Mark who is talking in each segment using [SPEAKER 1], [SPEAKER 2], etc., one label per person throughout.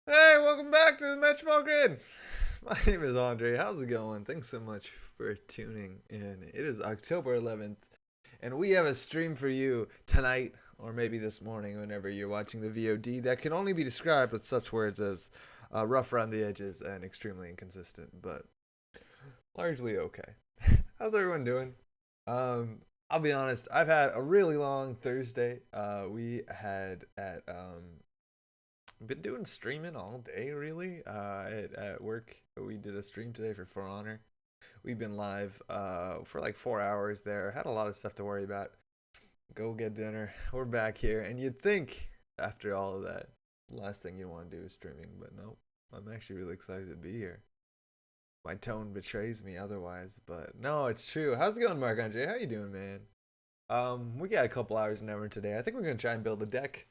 [SPEAKER 1] Hey, welcome back to the Metro Grid. My name is Andre. How's it going? Thanks so much for tuning in. It is October 11th, and we have a stream for you tonight, or maybe this morning, whenever you're watching the VOD, that can only be described with such words as rough around the edges and extremely inconsistent, but largely okay. How's everyone doing? I'll be honest, I've had a really long Thursday. We had been doing streaming all day, really. At work, we did a stream today for Honor. We've been live for like 4 hours there. Had a lot of stuff to worry about. Go get dinner. We're back here, and you'd think after all of that, the last thing you want to do is streaming, but no. I'm actually really excited to be here. My tone betrays me otherwise, but no, it's true. How's it going, Mark Andre? How you doing, man? We got a couple hours in Never today. I think we're gonna try and build a deck,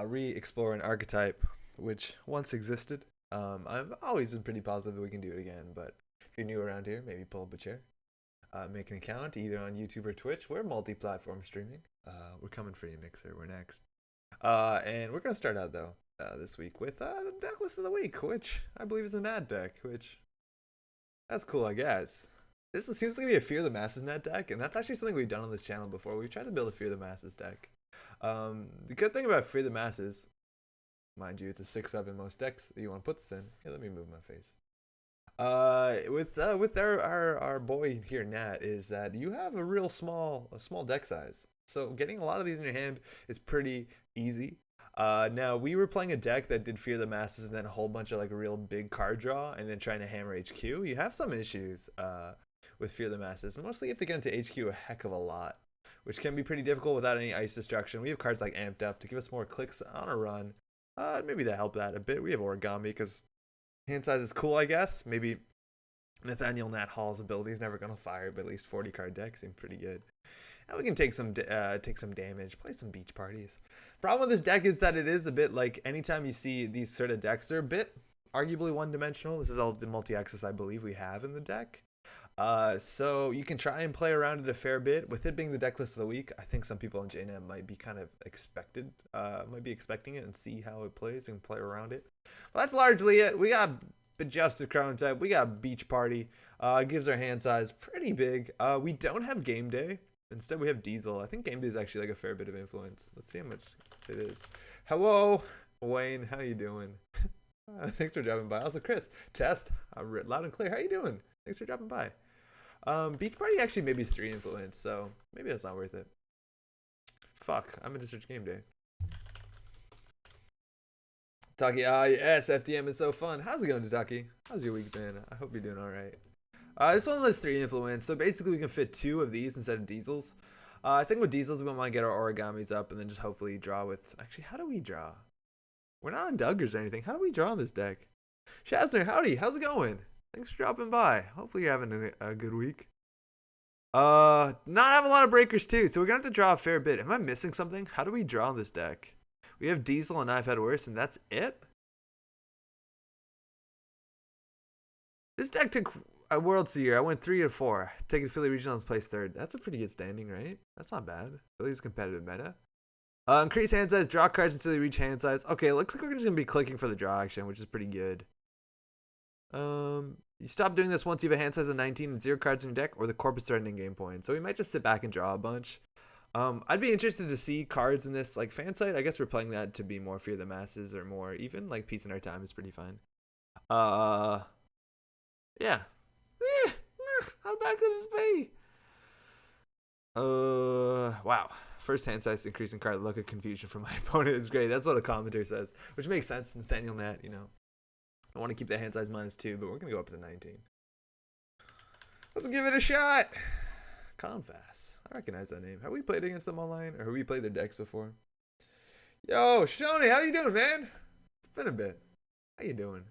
[SPEAKER 1] re-explore an archetype which once existed. I've always been pretty positive that we can do it again, but if you're new around here, maybe pull up a chair, make an account either on YouTube or Twitch. We're multi-platform streaming. We're coming for you, Mixer. We're next, and we're gonna start out though this week with the deck list of the week, which I believe is a Nat deck, which that's cool, I guess. This seems to be a Fear the Masses net deck, and that's actually something we've done on this channel before. We've tried to build a Fear the Masses deck. The good thing about Fear the Masses, mind you, it's a 6-up in most decks that you want to put this in. Here, let me move my face. With our boy here, Nat, is that you have a small deck size. So getting a lot of these in your hand is pretty easy. Now we were playing a deck that did Fear the Masses and then a whole bunch of like real big card draw and then trying to hammer HQ. You have some issues with Fear the Masses. Mostly you have to get into HQ a heck of a lot, which can be pretty difficult without any ice destruction. We have cards like Amped Up to give us more clicks on a run. Maybe that helped that a bit. We have Origami because hand size is cool, I guess. Maybe Nathaniel Nat Hall's ability is never going to fire, but at least 40 card deck seems pretty good. And we can take some damage, play some beach parties. Problem with this deck is that it is a bit like anytime you see these sort of decks, they're a bit arguably one-dimensional. This is all the multi-axis I believe we have in the deck. So you can try and play around it a fair bit. With it being the deck list of the week, I think some people in JNM might be kind of might be expecting it and see how it plays and play around it. Well, that's largely it. We got Adjusted Chronotype. We got Beach Party. Gives our hand size pretty big. We don't have Game Day. Instead, we have Diesel. I think Game Day is actually like a fair bit of influence. Let's see how much it is. Hello, Wayne. How you doing? Thanks for dropping by. Also, Chris, Test, loud and clear. How you doing? Thanks for dropping by. Beach Party actually maybe is 3 influence, so maybe that's not worth it. Fuck, I'm gonna search Game Day. Taki, yes, FDM is so fun. How's it going, Taki? How's your week been? I hope you're doing alright. This one lists 3 influence, so basically we can fit 2 of these instead of diesels. I think with diesels we want to get our origamis up and then just hopefully draw with... Actually, how do we draw? We're not on Duggars or anything. How do we draw on this deck? Shazner, howdy, how's it going? Thanks for dropping by. Hopefully you're having a good week. Not have a lot of breakers too, so we're gonna have to draw a fair bit. Am I missing something? How do we draw this deck? We have Diesel and I've had worse, and that's it? This deck took a World Seer. I went 3-4. Taking Philly Regionals, place 3rd. That's a pretty good standing, right? That's not bad. Philly's competitive meta. Increase hand size, draw cards until you reach hand size. Okay, looks like we're just gonna be clicking for the draw action, which is pretty good. You stop doing this once you have a hand size of 19 and 0 cards in your deck, or the corpus threatening game point. So we might just sit back and draw a bunch. I'd be interested to see cards in this, like fan site. I guess we're playing that to be more Fear the Masses or more even. Like Peace in Our Time is pretty fine. Yeah. How bad could this be? Wow. First hand size increasing card look of confusion from my opponent is great. That's what a commenter says, which makes sense. Nathaniel Nat, you know. I want to keep the hand size -2, but we're going to go up to 19. Let's give it a shot. Confas. I recognize that name. Have we played against them online? Or have we played their decks before? Yo, Shoney, how you doing, man? It's been a bit. How you doing?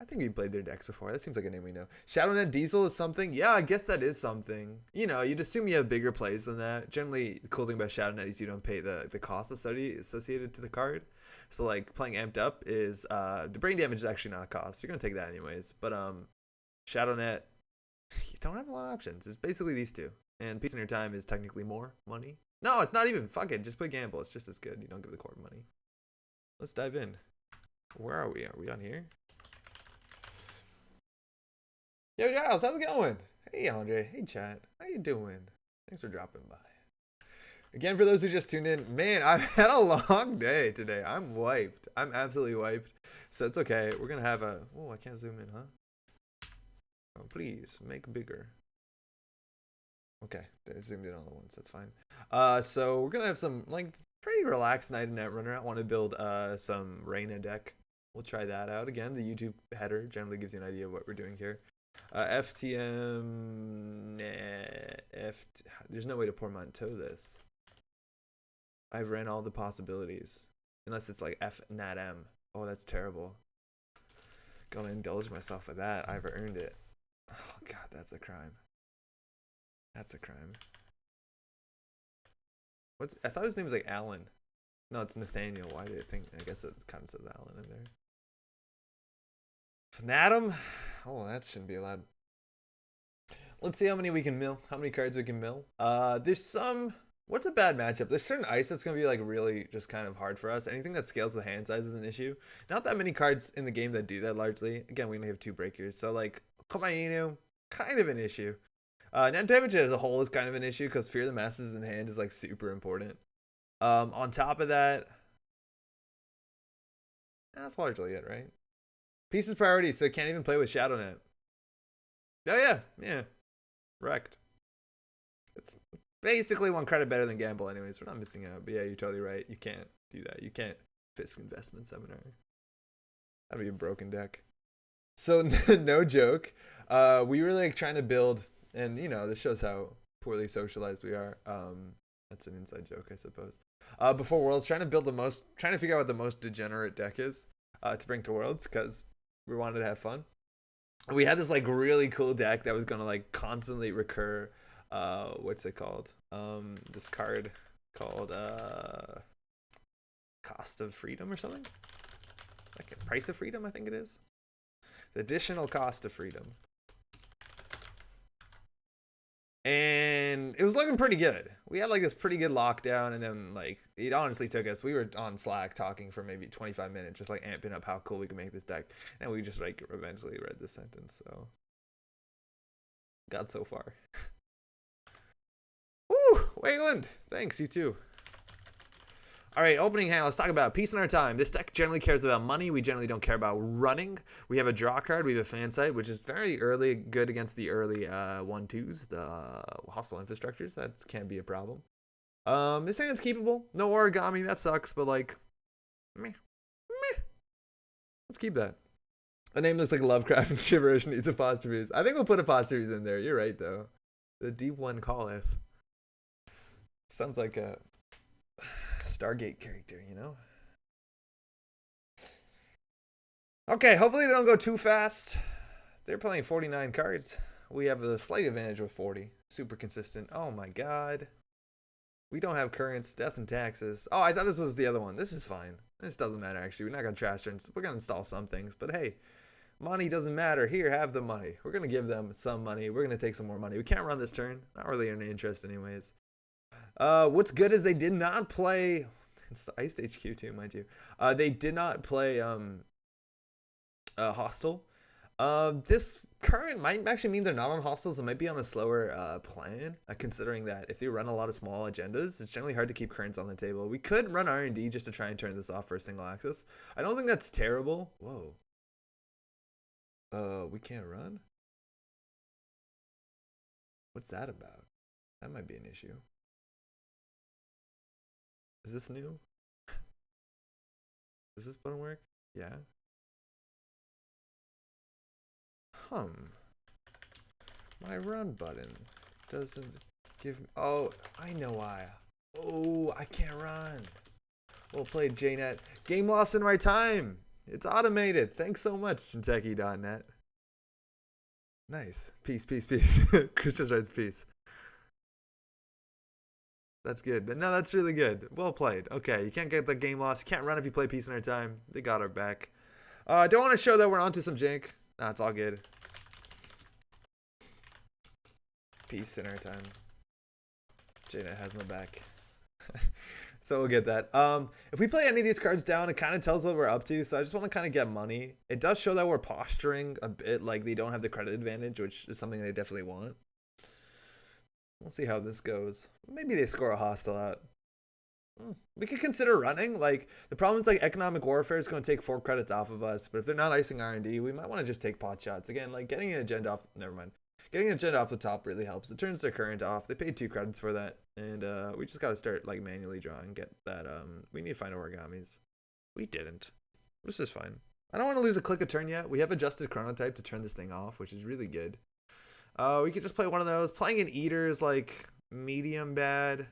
[SPEAKER 1] I think we played their decks before. That seems like a name we know. ShadowNet Diesel is something? Yeah, I guess that is something. You know, you'd assume you have bigger plays than that. Generally, the cool thing about ShadowNet is you don't pay the cost associated to the card. So, like, playing Amped Up is... the brain damage is actually not a cost. You're going to take that anyways. But ShadowNet, you don't have a lot of options. It's basically these two. And Peace in Your Time is technically more money. No, it's not even. Fuck it. Just play Gamble. It's just as good. You don't give the court money. Let's dive in. Where are we? Are we on here? Yo, Giles, how's it going? Hey, Andre. Hey, chat. How you doing? Thanks for dropping by. Again, for those who just tuned in, man, I've had a long day today. I'm wiped. I'm absolutely wiped. So it's okay. We're going to have a... Oh, I can't zoom in, huh? Oh, please, make bigger. Okay, they zoomed in all at once. That's fine. So we're going to have some, like, pretty relaxed night in Netrunner. I want to build some Reyna deck. We'll try that out. Again, the YouTube header generally gives you an idea of what we're doing here. FTM... There's no way to portmanteau this. I've ran all the possibilities. Unless it's like FNATM. Oh, that's terrible. Gonna indulge myself with that. I've earned it. Oh, God, that's a crime. That's a crime. I thought his name was like Alan. No, it's Nathaniel. Why did I think? I guess it kind of says Alan in there. FNATM? Oh, that shouldn't be allowed. Let's see how many we can mill. How many cards we can mill. There's some... What's a bad matchup? There's certain ice that's going to be like really just kind of hard for us. Anything that scales with hand size is an issue. Not that many cards in the game that do that largely. Again, we only have 2 breakers. So like Komainu, kind of an issue. Net damage as a whole is kind of an issue because Fear the Masses in hand is like super important. On top of that, that's largely it, right? Pieces priority, so can't even play with ShadowNet. Oh yeah. Wrecked. It's basically 1 credit better than Gamble anyways. We're not missing out. But yeah, you're totally right. You can't do that. You can't Fisk Investment Seminar. That'd be a broken deck. So no joke. We were like trying to build, and you know, this shows how poorly socialized we are. That's an inside joke, I suppose. Before Worlds, trying to figure out what the most degenerate deck is to bring to Worlds, because we wanted to have fun. We had this like really cool deck that was gonna like constantly recur. What's it called? This card called Cost of Freedom or something? Like Price of Freedom, I think it is. The additional cost of freedom. And it was looking pretty good. We had like this pretty good lockdown, and then like it honestly took us. We were on Slack talking for maybe 25 minutes, just like amping up how cool we could make this deck, and we just like eventually read this sentence. So got so far. Woo, Wayland, thanks, you too. All right, opening hand. Let's talk about Peace in Our Time. This deck generally cares about money. We generally don't care about running. We have a draw card. We have a fan site, which is very early, good against the early 1/2s, the hostile infrastructures. That can be a problem. This hand's keepable. No origami. That sucks, but like, meh. Let's keep that. A name looks like Lovecraft and Shiverish needs apostrophes. I think we'll put apostrophes in there. You're right, though. The Deep One Calleth. Sounds like a Stargate character, you know? Okay, hopefully they don't go too fast. They're playing 49 cards. We have a slight advantage with 40. Super consistent. Oh my god. We don't have currents, death, and taxes. Oh, I thought this was the other one. This is fine. This doesn't matter, actually. We're not going to trash turns. We're going to install some things. But hey, money doesn't matter. Here, have the money. We're going to give them some money. We're going to take some more money. We can't run this turn. Not really in interest anyways. What's good is they did not play... It's the Iced HQ too, mind you. They did not play Hostile. This current might actually mean they're not on Hostiles. It might be on a slower plan, considering that if they run a lot of small agendas, it's generally hard to keep currents on the table. We could run R&D just to try and turn this off for a single axis. I don't think that's terrible. Whoa. We can't run? What's that about? That might be an issue. Is this new? Does this button work? Yeah. My run button doesn't give me... Oh, I know why. Oh, I can't run. We'll play JNet. Game lost in my time. It's automated. Thanks so much, Jinteki.net. Nice. Peace. Chris just writes peace. That's good. No, that's really good. Well played. Okay, you can't get the game loss. You can't run if you play Peace in Our Time. They got our back. I don't want to show that we're onto some jank. Nah, it's all good. Peace in Our Time. Jaina has my back. So we'll get that. If we play any of these cards down, it kind of tells what we're up to. So I just want to kind of get money. It does show that we're posturing a bit, like they don't have the credit advantage, which is something they definitely want. We'll see how this goes. Maybe they score a hostile out. We could consider running. Like the problem is like economic warfare is going to take 4 credits off of us. But if they're not icing R&D, we might want to just take pot shots again. Like getting an agenda off. Never mind. Getting an agenda off the top really helps. It turns their current off. They paid 2 credits for that, and we just got to start like manually drawing. Get that. We need to find origamis. We didn't. This is fine. I don't want to lose a click a turn yet. We have adjusted chronotype to turn this thing off, which is really good. We could just play one of those. Playing an eater is like medium bad.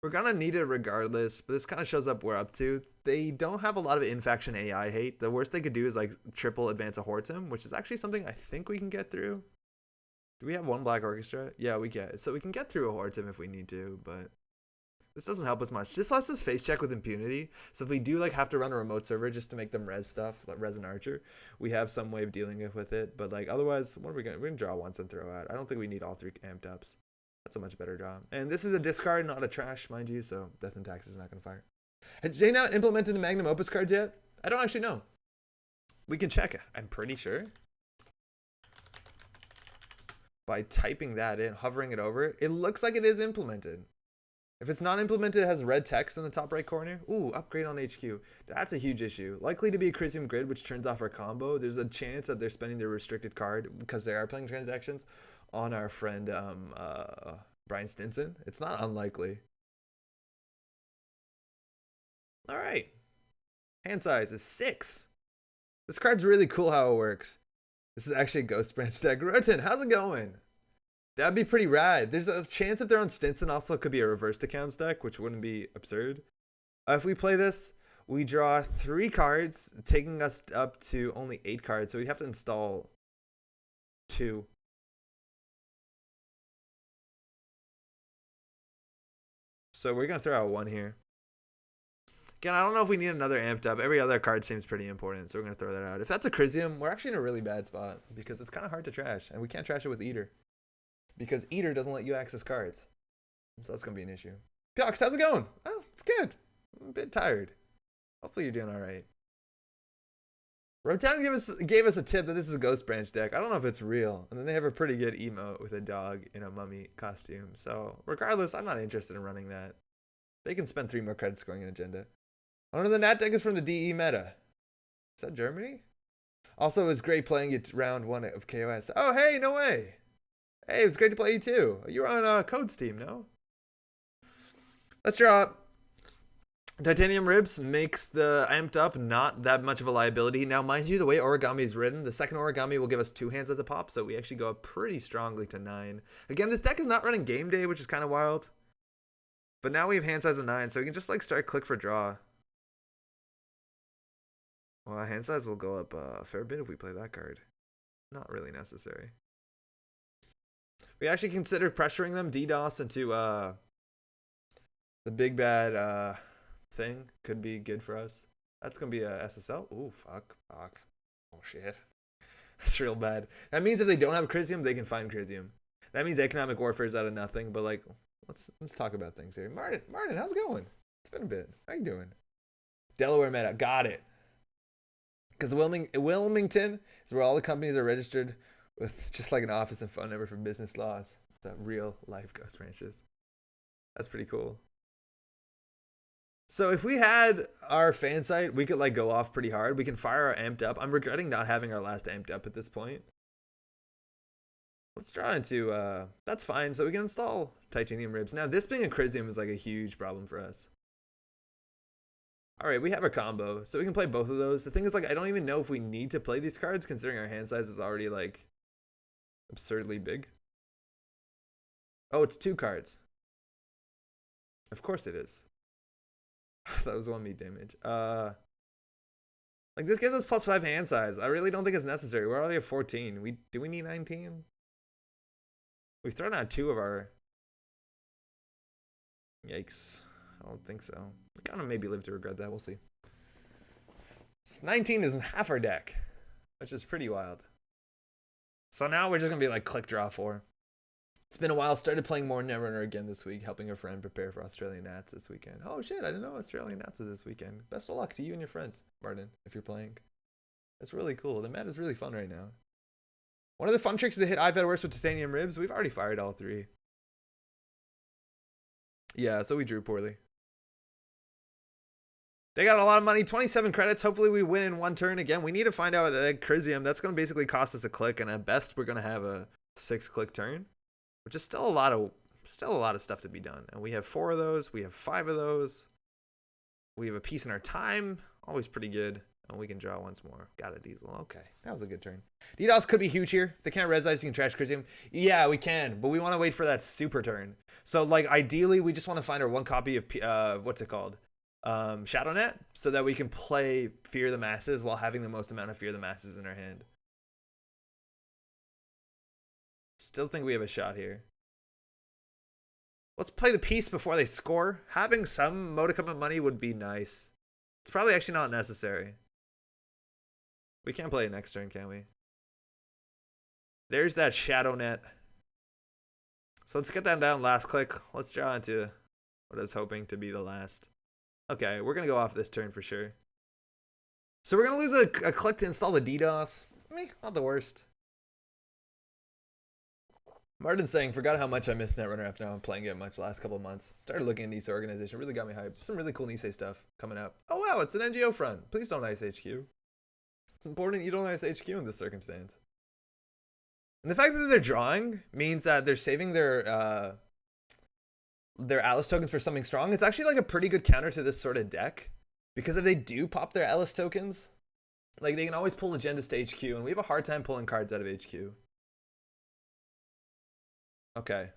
[SPEAKER 1] We're gonna need it regardless, but this kind of shows up we're up to. They don't have a lot of in-faction AI hate. The worst they could do is like triple advance a Hortum, which is actually something I think we can get through. Do we have 1 Black Orchestra? Yeah, we get it. So we can get through a Hortum if we need to, but this doesn't help us much. This lets us face check with impunity. So if we do like have to run a remote server just to make them res stuff, like res and archer, we have some way of dealing with it. But like otherwise, what are we gonna? We're gonna draw once and throw out. I don't think we need all 3 amped ups. That's a much better draw. And this is a discard, not a trash, mind you. So Death and Tax is not gonna fire. Has Jay not implemented the Magnum Opus cards yet? I don't actually know. We can check it. I'm pretty sure. By typing that in, hovering it over, it looks like it is implemented. If it's not implemented, it has red text in the top right corner. Ooh, upgrade on HQ. That's a huge issue. Likely to be a Crisium Grid, which turns off our combo. There's a chance that they're spending their restricted card because they are playing transactions on our friend Brian Stinson. It's not unlikely. All right. Hand size is 6. This card's really cool how it works. This is actually a Ghost Branch deck. Roten, how's it going? That'd be pretty rad. There's a chance if they're on Stinson, also could be a reversed accounts deck, which wouldn't be absurd. If we play this, we draw 3 cards, taking us up to only 8 cards. So we have to install 2. So we're going to throw out 1 here. Again, I don't know if we need another amped up. Every other card seems pretty important, so we're going to throw that out. If that's a Crisium, we're actually in a really bad spot because it's kind of hard to trash, and we can't trash it with Eater because Eater doesn't let you access cards. So that's going to be an issue. Piox, how's it going? Oh, it's good. I'm a bit tired. Hopefully you're doing all right. Rotan gave us a tip that this is a Ghost Branch deck. I don't know if it's real. And then they have a pretty good emote with a dog in a mummy costume. So regardless, I'm not interested in running that. They can spend 3 more credits scoring an agenda. One of the Nat deck is from the DE meta. Is that Germany? Also, it was great playing you round 1 of KOS. Oh, hey, no way. Hey, it was great to play you too. You were on Code's team, no? Let's draw. Titanium Ribs makes the amped up not that much of a liability. Now, mind you, the way origami is written, the second origami will give us 2 hands as a pop, so we actually go up pretty strongly to 9. Again, this deck is not running game day, which is kind of wild. But now we have hand size of 9, so we can just like start click for draw. Well, hand size will go up a fair bit if we play that card. Not really necessary. We actually considered pressuring them DDoS into the big bad thing. Could be good for us. That's going to be a SSL. Ooh, fuck. Oh, shit. That's real bad. That means if they don't have Crisium, they can find Crisium. That means economic warfare is out of nothing, but like, let's talk about things here. Martin, how's it going? It's been a bit. How you doing? Delaware meta. Got it. Because Wilmington is where all the companies are registered with just like an office and phone number for business laws. That real life Ghost Branches. That's pretty cool. So if we had our fan site, we could like go off pretty hard. We can fire our amped up. I'm regretting not having our last amped up at this point. Let's draw into, that's fine. So we can install Titanium Ribs. Now this being a Crisium is like a huge problem for us. All right, we have our combo, so we can play both of those. The thing is, like, I don't even know if we need to play these cards, considering our hand size is already, like, absurdly big. Oh, it's 2 cards. Of course it is. That was 1 meat damage. Like, this gives us +5 hand size. I really don't think it's necessary. We're already at 14. Do we need 19? We've thrown out 2 of our... Yikes. I don't think so. We kind of maybe live to regret that. We'll see. 19 is half our deck, which is pretty wild. So now we're just going to be like click draw 4. It's been a while. Started playing more Netrunner again this week, helping a friend prepare for Australian Nats this weekend. Oh shit, I didn't know Australian Nats was this weekend. Best of luck to you and your friends, Martin, if you're playing. That's really cool. The mat is really fun right now. One of the fun tricks is to hit IVAD works with titanium ribs. We've already fired all 3. Yeah, so we drew poorly. They got a lot of money, 27 credits. Hopefully we win in 1 turn. Again, we need to find out that Crisium, that's going to basically cost us a click, and at best we're going to have a 6-click turn, which is still a lot of stuff to be done. And we have 4 of those. We have 5 of those. We have a piece in our time. Always pretty good. And we can draw once more. Got a Diesel. Okay, that was a good turn. DDoS could be huge here. If they can't res ice, you can trash Crisium. Yeah, we can, but we want to wait for that super turn. So, like, ideally, we just want to find our 1 copy of, what's it called? ShadowNet, so that we can play Fear the Masses while having the most amount of Fear the Masses in our hand. Still think we have a shot here. Let's play the piece before they score. Having some modicum of money would be nice. It's probably actually not necessary. We can't play it next turn, can we? There's that ShadowNet. So let's get that down last click. Let's draw into what I was hoping to be the last. Okay, we're going to go off this turn for sure. So we're going to lose a click to install the DDoS. Not the worst. Martin's saying, forgot how much I missed Netrunner after now I'm playing it much the last couple of months. Started looking at Nisei organization, really got me hyped. Some really cool Nisei stuff coming up. Oh wow, it's an NGO front. Please don't ice HQ. It's important you don't ice HQ in this circumstance. And the fact that they're drawing means that they're saving their Atlas tokens for something strong. It's actually like a pretty good counter to this sort of deck. Because if they do pop their Atlas tokens, like they can always pull agendas to HQ, and we have a hard time pulling cards out of HQ. Okay.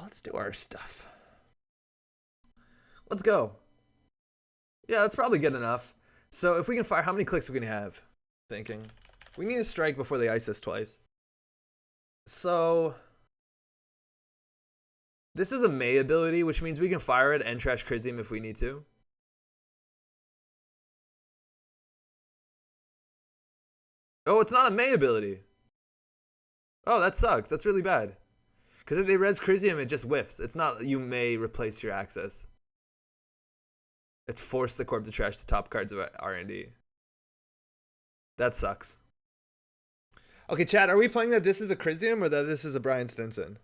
[SPEAKER 1] Let's do our stuff. Let's go. Yeah, that's probably good enough. So if we can fire, how many clicks are we going to have? Thinking. We need to strike before they ice us twice. So this is a May ability, which means we can fire it and trash Crisium if we need to. Oh, it's not a May ability. Oh, that sucks. That's really bad. Because if they res Crisium, it just whiffs. It's not you may replace your access. It's force the corp to trash the top cards of R&D. That sucks. Okay, chat, are we playing that this is a Crisium or that this is a Brian Stinson?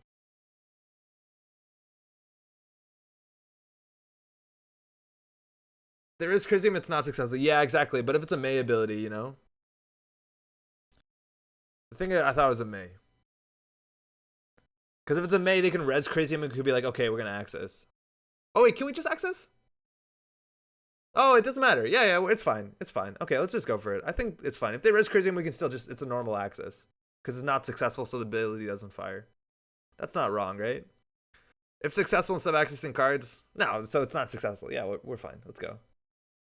[SPEAKER 1] There is Crisium, it's not successful. Yeah, exactly. But if it's a May ability, you know? The thing I thought was a May. Because if it's a May, they can res Crisium and could be like, okay, we're going to access. Oh, wait, can we just access? Oh, it doesn't matter. Yeah, it's fine. It's fine. Okay, let's just go for it. I think it's fine. If they res Crisium, we can still just, it's a normal access. Because it's not successful, so the ability doesn't fire. That's not wrong, right? If successful instead of accessing cards, no, so it's not successful. Yeah, we're fine. Let's go.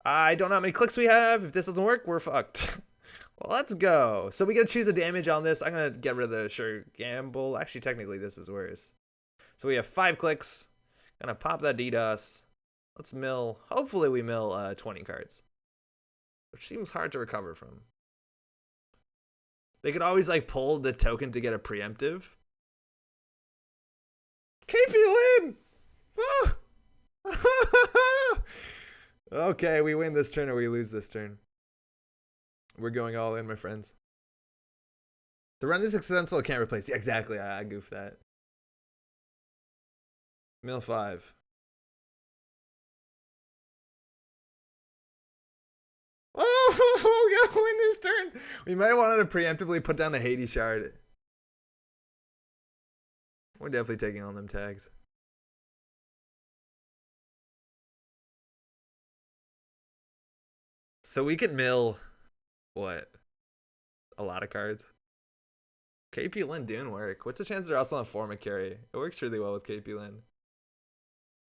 [SPEAKER 1] I don't know how many clicks we have. If this doesn't work, we're fucked. Well, let's go. So we got to choose a damage on this. I'm going to get rid of the sure gamble. Actually, technically, this is worse. So we have 5 clicks. Gonna pop that DDoS. Let's mill. Hopefully we mill 20 cards. Which seems hard to recover from. They could always like pull the token to get a preemptive. KP Lin! Oh! Okay, we win this turn or we lose this turn. We're going all in, my friends. The run is successful, can't replace. Yeah, exactly, I goofed that. Mill 5. Oh, we gotta win this turn. We might want to preemptively put down the Hades shard. We're definitely taking on them tags. So we can mill, what? A lot of cards. KP Lin doing work. What's the chance they're also on Forma carry? It works really well with KP Lin.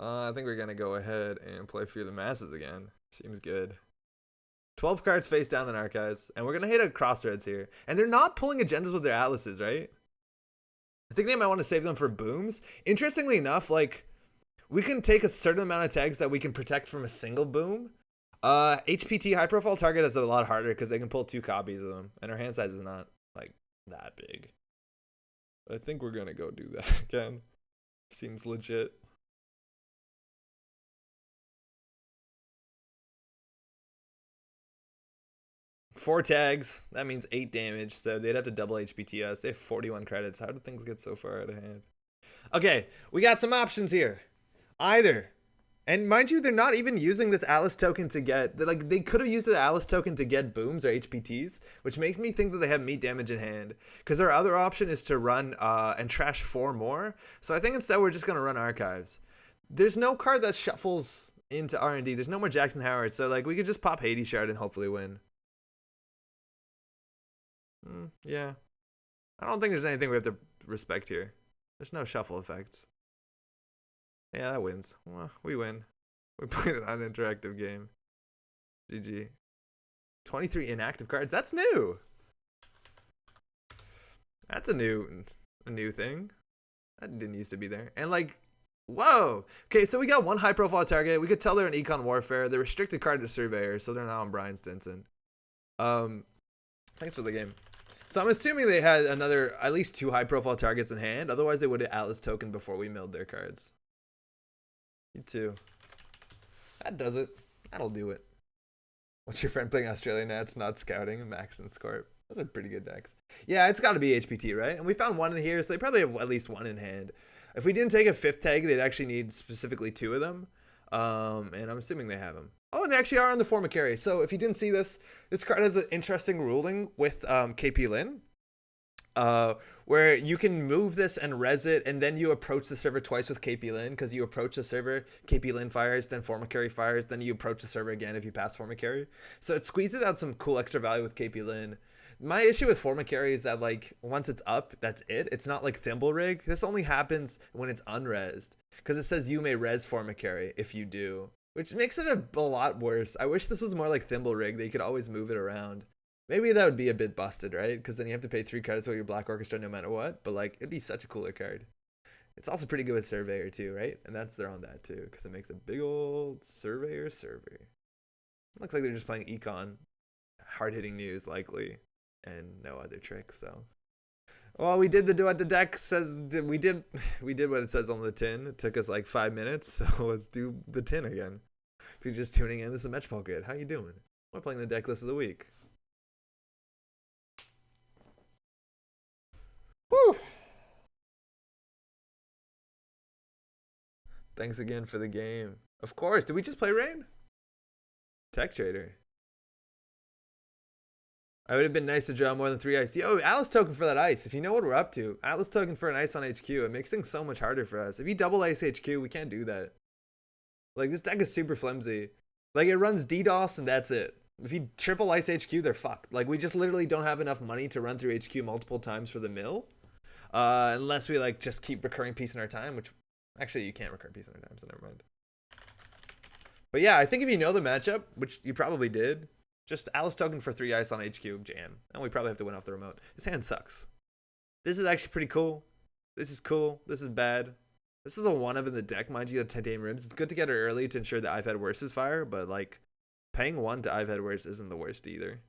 [SPEAKER 1] I think we're going to go ahead and play Fear the Masses again. Seems good. 12 cards face down in Archives. And we're going to hit a crossroads here. And they're not pulling agendas with their atlases, right? I think they might want to save them for booms. Interestingly enough, like, we can take a certain amount of tags that we can protect from a single boom. HPT, high profile target, is a lot harder because they can pull 2 copies of them. And our hand size is not, like, that big. I think we're gonna go do that again. Seems legit. Four tags. That means 8 damage. So they'd have to double HPT us. They have 41 credits. How did things get so far out of hand? Okay, we got some options here. Either, and mind you, they're not even using this Alice token to get, like, they could have used the Alice token to get booms or HPTs, which makes me think that they have meat damage in hand. Because our other option is to run and trash 4 more. So I think instead we're just going to run archives. There's no card that shuffles into R&D. There's no more Jackson Howard. So, like, we could just pop Hades Shard and hopefully win. Yeah. I don't think there's anything we have to respect here. There's no shuffle effects. Yeah, that wins. Well, we win. We played an uninteractive game. GG. 23 inactive cards. That's new. That's a new thing. That didn't used to be there. And like, whoa. Okay, so we got one high profile target. We could tell they're in Econ Warfare. The restricted card is Surveyor, so they're now on Brian Stinson. Thanks for the game. So I'm assuming they had at least 2 high profile targets in hand. Otherwise, they would have Atlas token before we milled their cards. You too. That does it. That'll do it. What's your friend playing Australian Nats, not scouting, Max and Scorp? Those are pretty good decks. Yeah, it's got to be HPT, right? And we found 1 in here, so they probably have at least 1 in hand. If we didn't take a 5th tag, they'd actually need specifically 2 of them. And I'm assuming they have them. Oh, and they actually are on the form of carry. So if you didn't see this card has an interesting ruling with KP Lin. Where you can move this and res it, and then you approach the server twice with KP Lin, because you approach the server, KP Lin fires, then Forma Carry fires, then you approach the server again if you pass Forma Carry. So it squeezes out some cool extra value with KP Lin. My issue with Forma Carry is that, like, once it's up, that's it. It's not like Thimble Rig. This only happens when it's unresed, because it says you may res Forma Carry if you do, which makes it a lot worse. I wish this was more like Thimble Rig. They could always move it around. Maybe that would be a bit busted, right? Because then you have to pay 3 credits for your Black Orchestra no matter what. But, like, it'd be such a cooler card. It's also pretty good with Surveyor, too, right? And they're on that, too, because it makes a big old Surveyor server. Looks like they're just playing Econ. Hard-hitting news, likely. And no other tricks, so. Well, we did what the deck says. We did what it says on the tin. It took us, like, 5 minutes, so let's do the tin again. If you're just tuning in, this is Metropole Grid. How you doing? We're playing the deck list of the week. Woo! Thanks again for the game. Of course. Did we just play Rain? Tech Trader. I would have been nice to draw more than 3 ice. Yo, Atlas token for that ice. If you know what we're up to, Atlas token for an ice on HQ. It makes things so much harder for us. If you double ice HQ, we can't do that. Like, this deck is super flimsy. Like, it runs DDoS and that's it. If you triple ice HQ, they're fucked. Like, we just literally don't have enough money to run through HQ multiple times for the mill. Unless we, like, just keep recurring Peace in our time, which actually you can't recur Peace in our time, so never mind. But yeah, I think if you know the matchup, which you probably did, just Alice token for 3 ice on HQ jam, and we probably have to win off the remote. This hand sucks. This is actually pretty cool. This is cool. This is bad. This is a 1 of in the deck, mind you, the titanium ribs. It's good to get it early to ensure that I've had worse is fire, but like paying 1 to I've had worse isn't the worst either.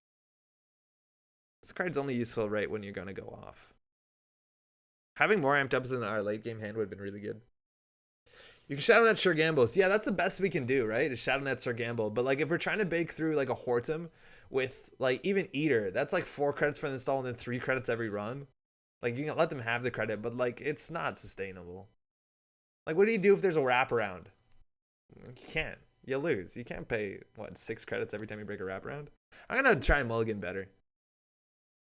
[SPEAKER 1] This card's only useful right when you're gonna go off. Having more amped ups in our late game hand would have been really good. You can Shadow Net Sure Gambles. Yeah, that's the best we can do, right? Is Shadow Net Sure Gamble. But like if we're trying to bake through like a Hortum with like even Eater, that's like 4 credits for the install and then 3 credits every run. Like you can let them have the credit, but like it's not sustainable. Like what do you do if there's a wraparound? You can't. You lose. You can't pay, what, 6 credits every time you break a wraparound? I'm going to try and mulligan better.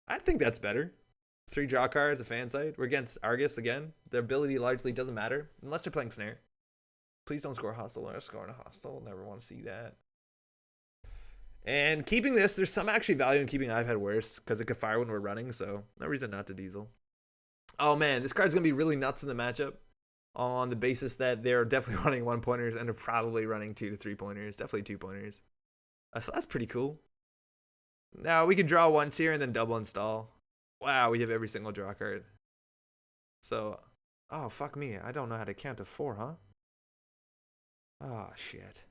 [SPEAKER 1] I think that's better. 3 draw cards, a fan site. We're against Argus again. Their ability largely doesn't matter unless they're playing Snare. Please don't score hostile or score in a hostile. Never want to see that. And keeping this, there's some actually value in keeping I've had worse because it could fire when we're running, so no reason not to diesel. Oh man, this card's going to be really nuts in the matchup on the basis that they're definitely running 1-pointers and are probably running 2 to 3-pointers. Definitely 2-pointers. So that's pretty cool. Now we can draw once here and then double install. Wow, we have every single draw card. So, oh, fuck me. I don't know how to count to 4, huh? Oh, shit.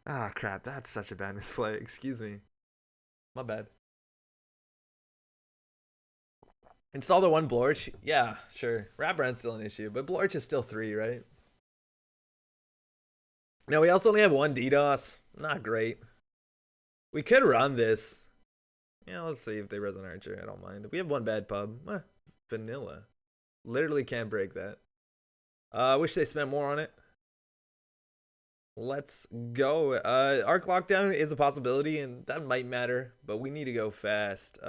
[SPEAKER 1] Ah, crap. That's such a bad misplay. Excuse me. My bad. Install the one Blorch? Yeah, sure. Wraparound's still an issue, but Blorch is still 3, right? Now, we also only have 1 DDoS. Not great. We could run this. Yeah, let's see if they res an Archer. I don't mind. We have 1 bad pub. Vanilla. Literally can't break that. I wish they spent more on it. Let's go. Arc lockdown is a possibility, and that might matter, but we need to go fast.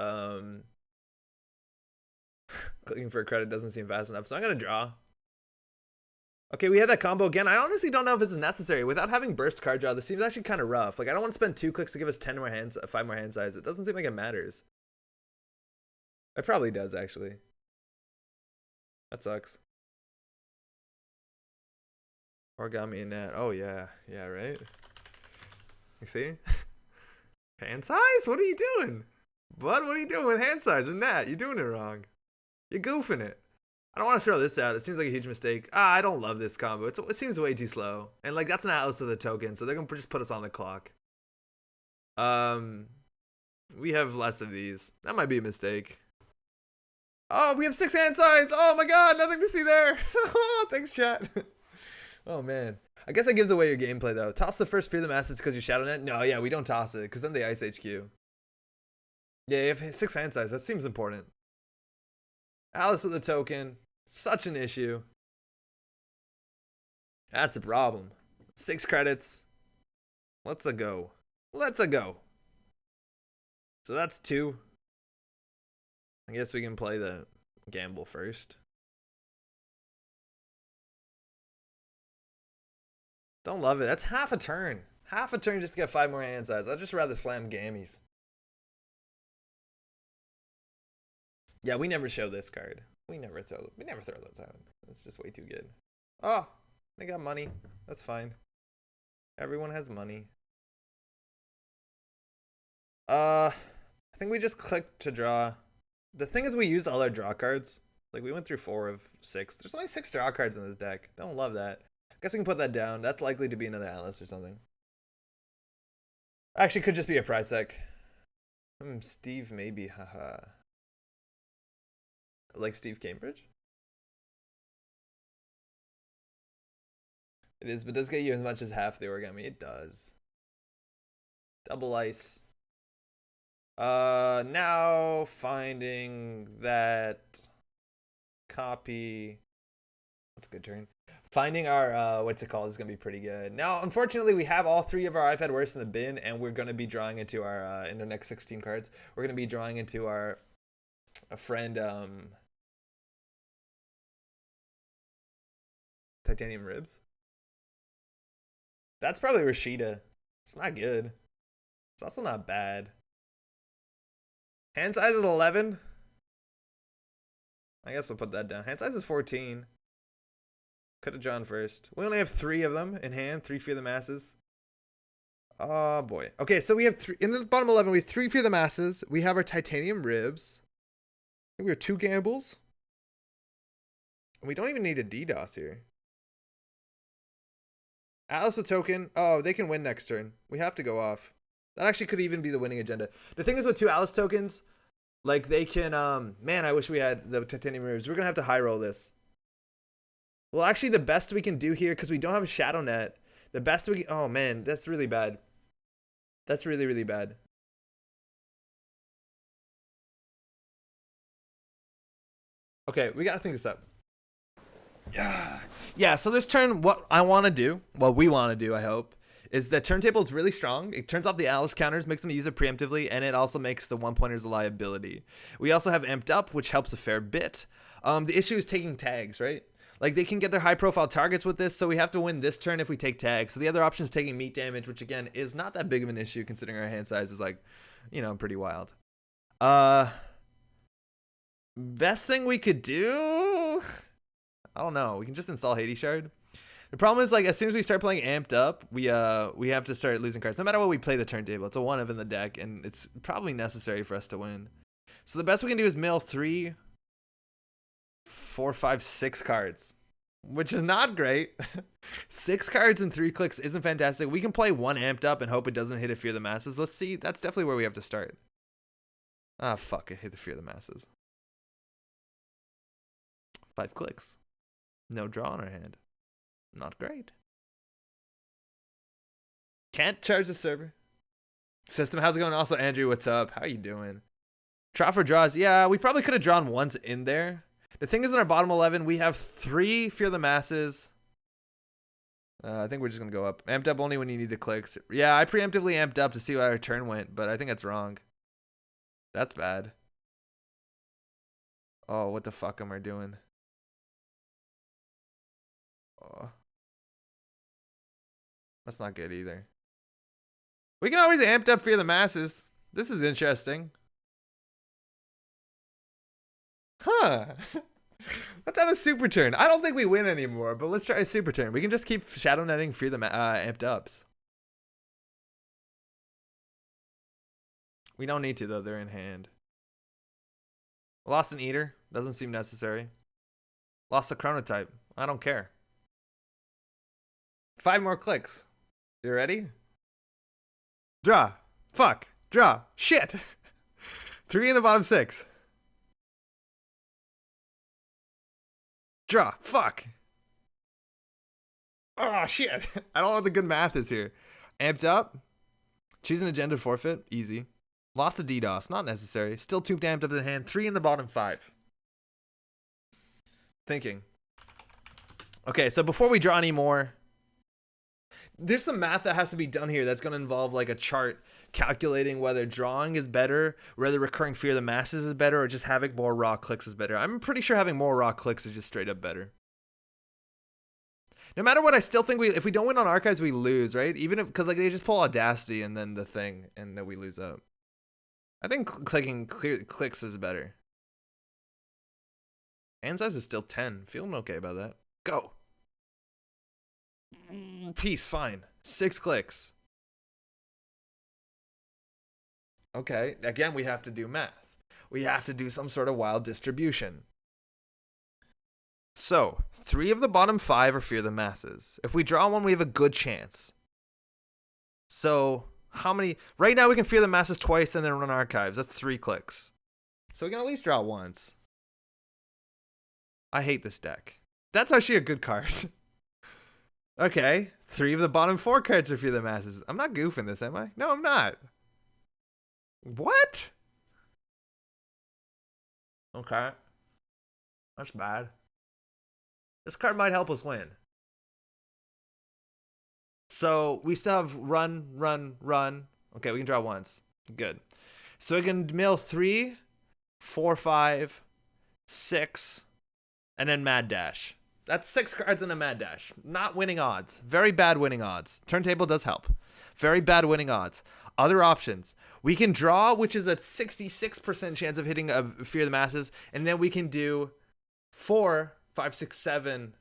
[SPEAKER 1] Clicking for a credit doesn't seem fast enough, so I'm going to draw. Okay, we had that combo again. I honestly don't know if this is necessary. Without having burst card draw, this seems actually kind of rough. Like, I don't want to spend 2 clicks to give us 10 more hands, 5 more hand size. It doesn't seem like it matters. It probably does, actually. That sucks. Origami and Nat. Oh, yeah. Yeah, right? You see? Hand size? What are you doing? Bud, what are you doing with hand size and Nat? You're doing it wrong. You're goofing it. I don't want to throw this out. It seems like a huge mistake. I don't love this combo. It seems way too slow. And, like, that's an Atlas of the token, so they're going to just put us on the clock. We have less of these. That might be a mistake. Oh, we have 6 hand size. Oh, my God. Nothing to see there. Thanks, chat. Oh, man. I guess that gives away your gameplay, though. Toss the first Fear the Masses because you Shadow Net? No, yeah, we don't toss it because then they Ice HQ. Yeah, you have 6 hand size. That seems important. Alice with a token. Such an issue. That's a problem. 6 credits. Let's-a go. Let's-a go. So that's 2. I guess we can play the gamble first. Don't love it. That's half a turn. Half a turn just to get 5 more hand size. I'd just rather slam gammies. Yeah, we never show this card. We never throw those out. It's just way too good. Oh, they got money. That's fine. Everyone has money. I think we just clicked to draw. The thing is we used all our draw cards. Like, we went through 4 of 6. There's only 6 draw cards in this deck. Don't love that. I guess we can put that down. That's likely to be another Atlas or something. Actually, could just be a prize deck. Steve maybe, haha. Like Steve Cambridge? It is, but does get you as much as half the origami. It does. Double ice. Now finding that copy. That's a good turn. Finding our, what's it called, is going to be pretty good. Now, unfortunately, we have all 3 of our I've had worse in the bin, and we're going to be drawing into our, in the next 16 cards, we're going to be drawing into our, a friend, Titanium Ribs. That's probably Rashida. It's not good. It's also not bad. Hand size is 11. I guess we'll put that down. Hand size is 14. Could have drawn first. We only have 3 of them in hand. 3 Fear the Masses. Oh, boy. Okay, so we have 3. In the bottom 11, we have 3 Fear the Masses. We have our Titanium Ribs. I think we have 2 Gambles. And we don't even need a DDoS here. Atlas with token. Oh, they can win next turn. We have to go off. That actually could even be the winning agenda. The thing is with 2 Atlas tokens, like they can, man, I wish we had the Titanium Ribs. We're going to have to high roll this. Well, actually, the best we can do here, because we don't have a Shadow Net, the best we can, oh man, that's really bad. That's really, really bad. Okay, we got to think this up. Yeah, so this turn, what I want to do, what we want to do, I hope, is the turntable is really strong. It turns off the Alice counters, makes them use it preemptively, and it also makes the 1-pointers a liability. We also have Amped Up, which helps a fair bit. The issue is taking tags, right? Like, they can get their high-profile targets with this, so we have to win this turn if we take tags. So the other option is taking meat damage, which, again, is not that big of an issue, considering our hand size is, like, you know, pretty wild. Best thing we could do? I don't know. We can just install Hades Shard. The problem is, like, as soon as we start playing Amped Up, we have to start losing cards. No matter what we play the turntable, it's a 1-of in the deck, and it's probably necessary for us to win. So the best we can do is mill 3, 4, 5, 6 cards, which is not great. 6 cards in 3 clicks isn't fantastic. We can play 1 Amped Up and hope it doesn't hit a Fear the Masses. Let's see. That's definitely where we have to start. Ah, fuck. It hit the Fear the Masses. 5 clicks. No draw on our hand. Not great. Can't charge the server. System, how's it going? Also, Andrew, what's up? How you doing? Draw for draws. Yeah, we probably could have drawn once in there. The thing is, in our bottom 11, we have 3 Fear the Masses. I think we're just going to go up. Amped up only when you need the clicks. Yeah, I preemptively amped up to see why our turn went, but I think that's wrong. That's bad. Oh, what the fuck am I doing? Oh. That's not good either. We can always amped up Fear the Masses. This is interesting. Huh. Let's have a super turn. I don't think we win anymore, but let's try a super turn. We can just keep shadow netting Fear the amped ups. We don't need to, though. They're in hand. Lost an Eater. Doesn't seem necessary. Lost the Chronotype. I don't care. 5 more clicks. You ready? Draw. Fuck. Draw. Shit. 3 in the bottom 6. Draw. Fuck. Oh, shit. I don't know what the good math is here. Amped up. Choose an agenda forfeit. Easy. Lost a DDoS. Not necessary. Still 2 amped up in the hand. 3 in the bottom 5. Thinking. Okay, so before we draw any more, there's some math that has to be done here that's going to involve like a chart calculating whether drawing is better, whether recurring Fear the Masses is better, or just having more raw clicks is better. I'm pretty sure having more raw clicks is just straight up better. No matter what, I still think if we don't win on archives, we lose, right? Even if, because like they just pull Audacity and then the thing, and then we lose out. I think clicking clicks is better. Hand size is still 10. Feeling okay about that. Go. Peace, fine. 6 clicks. Okay, again, we have to do math. We have to do some sort of wild distribution. So, 3 of the bottom 5 are Fear the Masses. If we draw one, we have a good chance. So, how many? Right now, we can Fear the Masses twice and then run archives. That's 3 clicks. So, we can at least draw once. I hate this deck. That's actually a good card. Okay, 3 of the bottom 4 cards are Fear the Masses. I'm not goofing this, am I? No, I'm not. What? Okay. That's bad. This card might help us win. So we still have run. Okay, we can draw once. Good. So we can mill 3, 4, 5, 6, and then Mad Dash. That's 6 cards in a Mad Dash. Not winning odds. Very bad winning odds. Turntable does help. Very bad winning odds. Other options. We can draw, which is a 66% chance of hitting a Fear the Masses, and then we can do 4, 5, 6, 7,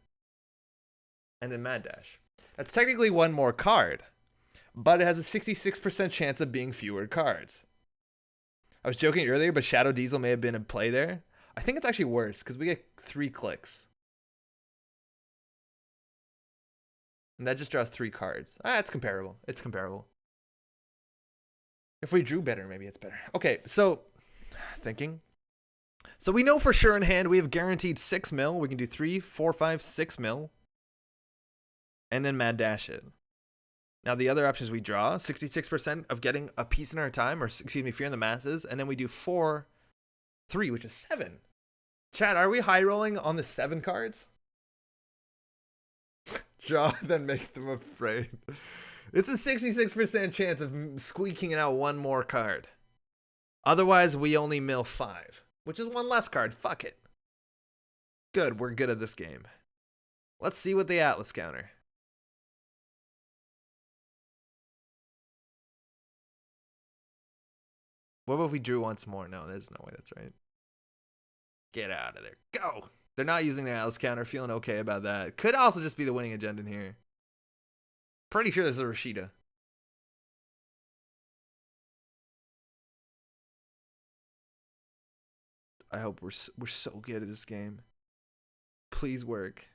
[SPEAKER 1] and then Mad Dash. That's technically one more card, but it has a 66% chance of being fewer cards. I was joking earlier, but Shadow Diesel may have been in play there. I think it's actually worse, because we get 3 clicks. And that just draws 3 cards. It's comparable. It's comparable. If we drew better, maybe it's better. Okay, so thinking. So we know for sure in hand we have guaranteed 6 mil. We can do 3, 4, 5, 6 mil. And then Mad Dash it. Now the other options we draw, 66% of getting a piece in our time, or excuse me, Fear in the Masses. And then we do 4, 3, which is 7. Chat, are we high rolling on the 7 cards? Draw, then make them afraid. It's a 66% chance of squeaking out 1 more card. Otherwise, we only mill 5, which is 1 less card. Fuck it. Good, we're good at this game. Let's see what the Atlas counter. What if we drew once more? No, there's no way that's right. Get out of there. Go! They're not using the Atlas counter. Feeling okay about that. Could also just be the winning agenda in here. Pretty sure this is a Rashida. I hope we're so good at this game. Please work.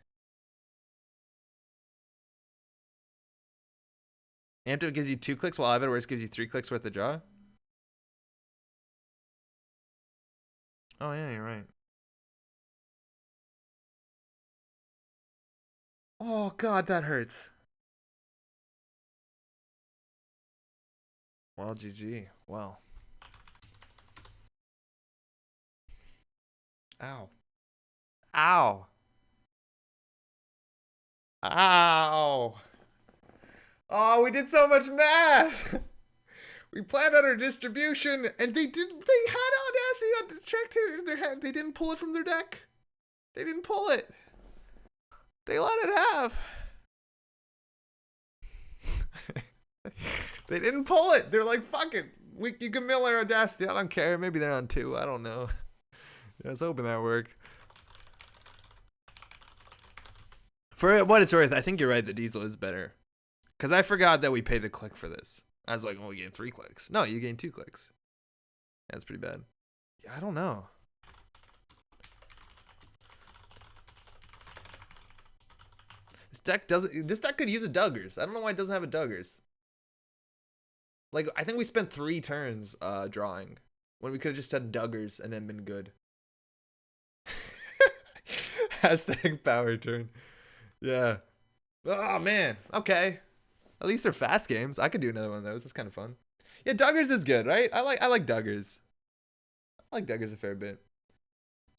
[SPEAKER 1] Amped gives you 2 clicks while Avid Works gives you 3 clicks worth of draw. Oh yeah, you're right. Oh God, that hurts. Well, GG. Well. Ow. Ow. Ow. Oh, we did so much math. We planned on our distribution, and they had audacity on the check in their head. They didn't pull it from their deck. They didn't pull it. They let it have. They didn't pull it. They're like, fuck it. You can mill our audacity. I don't care. Maybe they're on 2. I don't know. I was hoping that worked. For what it's worth, I think you're right. The diesel is better. Because I forgot that we pay the click for this. I was like, well, we gained 3 clicks. No, you gained 2 clicks. That's pretty bad. Yeah, I don't know. This deck could use a Duggars. I don't know why it doesn't have a Duggars. Like, I think we spent 3 turns drawing when we could have just had Duggars and then been good. Hashtag power turn. Yeah. Oh man. Okay. At least they're fast games. I could do another one of those. It's kind of fun. Yeah, Duggars is good, right? I like Duggars. I like Duggars a fair bit.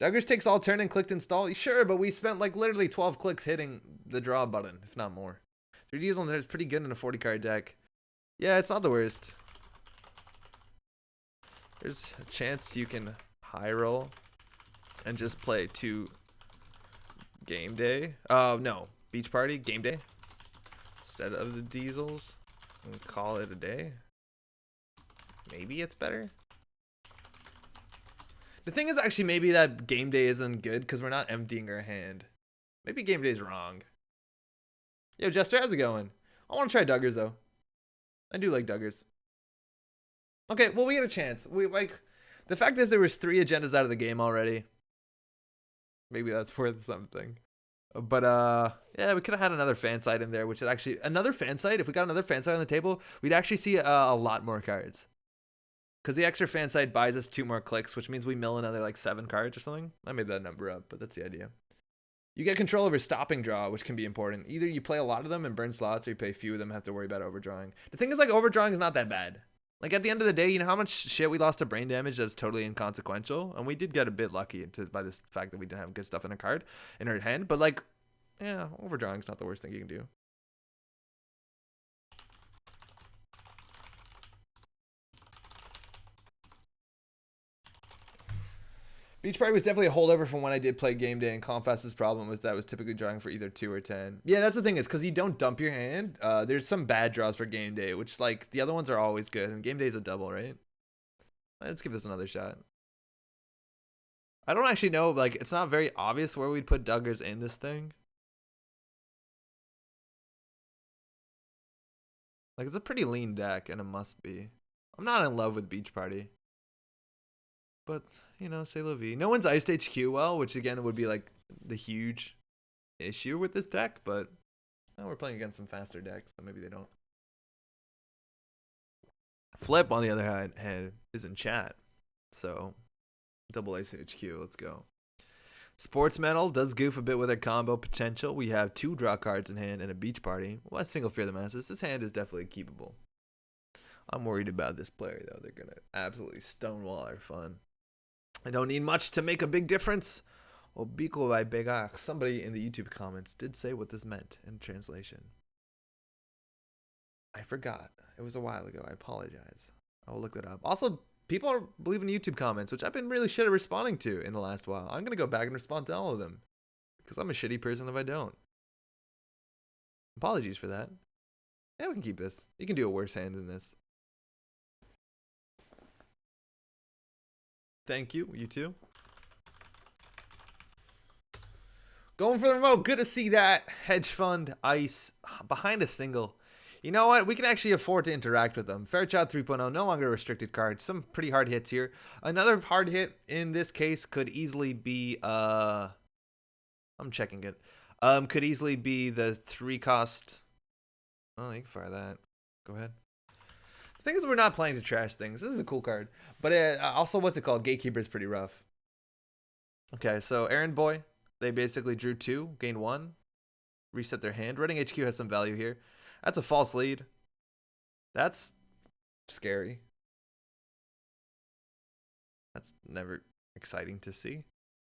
[SPEAKER 1] Duggars takes all turn and clicked install. Sure, but we spent like literally 12 clicks hitting the draw button, if not more. 3 diesel there is pretty good in a 40 card deck. Yeah, it's not the worst. There's a chance you can high roll and just play 2 game day. Oh no, beach party game day instead of the diesels and call it a day. Maybe it's better. The thing is, actually, maybe that game day isn't good because we're not emptying our hand. Maybe game day is wrong. Yo, Jester, how's it going? I want to try Duggars though. I do like Duggars. Okay, well, we get a chance. We like the fact is there was 3 agendas out of the game already. Maybe that's worth something. But yeah, we could have had another fan site in there, which is actually another fan site. If we got another fan site on the table, we'd actually see a lot more cards. Because the extra fan site buys us 2 more clicks, which means we mill another like 7 cards or something. I made that number up, but that's the idea. You get control over stopping draw, which can be important. Either you play a lot of them and burn slots, or you play a few of them and have to worry about overdrawing. The thing is, like, overdrawing is not that bad. Like, at the end of the day, you know how much shit we lost to brain damage that's totally inconsequential? And we did get a bit lucky by this fact that we didn't have good stuff in our hand. But, like, yeah, overdrawing is not the worst thing you can do. Beach Party was definitely a holdover from when I did play Game Day, and Confess's problem was that I was typically drawing for either 2 or 10. Yeah, that's the thing is because you don't dump your hand. There's some bad draws for Game Day, which like the other ones are always good, and Game Day is a double, right? Let's give this another shot. I don't actually know, like it's not very obvious where we'd put Duggars in this thing. Like it's a pretty lean deck, and it must be. I'm not in love with Beach Party. But, you know, say la vie. No one's iced HQ well, which again would be like the huge issue with this deck, but we're playing against some faster decks, so maybe they don't. Flip, on the other hand, is in chat. So, double ace HQ, let's go. Sports Metal does goof a bit with our combo potential. We have 2 draw cards in hand and a Beach Party. Well, single Fear the Masses. This hand is definitely keepable. I'm worried about this player, though. They're going to absolutely stonewall our fun. I don't need much to make a big difference. Obico by Begak. Somebody in the YouTube comments did say what this meant in translation. I forgot. It was a while ago. I apologize. I will look that up. Also, people are leaving YouTube comments, which I've been really shit at responding to in the last while. I'm going to go back and respond to all of them. Because I'm a shitty person if I don't. Apologies for that. Yeah, we can keep this. You can do a worse hand than this. Thank you. You too. Going for the remote. Good to see that. Hedge fund, ice, behind a single. You know what? We can actually afford to interact with them. Fairchild 3.0, no longer a restricted card. Some pretty hard hits here. Another hard hit in this case could easily be, I'm checking it. Could easily be the 3-cost. Oh, you can fire that. Go ahead. The thing is, we're not playing to trash things. This is a cool card. But also, what's it called? Gatekeeper is pretty rough. Okay, so Errand Boy. They basically drew 2, gained 1. reset their hand. Running HQ has some value here. That's a false lead. That's scary. That's never exciting to see.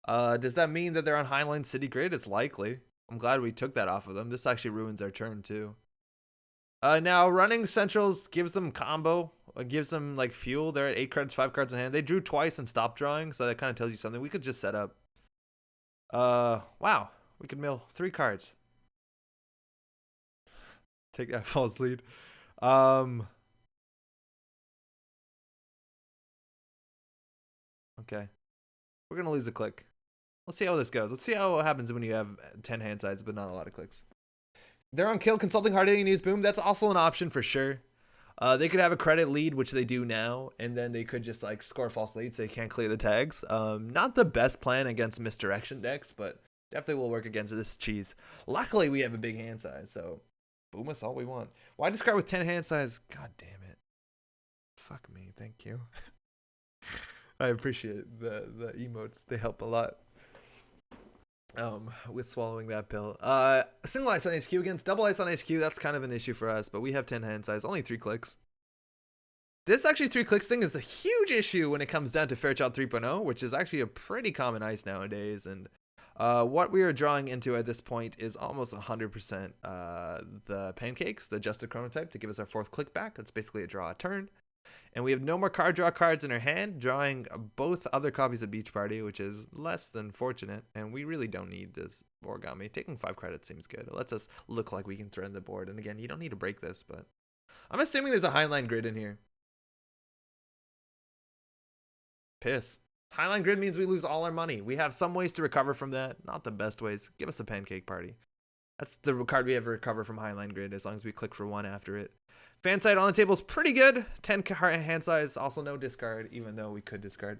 [SPEAKER 1] Does that mean that they're on Highline City Grid? It's likely. I'm glad we took that off of them. This actually ruins our turn too. Now running Centrals gives them combo. Gives them like fuel. They're at 8 cards, 5 cards in hand. They drew twice and stopped drawing, so that kind of tells you something. We could just set up. Wow. We could mill 3 cards. Take that false lead. Okay. We're going to lose a click. Let's see how this goes. Let's see how it happens when you have 10 hand sides, but not a lot of clicks. They're on kill, consulting, hard hitting, news, boom. That's also an option for sure. They could have a credit lead, which they do now, and then they could just like score a false lead so they can't clear the tags. Not the best plan against misdirection decks, but definitely will work against this cheese. Luckily, we have a big hand size, so boom us all we want. Why discard with 10 hand size? God damn it. Fuck me. Thank you. I appreciate the emotes. They help a lot. With swallowing that pill. Single ice on HQ against double ice on HQ. That's kind of an issue for us, but we have 10 hand size, only 3 clicks. This actually 3 clicks thing is a huge issue when it comes down to Fairchild 3.0, which is actually a pretty common ice nowadays. And what we are drawing into at this point is almost 100% the pancakes, the adjusted chronotype to give us our 4th click back. That's basically a draw a turn. And we have no more card draw cards in our hand, drawing both other copies of Beach Party, which is less than fortunate. And we really don't need this origami. Taking 5 credits seems good. It lets us look like we can thread the board. And again, you don't need to break this, but I'm assuming there's a Highline Grid in here. Piss. Highline Grid means we lose all our money. We have some ways to recover from that. Not the best ways. Give us a Pancake Party. That's the card we ever recover from Highline Grid, as long as we click for 1 after it. Fan side on the table is pretty good. 10 hand size, also no discard, even though we could discard.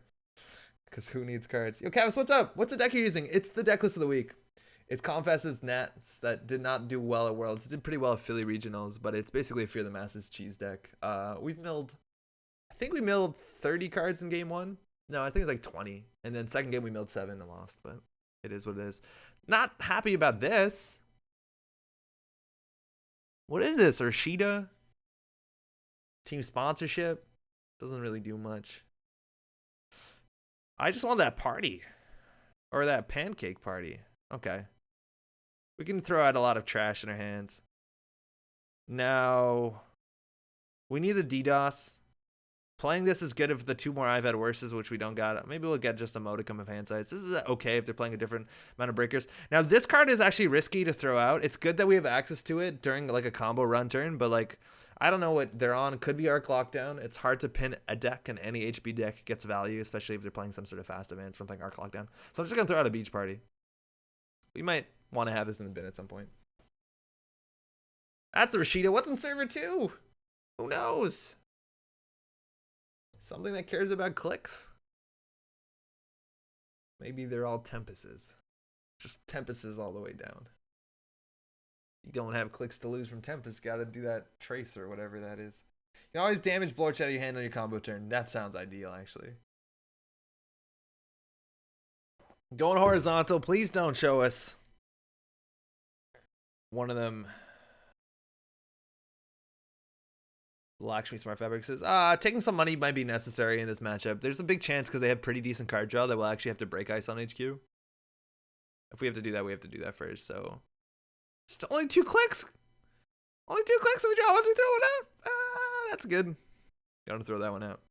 [SPEAKER 1] Because who needs cards? Yo, Cavis, what's up? What's the deck you're using? It's the deck list of the week. It's Confess's Nats that did not do well at Worlds. It did pretty well at Philly Regionals, but it's basically a Fear the Masses cheese deck. We've milled, I think we milled 30 cards in game 1. No, I think it's like 20. And then second game we milled 7 and lost, but it is what it is. Not happy about this. What is this? Urshida? Team sponsorship? Doesn't really do much. I just want that party. Or that pancake party. Okay. We can throw out a lot of trash in our hands. Now, we need the DDoS. Playing this is good if the 2 more I've had worses, which we don't got. Maybe we'll get just a modicum of hand size. This is okay if they're playing a different amount of breakers. Now, this card is actually risky to throw out. It's good that we have access to it during like a combo run turn, but like, I don't know what they're on. Could be Arc Lockdown. It's hard to pin a deck, and any HB deck gets value, especially if they're playing some sort of fast advance from playing Arc Lockdown. So I'm just going to throw out a Beach Party. We might want to have this in the bin at some point. That's the Rashida. What's in server 2? Who knows? Something that cares about clicks? Maybe they're all Tempests. Just Tempests all the way down. You don't have clicks to lose from Tempest. Gotta do that trace or whatever that is. You can always damage Blorch out of your hand on your combo turn. That sounds ideal, actually. Going horizontal. Please don't show us one of them. Lakshmi Smart Fabric says, taking some money might be necessary in this matchup. There's a big chance because they have pretty decent card draw that we'll actually have to break ice on HQ. If we have to do that, we have to do that first, so... Just only 2 clicks. Only 2 clicks and we draw once we throw it out. That's good. Gotta throw that one out.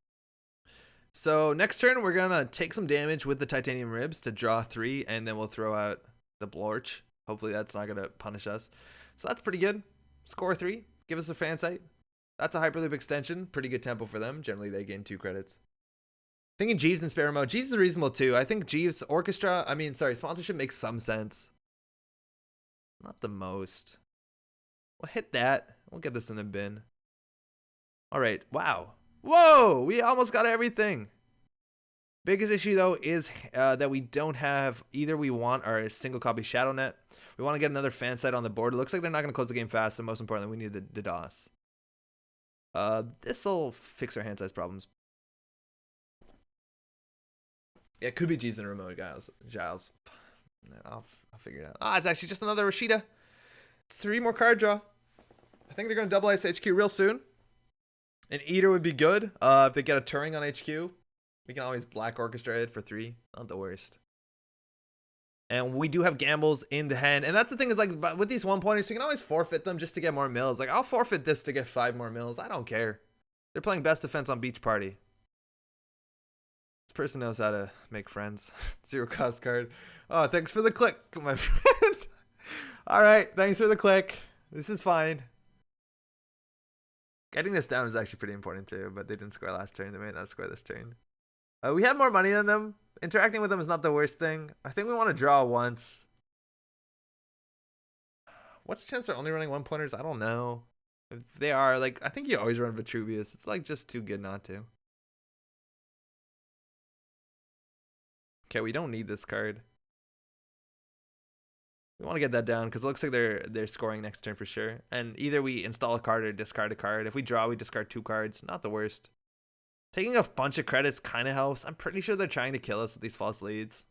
[SPEAKER 1] So next turn, we're gonna take some damage with the titanium ribs to draw 3, and then we'll throw out the Blorch. Hopefully that's not gonna punish us. So that's pretty good. Score 3. Give us a fan site. That's a Hyperloop extension. Pretty good tempo for them. Generally, they gain 2 credits. Thinking Jeeves in spare mode. Jeeves is reasonable too. I think Jeeves sponsorship makes some sense. Not the most. We'll hit that. We'll get this in the bin. All right. Wow. Whoa! We almost got everything. Biggest issue, though, is that we don't have... Either we want our single copy Shadow Net. We want to get another fan site on the board. It looks like they're not going to close the game fast, and most importantly, we need the DOS. This'll fix our hand size problems. Yeah, it could be Jeeves and remote, Giles. I'll figure it out. It's actually just another Rashida. 3 more card draw. I think they're going to double ice HQ real soon. An Eater would be good. If they get a Turing on HQ, we can always Black Orchestra it for 3. Not the worst. And we do have gambles in the hand. And that's the thing is, like, with these 1-pointers, you can always forfeit them just to get more mills. Like, I'll forfeit this to get 5 more mills. I don't care. They're playing best defense on Beach Party. This person knows how to make friends. 0 cost card. Oh, thanks for the click, my friend. All right, thanks for the click. This is fine. Getting this down is actually pretty important too, but they didn't score last turn. They may not score this turn. We have more money than them. Interacting with them is not the worst thing. I think we want to draw once. What's the chance they're only running 1-pointers? I don't know. If they are, like, I think you always run Vitruvius. It's like just too good not to. Okay, we don't need this card. We want to get that down because it looks like they're scoring next turn for sure. And either we install a card or discard a card. If we draw, we discard 2 cards. Not the worst. Taking a bunch of credits kind of helps. I'm pretty sure they're trying to kill us with these false leads.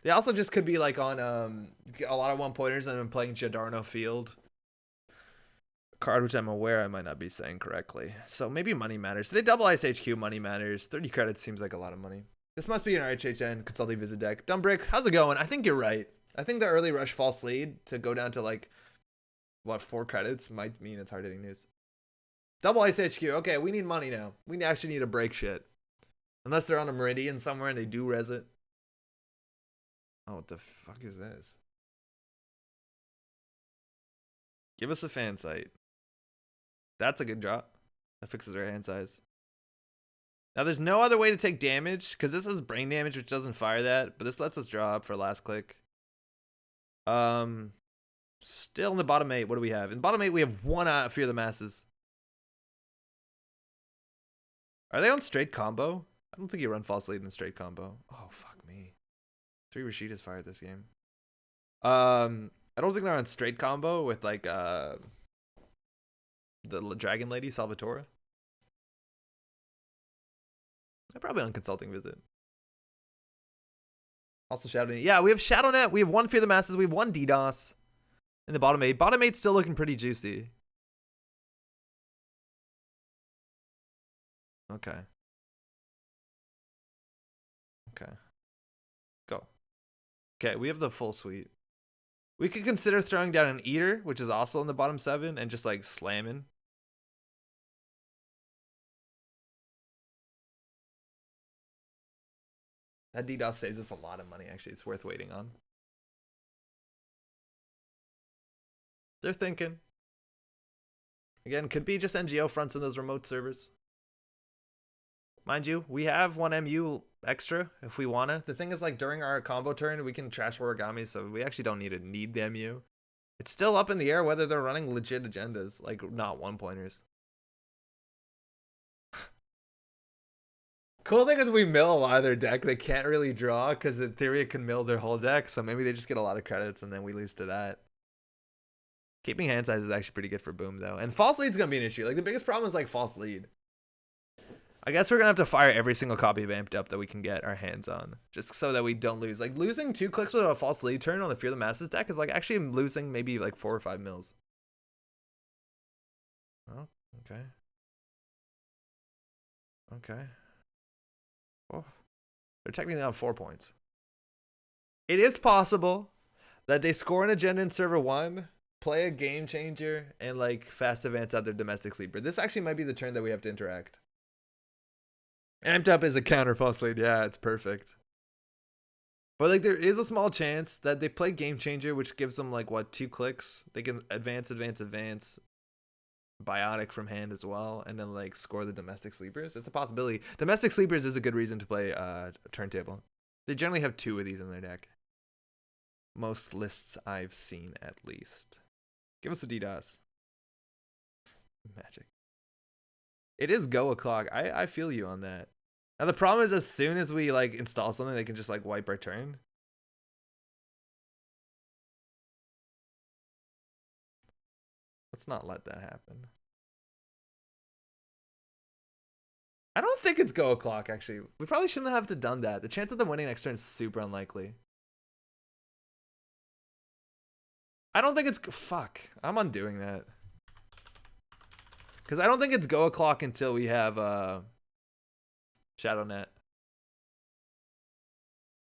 [SPEAKER 1] They also just could be like on a lot of 1-pointers and then playing Giordano Field. A card which I'm aware I might not be saying correctly. So maybe money matters. They double ice HQ, money matters. 30 credits seems like a lot of money. This must be an RHHN Consulting Visit deck. Dumbbrick, how's it going? I think you're right. I think the early rush false lead to go down to like, what, 4 credits might mean it's hard hitting news. Double ice HQ. Okay, we need money now. We actually need to break shit. Unless they're on a Meridian somewhere and they do res it. Oh, what the fuck is this? Give us a fan site. That's a good drop. That fixes our hand size. Now, there's no other way to take damage because this is brain damage, which doesn't fire that. But this lets us draw up for last click. Still in the bottom 8. What do we have? In bottom 8, we have 1 Fear the Masses. Are they on straight combo? I don't think you run false lead in straight combo. Oh, fuck me. 3 Rashidas fired this game. I don't think they're on straight combo with like the Dragon Lady Salvatore. They're probably on Consulting Visit. Also ShadowNet. Yeah, we have ShadowNet. We have 1 Fear the Masses. We have 1 DDoS in the bottom 8. Bottom 8's still looking pretty juicy. Okay. Okay. Go. Okay, we have the full suite. We could consider throwing down an Eater, which is also in the bottom 7, and just like slamming. That DDoS saves us a lot of money, actually. It's worth waiting on. They're thinking. Again, could be just NGO fronts in those remote servers. Mind you, we have 1 MU extra if we wanna. The thing is, like, during our combo turn, we can trash origami, so we actually don't need the MU. It's still up in the air whether they're running legit agendas, like not 1-pointers. Cool thing is we mill a lot of their deck. They can't really draw because in theory it can mill their whole deck, so maybe they just get a lot of credits and then we lose to that. Keeping hand size is actually pretty good for Boom, though. And false lead's gonna be an issue. Like, the biggest problem is like false lead. I guess we're gonna have to fire every single copy of Amped Up that we can get our hands on, just so that we don't lose. Like, losing 2 clicks with a false lead turn on the Fear the Masses deck is like actually losing maybe like 4 or 5 mils. Oh, okay. Okay. Oh, they're technically on 4 points. It is possible that they score an agenda in server 1, play a game changer, and like fast advance out their domestic sleeper. This actually might be the turn that we have to interact. Amped Up is a counter false lead. Yeah, it's perfect. But like, there is a small chance that they play game changer, which gives them like what, 2 clicks. They can advance, biotic from hand as well, and then like score the domestic sleepers. It's a possibility. Domestic sleepers is a good reason to play turntable. They generally have 2 of these in their deck. Most lists I've seen, at least. Give us a DDoS. Magic. It is go o'clock. I feel you on that. Now the problem is, as soon as we like install something, they can just like wipe our turn. Let's not let that happen. I don't think it's go o'clock, actually. We probably shouldn't have to done that. The chance of them winning next turn is super unlikely. I don't think it's... Fuck. I'm undoing that. Because I don't think it's go o'clock until we have Shadow Net.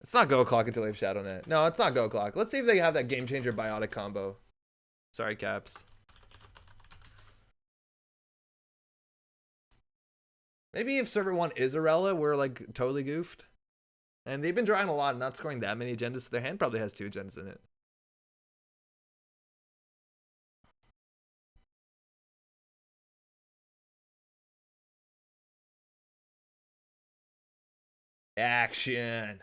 [SPEAKER 1] It's not go o'clock until we have Shadow Net. No, it's not go o'clock. Let's see if they have that Game Changer Biotic combo. Sorry, Caps. Maybe if server 1 is Arella, we're like totally goofed. And they've been drawing a lot and not scoring that many agendas, so their hand probably has 2 agendas in it. Action.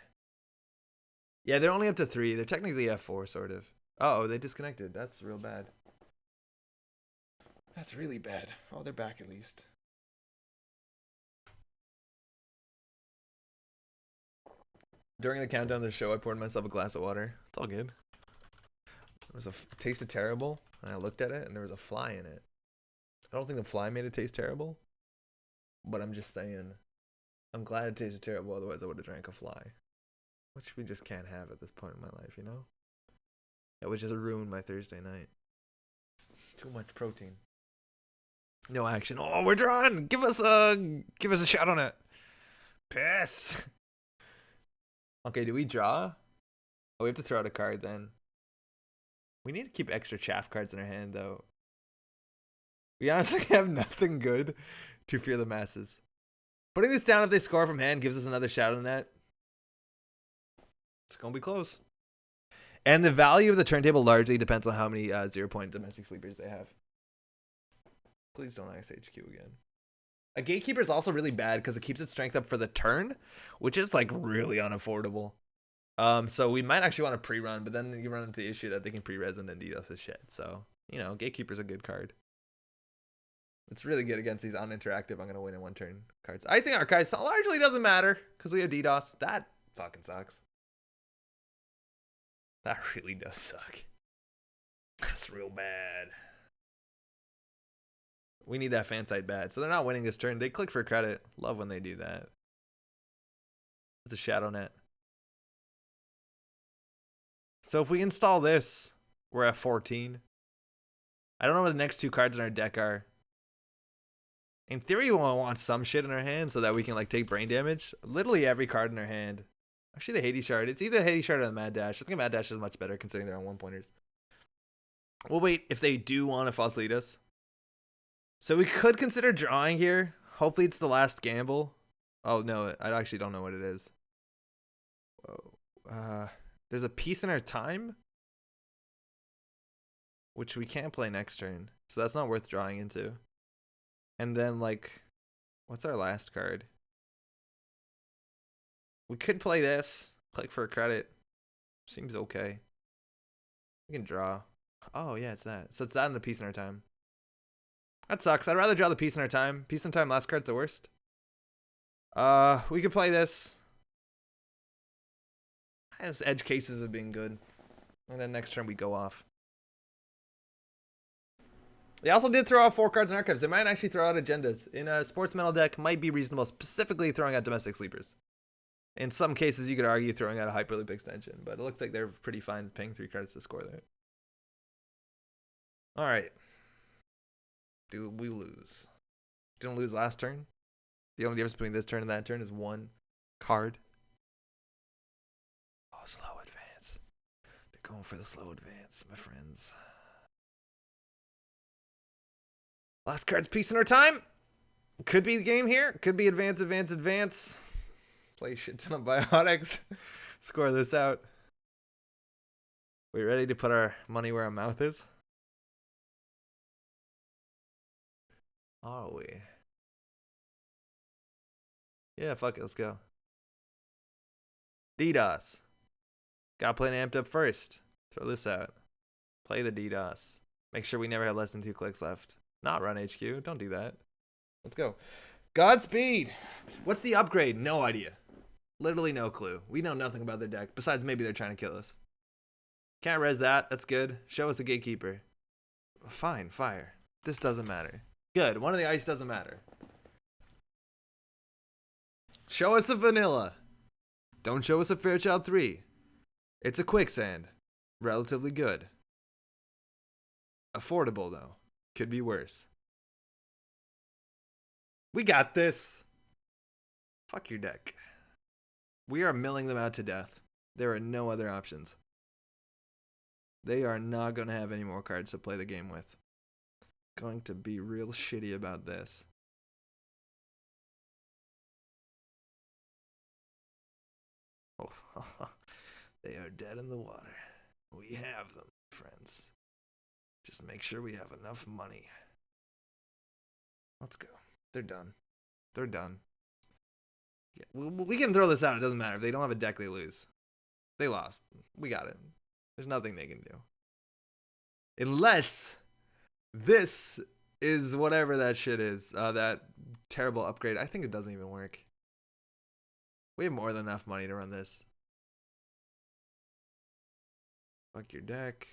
[SPEAKER 1] Yeah, they're only up to 3. They're technically F4, sort of. Uh-oh, they disconnected. That's real bad. That's really bad. Oh, they're back at least. During the countdown of the show, I poured myself a glass of water. It's all good. It was it tasted terrible, and I looked at it, and there was a fly in it. I don't think the fly made it taste terrible, but I'm just saying, I'm glad it tasted terrible, otherwise I would have drank a fly. Which we just can't have at this point in my life, you know? That would just ruin my Thursday night. Too much protein. No action. Oh, we're drawing! Give us a shot on it. Piss! Okay, do we draw? Oh, we have to throw out a card then. We need to keep extra chaff cards in our hand, though. We honestly have nothing good to fear the masses. Putting this down if they score from hand gives us another Shadow Net. It's going to be close. And the value of the turntable largely depends on how many 0-point domestic sleepers they have. Please don't ice HQ again. A Gatekeeper is also really bad because it keeps its strength up for the turn, which is like really unaffordable. So we might actually want to pre-run, but then you run into the issue that they can pre-res and then DDoS his shit. So, you know, Gatekeeper's a good card. It's really good against these uninteractive, I'm going to win in 1 turn cards. Icing Archives largely doesn't matter because we have DDoS. That fucking sucks. That really does suck. That's real bad. We need that fan site bad. So they're not winning this turn. They click for credit. Love when they do that. It's a Shadow Net. So if we install this, we're at 14. I don't know what the next 2 cards in our deck are. In theory, we want some shit in our hand so that we can like take brain damage. Literally every card in our hand. Actually, the Hades Shard. It's either the Hades Shard or the Mad Dash. I think Mad Dash is much better considering they're on 1-pointers. We'll wait if they do want to false lead us. So we could consider drawing here. Hopefully it's the last gamble. Oh, no. I actually don't know what it is. Whoa. There's a piece in our time, which we can't play next turn. So that's not worth drawing into. And then, like, what's our last card? We could play this. Click for a credit. Seems okay. We can draw. Oh, yeah, it's that. So it's that and the piece in our time. That sucks. I'd rather draw the piece in our time. Piece in time last card's the worst. We could play this. Has edge cases of being good. And then next turn we go off. They also did throw out 4 cards in archives. They might actually throw out agendas. In a sports metal deck might be reasonable, specifically throwing out domestic sleepers. In some cases, you could argue throwing out a Hyperloop extension, but it looks like they're pretty fine paying 3 credits to score there. All right. Do we lose? Didn't lose last turn. The only difference between this turn and that turn is 1 card. Oh, slow advance. They're going for the slow advance, my friends. Last card's piece in our time. Could be the game here. Could be advance, advance, advance. Play a shit ton of biotics. Score this out. We ready to put our money where our mouth is? Are we? Yeah, fuck it. Let's go. DDoS. Gotta play an amped up first. Throw this out. Play the DDoS. Make sure we never have less than 2 clicks left. Not run HQ. Don't do that. Let's go. Godspeed. What's the upgrade? No idea. Literally no clue. We know nothing about their deck. Besides maybe they're trying to kill us. Can't res that. That's good. Show us a Gatekeeper. Fine. Fire. This doesn't matter. Good. One of the ice doesn't matter. Show us a vanilla. Don't show us a Fairchild 3. It's a quicksand. Relatively good. Affordable, though. Could be worse. We got this. Fuck your deck. We are milling them out to death. There are no other options. They are not going to have any more cards to play the game with. Going to be real shitty about this. Oh, they are dead in the water. We have them, friends. Just make sure we have enough money. Let's go. They're done. They're done. Yeah, we can throw this out. It doesn't matter. If they don't have a deck, they lose. They lost. We got it. There's nothing they can do. Unless this is whatever that shit is. That terrible upgrade. I think it doesn't even work. We have more than enough money to run this. Fuck your deck.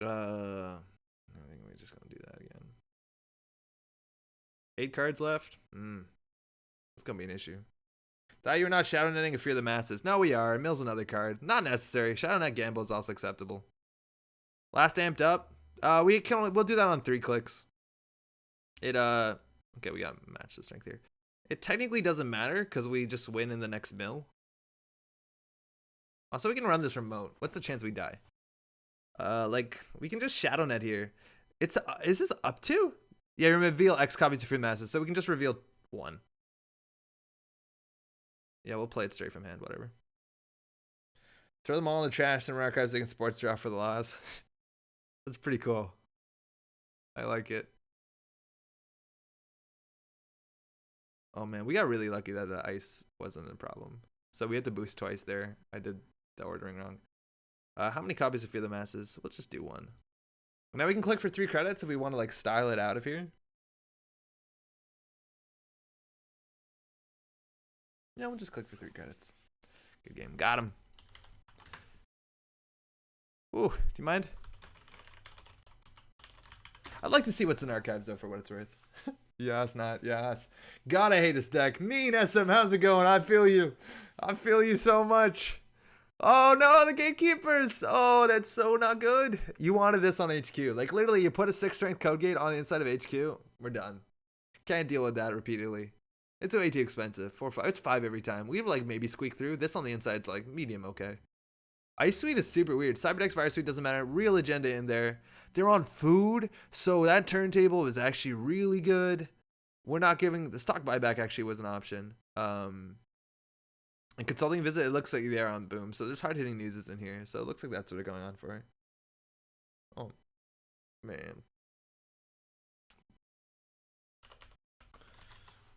[SPEAKER 1] I think we're just gonna do that again. 8 cards left. It's gonna be an issue. Thought you were not Shadow Netting if Fear the Masses. No, we are. Mill's another card. Not necessary. Shadow Net Gamble is also acceptable. Last amped up. We'll do that on 3 clicks. Okay, we gotta match the strength here. It technically doesn't matter because we just win in the next mill. Also, we can run this remote. What's the chance we die? We can just Shadow Net here. Is this up to? Yeah, you reveal X copies of Fear the Masses, so we can just reveal 1. Yeah, we'll play it straight from hand, whatever. Throw them all in the trash and run archives so they can sports draw for the loss. That's pretty cool. I like it. Oh man, we got really lucky that the ice wasn't a problem. So we had to boost twice there. I did the ordering wrong. How many copies of Fear the Masses? We'll just do 1. Now we can click for 3 credits if we want to style it out of here. Yeah, we'll just click for 3 credits. Good game. Got him. Ooh, do you mind? I'd like to see what's in archives, though, for what it's worth. Yes, not. Yes. God, I hate this deck. Mean SM, how's it going? I feel you. I feel you so much. Oh, no, the Gatekeepers. Oh, that's so not good. You wanted this on HQ. Literally, you put a 6-strength code gate on the inside of HQ. We're done. Can't deal with that repeatedly. It's way too expensive. 4, 5. It's 5 every time. We maybe squeak through. This on the inside's medium okay. Ice Suite is super weird. Cyberdex Virus Suite doesn't matter. Real agenda in there. They're on food, so that turntable is actually really good. We're not giving the stock buyback. Actually, was an option. And consulting visit. It looks like they're on boom. So there's hard hitting news in here. So it looks like that's what they're going on for. Oh man.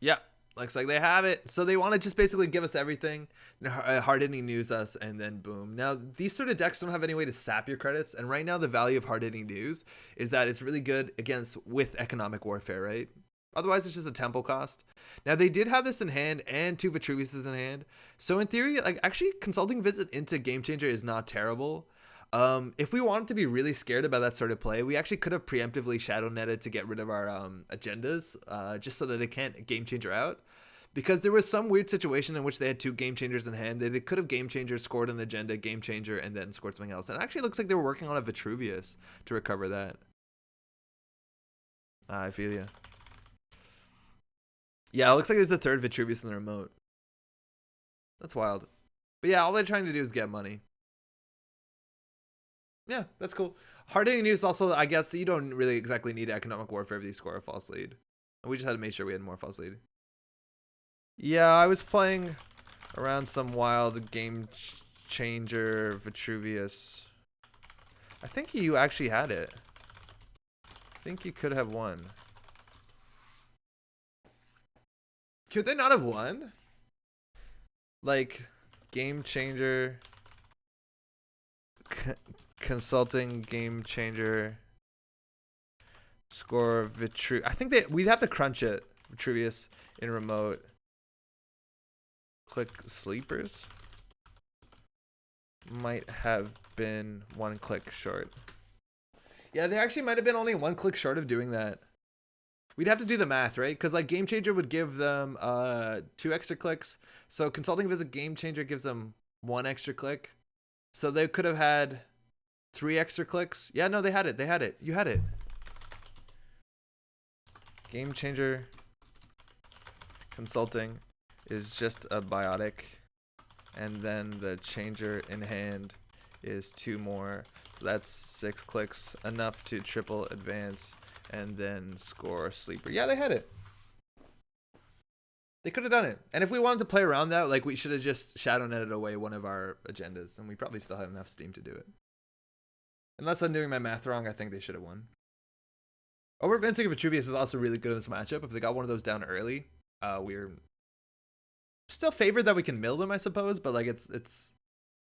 [SPEAKER 1] Yeah. Looks like they have it. So they want to just basically give us everything, hard-hitting news us, and then boom. Now, these sort of decks don't have any way to sap your credits, and right now the value of hard-hitting news is that it's really good with economic warfare, right? Otherwise, it's just a tempo cost. Now, they did have this in hand and 2 Vitruviuses in hand. So in theory, actually, Consulting Visit into Game Changer is not terrible. If we wanted to be really scared about that sort of play, we actually could have preemptively Shadow Netted to get rid of our agendas, just so that it can't Game Changer out. Because there was some weird situation in which they had 2 Game Changers in hand. They could have Game Changer, scored an agenda, Game Changer, and then scored something else. And it actually looks like they were working on a Vitruvius to recover that. I feel ya. Yeah, it looks like there's a 3rd Vitruvius in the remote. That's wild. But yeah, all they're trying to do is get money. Yeah, that's cool. Hard-hitting news also, I guess, you don't really exactly need economic warfare if you score a false lead. We just had to make sure we had more false lead. Yeah, I was playing around some wild Game Changer Vitruvius. I think you actually had it. I think you could have won. Could they not have won? Game Changer... Consulting Game Changer score Vitruvius. I think we'd have to crunch it. Vitruvius in remote. Click sleepers. Might have been 1 click short. Yeah, they actually might have been only 1 click short of doing that. We'd have to do the math, right? Because Game Changer would give them 2 extra clicks. So Consulting Visit Game Changer gives them 1 extra click. So they could have had 3 extra clicks. Yeah, no, they had it. They had it. You had it. Game Changer Consulting is just a biotic. And then the changer in hand is 2 more. So that's 6 clicks. Enough to triple advance and then score sleeper. Yeah, they had it. They could have done it. And if we wanted to play around that, like, we should have just shadow netted away one of our agendas. And we probably still had enough steam to do it. Unless I'm doing my math wrong, I think they should have won. Overventing of Vitruvius is also really good in this matchup. If they got one of those down early, we're still favored that we can mill them, I suppose. But, like, it's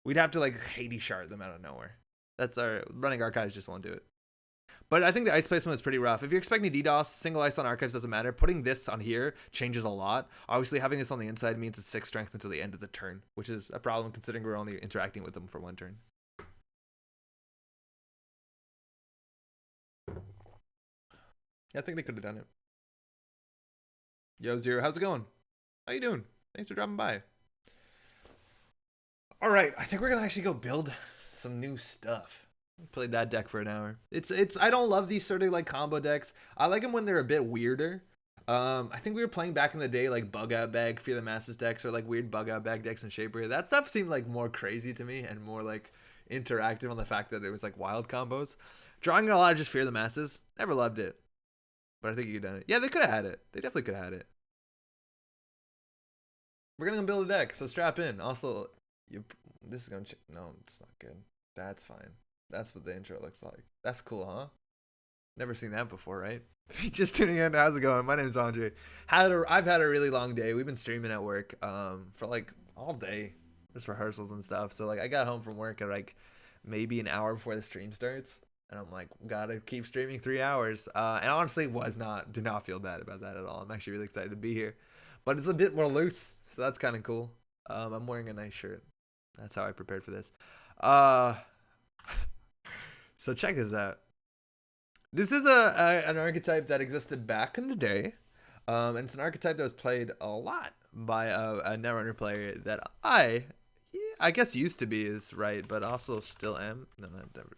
[SPEAKER 1] we'd have to, like, Hades shard them out of nowhere. That's our running archives just won't do it. But I think the ice placement is pretty rough. If you're expecting DDoS, single ice on archives doesn't matter. Putting this on here changes a lot. Obviously, having this on the inside means it's 6 strength until the end of the turn, which is a problem considering we're only interacting with them for 1 turn. Yeah, I think they could have done it. Yo, Zero, how's it going? How you doing? Thanks for dropping by. All right, I think we're gonna actually go build some new stuff. Played that deck for an hour. It's I don't love these sort of like combo decks. I like them when they're a bit weirder. I think we were playing back in the day like bug out bag, Fear the Masses decks, or like weird bug out bag decks and Shaper. That stuff seemed like more crazy to me and more like interactive on the fact that it was like wild combos. Drawing a lot of just Fear the Masses. Never loved it. But I think you could have done it. Yeah, they could have had it. They definitely could have had it. We're gonna build a deck, so strap in. Also, this is gonna no, it's not good. That's fine. That's what the intro looks like. That's cool, huh? Never seen that before, right? Just tuning in. How's it going? My name is Andre. I've had a really long day. We've been streaming at work for like all day, just rehearsals and stuff. So like I got home from work at like maybe an hour before the stream starts, and I'm like, gotta keep streaming 3 hours. And honestly, did not feel bad about that at all. I'm actually really excited to be here, but it's a bit more loose, so that's kind of cool. I'm wearing a nice shirt. That's how I prepared for this. So check this out. This is an archetype that existed back in the day. And it's an archetype that was played a lot by a Netrunner player that I guess used to be is right, but also still am. No, never.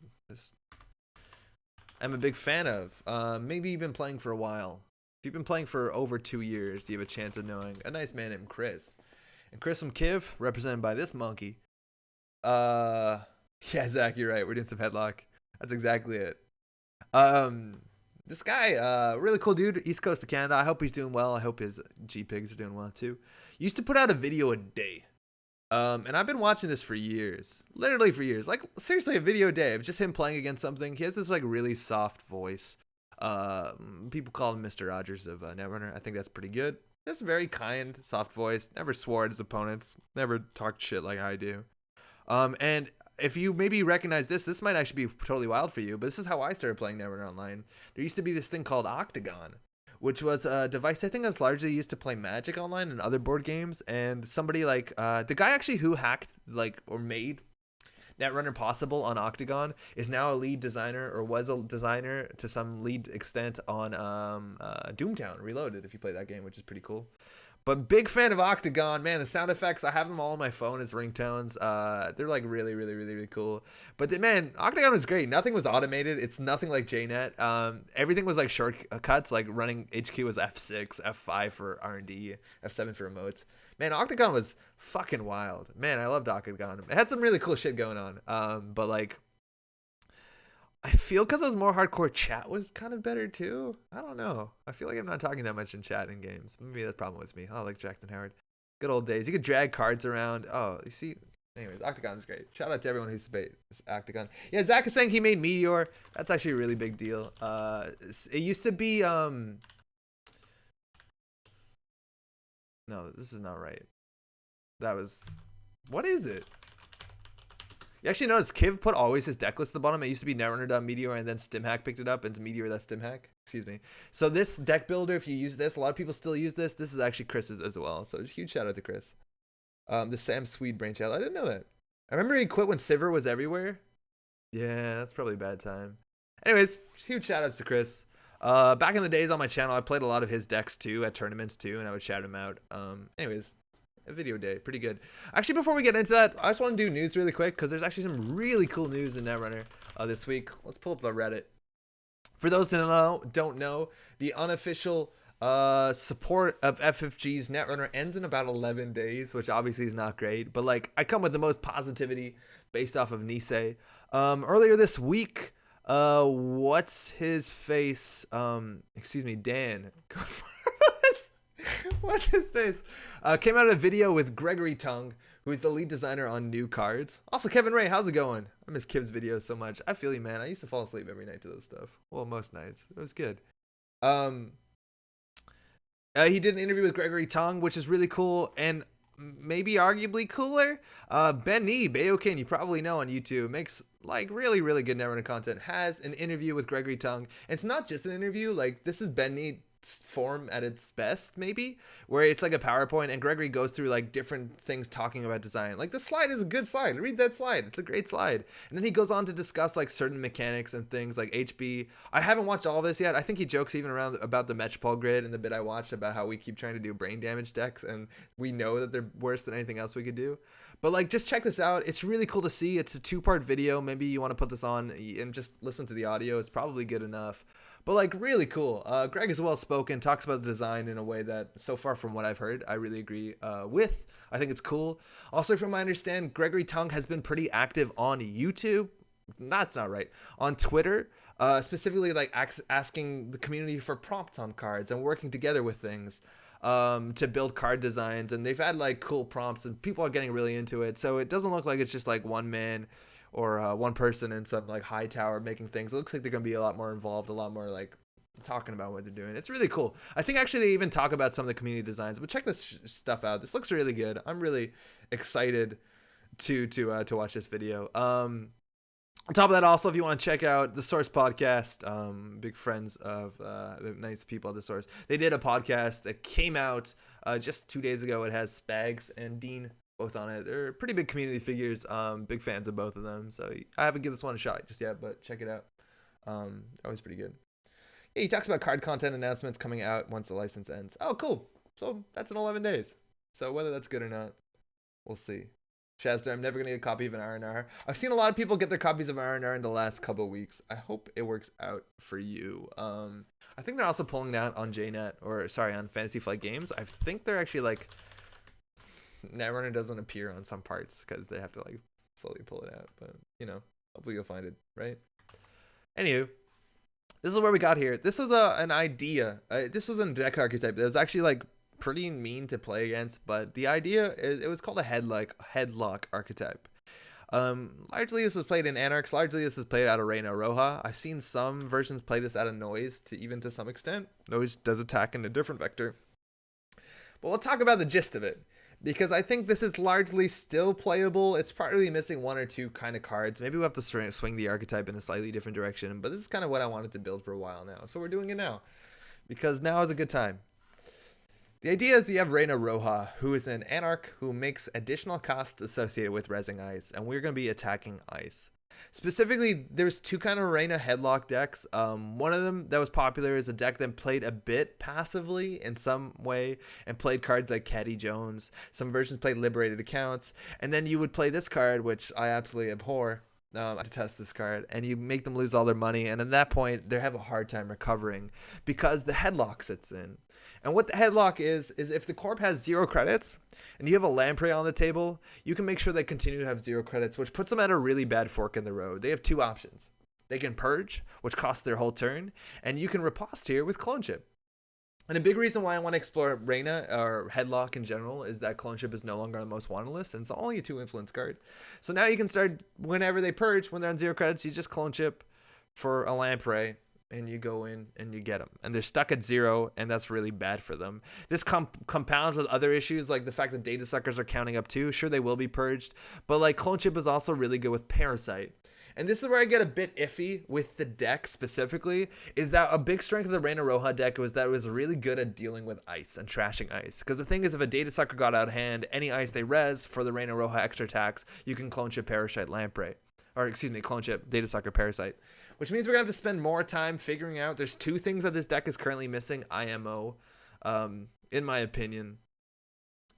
[SPEAKER 1] I'm a big fan of. Maybe you've been playing for a while. If you've been playing for over 2 years, you have a chance of knowing a nice man named Chris. And Chris from Kiv, represented by this monkey. Yeah, Zach, you're right. We're doing some Headlock. That's exactly it. This guy, really cool dude, East Coast of Canada. I hope he's doing well. I hope his G-Pigs are doing well too. Used to put out a video a day. And I've been watching this for years. Literally for years. Like, seriously, a video a day of just him playing against something. He has this, like, really soft voice. People call him Mr. Rogers of Netrunner. I think that's pretty good. Just very kind, soft voice. Never swore at his opponents. Never talked shit like I do. And if you maybe recognize this might actually be totally wild for you, but this is how I started playing Netrunner Online. There used to be this thing called Octagon, which was a device I think that's largely used to play Magic Online and other board games. And somebody like the guy actually who hacked like or made Netrunner possible on Octagon is now a lead designer or was a designer to some lead extent on Doomtown Reloaded, if you play that game, which is pretty cool. But big fan of Octagon, man. The sound effects, I have them all on my phone as ringtones. They're like really, really, really, really cool. But man, Octagon was great. Nothing was automated. It's nothing like JNet. Everything was like shortcuts, like running HQ was F6, F5 for R&D, F7 for remotes. Man, Octagon was fucking wild. Man, I loved Octagon. It had some really cool shit going on. But like, I feel because it was more hardcore, chat was kind of better too. I don't know. I feel like I'm not talking that much in chat in games. Maybe that's the problem with me. Oh, like Jackson Howard. Good old days. You could drag cards around. Oh, you see. Anyways, Octagon's great. Shout out to everyone who's debated this Octagon. Yeah, Zach is saying he made Meteor. That's actually a really big deal. It used to be no, this is not right. That was, what is it? You actually notice Kiv put always his deck list at the bottom. It used to be Netrunner.Meteor and then StimHack picked it up and it's Meteor.StimHack. Excuse me. So this deck builder, if you use this, a lot of people still use this. This is actually Chris's as well. So huge shout out to Chris. The Sam Swede brainchild. I didn't know that. I remember he quit when Sivir was everywhere. Yeah, that's probably a bad time. Anyways, huge shout outs to Chris. Back in the days on my channel, I played a lot of his decks too at tournaments too, and I would shout him out. Anyways, a video day, pretty good. Actually, before we get into that, I just want to do news really quick because there's actually some really cool news in Netrunner. this week. Let's pull up the Reddit. For those that don't know, the unofficial support of FFG's Netrunner ends in about 11 days, which obviously is not great. But like, I come with the most positivity based off of Nisei. Earlier this week, what's his face? Dan. What's his face? Came out a video with Gregory Tung, who is the lead designer on new cards. Also, Kevin Ray, how's it going? I miss Kiv's videos so much. I feel you, man. I used to fall asleep every night to those stuff. Well, most nights. It was good. He did an interview with Gregory Tung, which is really cool, and maybe arguably cooler. Ben Nee, Bayokin, you probably know on YouTube, makes like really, really good Netrunner content, has an interview with Gregory Tung. And it's not just an interview, like this is Ben Nee form at its best, maybe, where it's like a PowerPoint and Gregory goes through like different things talking about design. Like the slide is a good slide. Read that slide. It's a great slide. And then he goes on to discuss like certain mechanics and things like HB. I haven't watched all of this yet. I think he jokes even around about the Metropole grid and the bit I watched about how we keep trying to do brain damage decks and we know that they're worse than anything else we could do. But like, just check this out. It's really cool to see. It's a 2-part video. Maybe you want to put this on and just listen to the audio. It's probably good enough. But like, really cool. Greg is well spoken, talks about the design in a way that, so far from what I've heard, I really agree with. I think it's cool. Also, from what I understand, Gregory Tung has been pretty active on YouTube. That's not right. On Twitter, specifically like asking the community for prompts on cards and working together with things to build card designs. And they've had like cool prompts and people are getting really into it. So it doesn't look like it's just like one man or one person in some like high tower making things. It looks like they're going to be a lot more involved, a lot more like talking about what they're doing. It's really cool. I think actually they even talk about some of the community designs, but check this stuff out. This looks really good. I'm really excited to watch this video. On top of that, also, if you want to check out the Source podcast, big friends of the nice people at the Source, they did a podcast that came out just 2 days ago. It has Spags and Dean both on it. They're pretty big community figures. Big fans of both of them. So I haven't given this one a shot just yet, but check it out. Always pretty good. Yeah, he talks about card content announcements coming out once the license ends. Oh, cool. So that's in 11 days. So whether that's good or not, we'll see. Shazder, I'm never going to get a copy of an R&R. I've seen a lot of people get their copies of R&R in the last couple of weeks. I hope it works out for you. I think they're also pulling that on JNet, or sorry, on Fantasy Flight Games. I think they're actually like, Netrunner doesn't appear on some parts because they have to like slowly pull it out. But, you know, hopefully you'll find it, right? Anywho, this is where we got here. This was an idea. This was a deck archetype that was actually like pretty mean to play against, but the idea is it was called a headlock archetype. Largely this was played in Anarchs. Largely this is played out of Reina Roja. I've seen some versions play this out of Noise to some extent. Noise does attack in a different vector. But we'll talk about the gist of it, because I think this is largely still playable. It's partly missing one or two kind of cards. Maybe we'll have to swing the archetype in a slightly different direction, but this is kind of what I wanted to build for a while now. So we're doing it now, because now is a good time. The idea is you have Reina Roja, who is an Anarch who makes additional costs associated with rezzing ice, and we're going to be attacking ice. Specifically, there's two kind of Reina headlock decks. One of them that was popular is a deck that played a bit passively in some way and played cards like Caddy Jones. Some versions played liberated accounts, and then you would play this card, which I absolutely abhor. I detest this card, and you make them lose all their money, and at that point they have a hard time recovering because the headlock sits in. And what the headlock is if the corp has 0 credits and you have a Lamprey on the table, you can make sure they continue to have 0 credits, which puts them at a really bad fork in the road. They have 2 options. They can purge, which costs their whole turn, and you can riposte here with clone chip. And a big reason why I want to explore Reina or Headlock in general is that clone chip is no longer on the most wanted list, and it's only a 2 influence card. So now you can start, whenever they purge, when they're on 0 credits, you just clone chip for a Lamprey, and you go in and you get them. And they're stuck at 0, and that's really bad for them. This compounds with other issues, like the fact that data suckers are counting up too. Sure, they will be purged, but like clone chip is also really good with Parasite. And this is where I get a bit iffy with the deck specifically, is that a big strength of the Reina Roja deck was that it was really good at dealing with ice and trashing ice. Because the thing is, if a data sucker got out of hand, any ice they res for the Reina Roja extra attacks, you can clone chip Parasite Lamprey. Or excuse me, clone chip data sucker Parasite. Which means we're going to have to spend more time figuring out. There's 2 things that this deck is currently missing, IMO, in my opinion.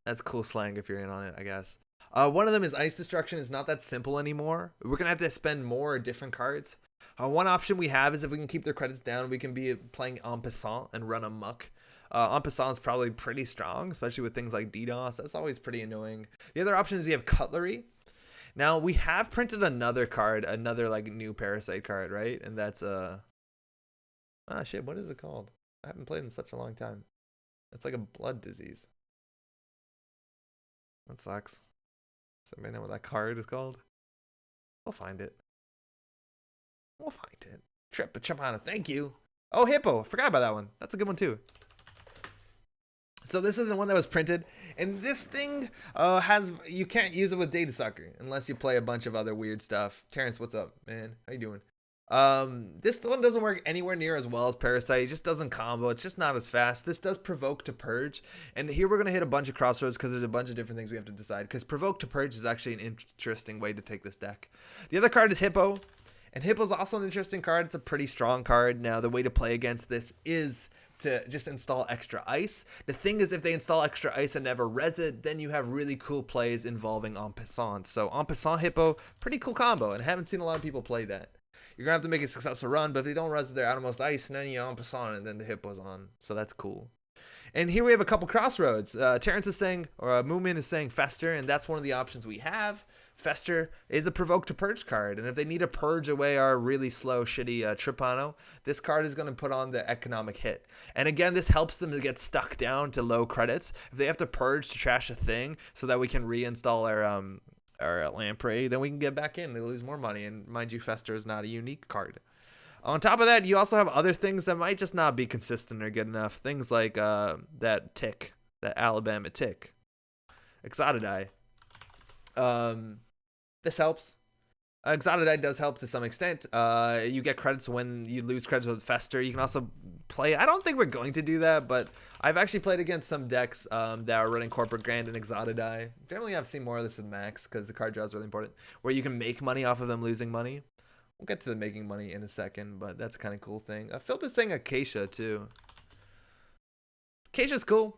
[SPEAKER 1] That's cool slang if you're in on it, I guess. One of them is Ice Destruction. It's not that simple anymore. We're going to have to spend more different cards. One option we have is if we can keep their credits down, we can be playing en passant and run amok. En passant is probably pretty strong, especially with things like DDoS. That's always pretty annoying. The other option is we have Cutlery. Now, we have printed another card, another like new Parasite card, right? And that's ah shit, what is it called? I haven't played in such a long time. It's like a blood disease. That sucks. Does anybody know what that card is called? We'll find it. We'll find it. Trip Chapana, thank you. Oh, Hippo. Forgot about that one. That's a good one too. So this is the one that was printed, and this thing you can't use it with Data Sucker unless you play a bunch of other weird stuff. Terrence, what's up, man? How you doing? This one doesn't work anywhere near as well as Parasite. It just doesn't combo. It's just not as fast. This does Provoke to Purge, and here we're gonna hit a bunch of crossroads because there's a bunch of different things we have to decide. Because Provoke to Purge is actually an interesting way to take this deck. The other card is Hippo. And Hippo's also an interesting card. It's a pretty strong card. Now, the way to play against this is to just install extra ice. The thing is, if they install extra ice and never res it, then you have really cool plays involving en passant. So en passant Hippo, pretty cool combo, and I haven't seen a lot of people play that. You're going to have to make a successful run, but if they don't res their outermost ice, and then you en passant, and then the Hippo's on. So that's cool. And here we have a couple crossroads. Terrence is saying, or Moomin is saying Fester, and that's one of the options we have. Fester is a Provoke to Purge card, and if they need to purge away our really slow, shitty Tripano, this card is going to put on the economic hit. And again, this helps them to get stuck down to low credits. If they have to purge to trash a thing so that we can reinstall our Lamprey, then we can get back in and lose more money. And mind you, Fester is not a unique card. On top of that, you also have other things that might just not be consistent or good enough. Things like that tick, that Alabama tick. Exotidai. This helps. Exotidai does help to some extent. You get credits when you lose credits with Fester. You can also play. I don't think we're going to do that, but I've actually played against some decks that are running Corporate Grand and Exotidai. Generally, I've seen more of this with Max because the card draw is really important, where you can make money off of them losing money. We'll get to the making money in a second, but that's a kind of cool thing. Philip is saying Acacia, too. Acacia's cool.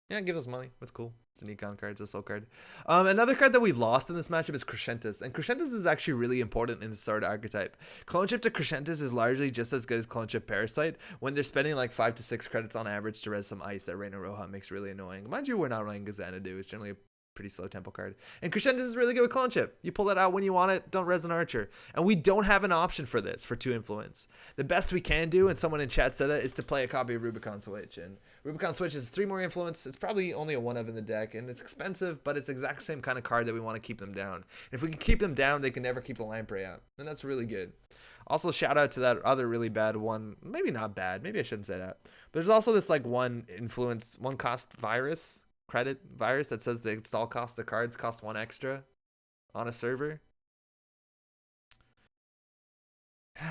[SPEAKER 1] Yeah, it gives us money. That's cool. It's an econ card. It's a soul card. Another card that we lost in this matchup is Crescentus. And Crescentus is actually really important in the Sword archetype. Clone Chip to Crescentus is largely just as good as Clone Chip Parasite when they're spending like 5 to 6 credits on average to res some ice that Reina Roja makes really annoying. Mind you, we're not running Xanadu. It's generally a pretty slow tempo card. And Crescentus is really good with Clone Chip. You pull that out when you want it, don't res an archer. And we don't have an option for this for 2 influence. The best we can do, and someone in chat said that, is to play a copy of Rubicon Switch. And Rubicon Switch is 3 more influence. It's probably only a 1 of in the deck, and it's expensive, but it's the exact same kind of card that we want to keep them down. If we can keep them down, they can never keep the Lamprey out. And that's really good. Also, shout out to that other really bad one. Maybe not bad. Maybe I shouldn't say that. But there's also this like 1 influence, 1 cost virus. Credit virus that says the install cost of cards cost 1 extra on a server.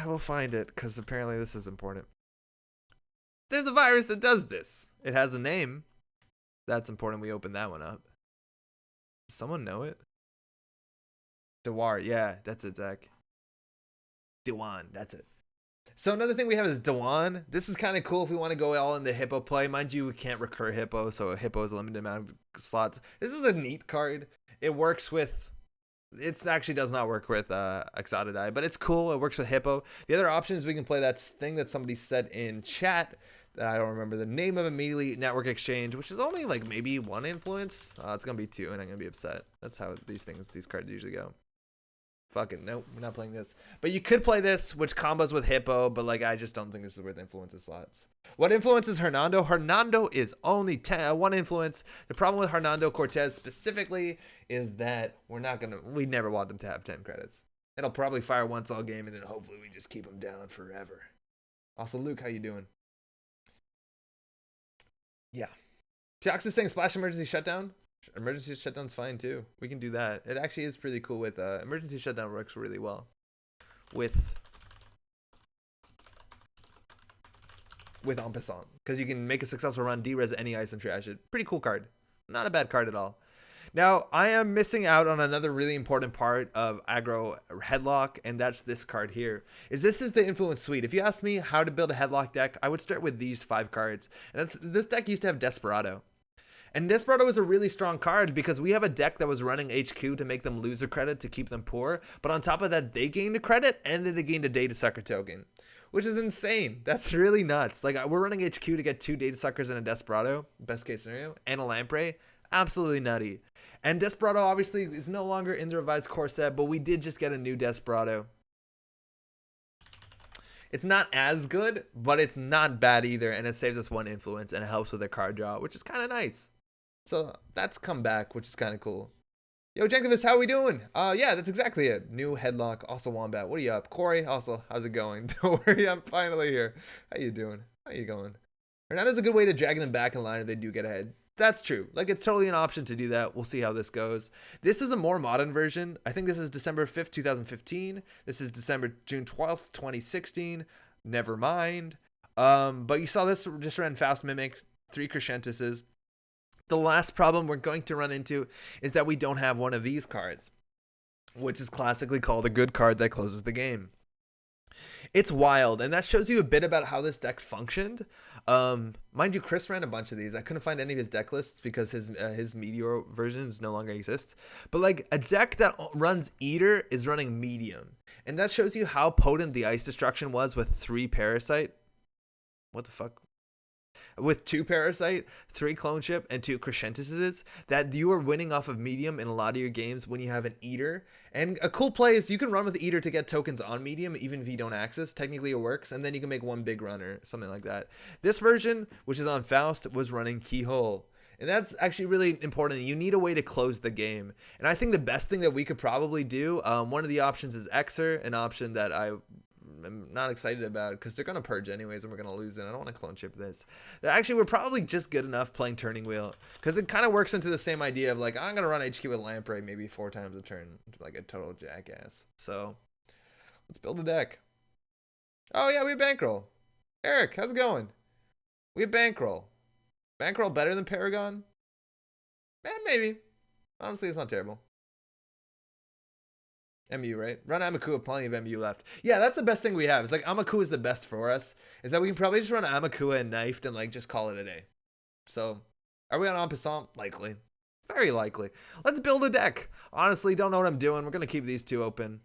[SPEAKER 1] We'll find it because apparently this is important. There's a virus that does this. It has a name. That's important. We open that one up. Does someone know it? Dewar. Yeah, that's it, Zach. Dewan. That's it. So another thing we have is Dewan. This is kind of cool if we want to go all in the Hippo play. Mind you, we can't recur Hippo, so Hippo is a limited amount of slots. This is a neat card. It works with... It actually does not work with Exotidai, but it's cool. It works with Hippo. The other option is we can play that thing that somebody said in chat that I don't remember the name of immediately, Network Exchange, which is only like maybe 1 influence. It's going to be 2, and I'm going to be upset. That's how these cards usually go. Fucking nope, we're not playing this. But you could play this, which combos with Hippo, but like I just don't think this is worth influences slots. What influences Hernando? Hernando is only 1 influence. The problem with Hernando Cortez specifically is that we never want them to have 10 credits. It'll probably fire once all game, and then hopefully we just keep them down forever. Also, Luke, how you doing? Yeah. Jox is saying Splash Emergency Shutdown. Emergency Shutdown's fine too. We can do that. It actually is pretty cool with Emergency Shutdown works really well with en passant because you can make a successful run, de-res any ice and trash it. Pretty cool card. Not a bad card at all. Now, I am missing out on another really important part of aggro Headlock, and that's this card here. This is the influence suite. If you ask me how to build a Headlock deck, I would start with these 5 cards. And this deck used to have Desperado. And Desperado was a really strong card because we have a deck that was running HQ to make them lose a credit to keep them poor. But on top of that, they gained a credit and then they gained a Data Sucker token, which is insane. That's really nuts. Like, we're running HQ to get 2 Data Suckers and a Desperado, best case scenario, and a Lamprey. Absolutely nutty. And Desperado obviously is no longer in the revised core set, but we did just get a new Desperado. It's not as good, but it's not bad either, and it saves us 1 influence, and it helps with their card draw, which is kind of nice. So that's come back, which is kind of cool. Yo, Jankovic, how we doing? Yeah, that's exactly it. New Headlock, also Wombat. What are you up? Corey, also, how's it going? Don't worry, I'm finally here. How you doing? How you going? Hernando's a good way to drag them back in line if they do get ahead. That's true. Like, it's totally an option to do that. We'll see how this goes. This is a more modern version. I think this is December 5th, 2015. This is June 12th, 2016. Never mind. But you saw this just ran Fast Mimic, 3 Crescentises. The last problem we're going to run into is that we don't have one of these cards, which is classically called a good card that closes the game. It's wild, and that shows you a bit about how this deck functioned. Mind you, Chris ran a bunch of these. I couldn't find any of his deck lists because his Meteor versions no longer exists. But like, a deck that runs Eater is running Medium, and that shows you how potent the Ice Destruction was with 3 Parasite. What the fuck? With 2 Parasite, 3 Clone Ship, and 2 Crescentises, that you are winning off of Medium in a lot of your games when you have an Eater. And a cool play is you can run with the Eater to get tokens on Medium, even if you don't access. Technically it works, and then you can make 1 big runner, something like that. This version, which is on Faust, was running Keyhole. And that's actually really important. You need a way to close the game. And I think the best thing that we could probably do, one of the options is Xer, an option that I'm not excited about because they're going to purge anyways and we're going to lose it. I don't want to clone ship this. Actually, we're probably just good enough playing Turning Wheel because it kind of works into the same idea of like, I'm going to run HQ with Lamprey maybe 4 times a turn, like a total jackass. So let's build a deck. Oh yeah, we have Bankroll. Eric, how's it going? We have Bankroll. Bankroll better than Paragon? Maybe. Honestly, it's not terrible. MU, right? Run Amaku with plenty of MU left. Yeah, that's the best thing we have. It's like Amaku is the best for us. Is that we can probably just run Amaku and Knifed and like just call it a day. So, are we on En Passant? Likely. Very likely. Let's build a deck. Honestly, don't know what I'm doing. We're going to keep these 2 open.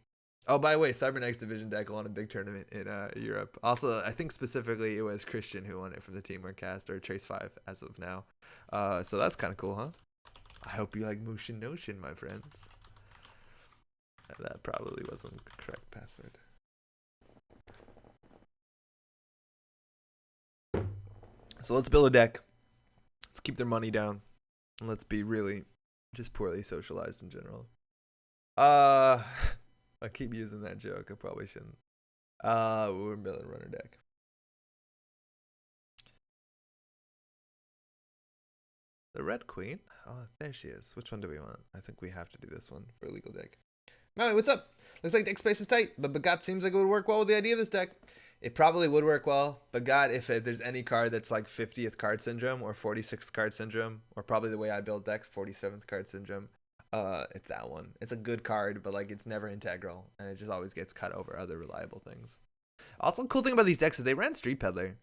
[SPEAKER 1] Oh, by the way, Cybernex Division deck won a big tournament in Europe. Also, I think specifically it was Christian who won it from the Teamwork Cast, or Trace 5 as of now. So that's kind of cool, huh? I hope you like Motion Notion, my friends. That probably wasn't the correct password. So let's build a deck. Let's keep their money down. And let's be really just poorly socialized in general. I keep using that joke. I probably shouldn't. We're building a runner deck. The Red Queen? Oh, there she is. Which one do we want? I think we have to do this one for a legal deck. Melly, what's up? Looks like deck space is tight, but Bagat seems like it would work well with the idea of this deck. It probably would work well. Bagat, if there's any card that's like 50th card syndrome or 46th card syndrome, or probably the way I build decks, 47th card syndrome, it's that one. It's a good card, but like it's never integral, and it just always gets cut over other reliable things. Also, cool thing about these decks is they ran Street Peddler.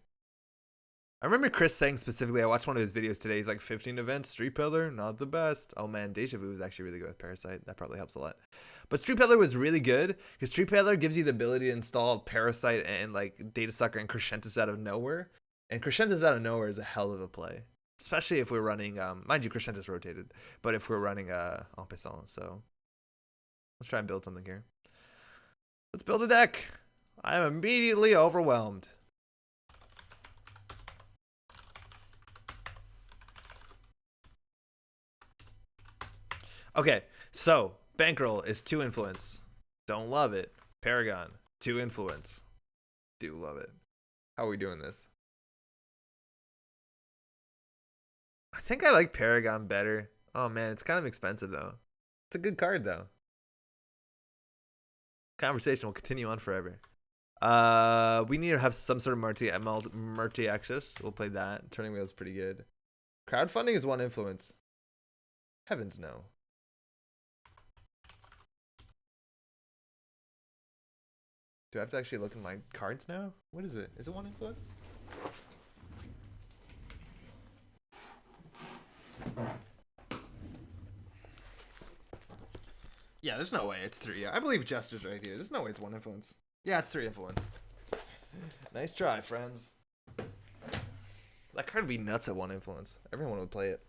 [SPEAKER 1] I remember Chris saying specifically, I watched one of his videos today, he's like, 15 events, Street Peddler, not the best. Oh man, Deja Vu is actually really good with Parasite. That probably helps a lot. But Street Peddler was really good because Street Peddler gives you the ability to install Parasite and like Data Sucker and Crescentus out of nowhere. And Crescentus out of nowhere is a hell of a play. Especially if we're running, mind you, Crescentus rotated, but if we're running En Passant. So let's try and build something here. Let's build a deck. I am immediately overwhelmed. Okay, so Bankroll is 2 influence. Don't love it. Paragon, 2 influence. Do love it. How are we doing this? I think I like Paragon better. Oh man, it's kind of expensive though. It's a good card though. Conversation will continue on forever. We need to have some sort of multi access. We'll play that. Turning Wheel is pretty good. Crowdfunding is 1 influence. Heavens no. Do I have to actually look at my cards now? What is it? Is it 1 influence? Yeah, there's no way it's 3. I believe Jester's right here. There's no way it's 1 influence. Yeah, it's 3 influence. Nice try, friends. That card would be nuts at 1 influence. Everyone would play it.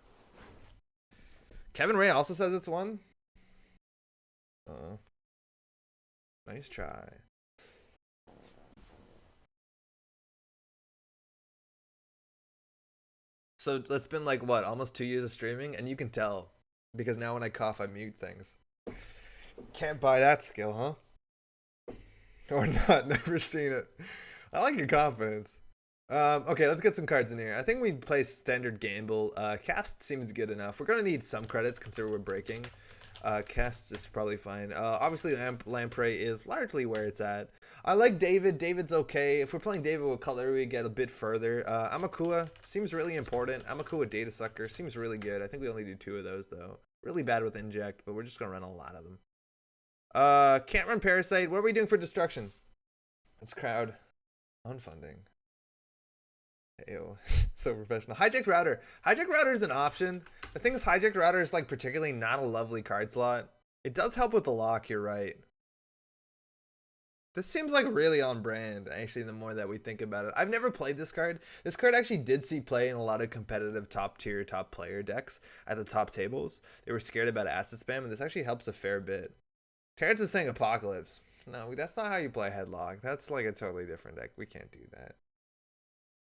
[SPEAKER 1] Kevin Ray also says it's 1. Nice try. So it's been like, what, almost 2 years of streaming? And you can tell. Because now when I cough, I mute things. Can't buy that skill, huh? Or not. Never seen it. I like your confidence. Okay, let's get some cards in here. I think we play standard gamble. Cast seems good enough. We're going to need some credits considering we're breaking. Casts is probably fine. Obviously, Lamprey is largely where it's at. I like David. David's okay. If we're playing David with Cutlery, we get a bit further. Amakua seems really important. Amakua Data Sucker seems really good. I think we only do 2 of those, though. Really bad with Inject, but we're just going to run a lot of them. Can't run Parasite. What are we doing for Destruction? It's crowd. Unfunding. Ew. So professional. Hijacked Router. Hijacked Router is an option. The thing is, Hijacked Router is like particularly not a lovely card slot. It does help with the lock, you're right. This seems like really on brand, actually, the more that we think about it. I've never played this card. This card actually did see play in a lot of competitive top tier, top player decks at the top tables. They were scared about asset spam, and this actually helps a fair bit. Terrence is saying Apocalypse. No, that's not how you play Headlock. That's like a totally different deck. We can't do that.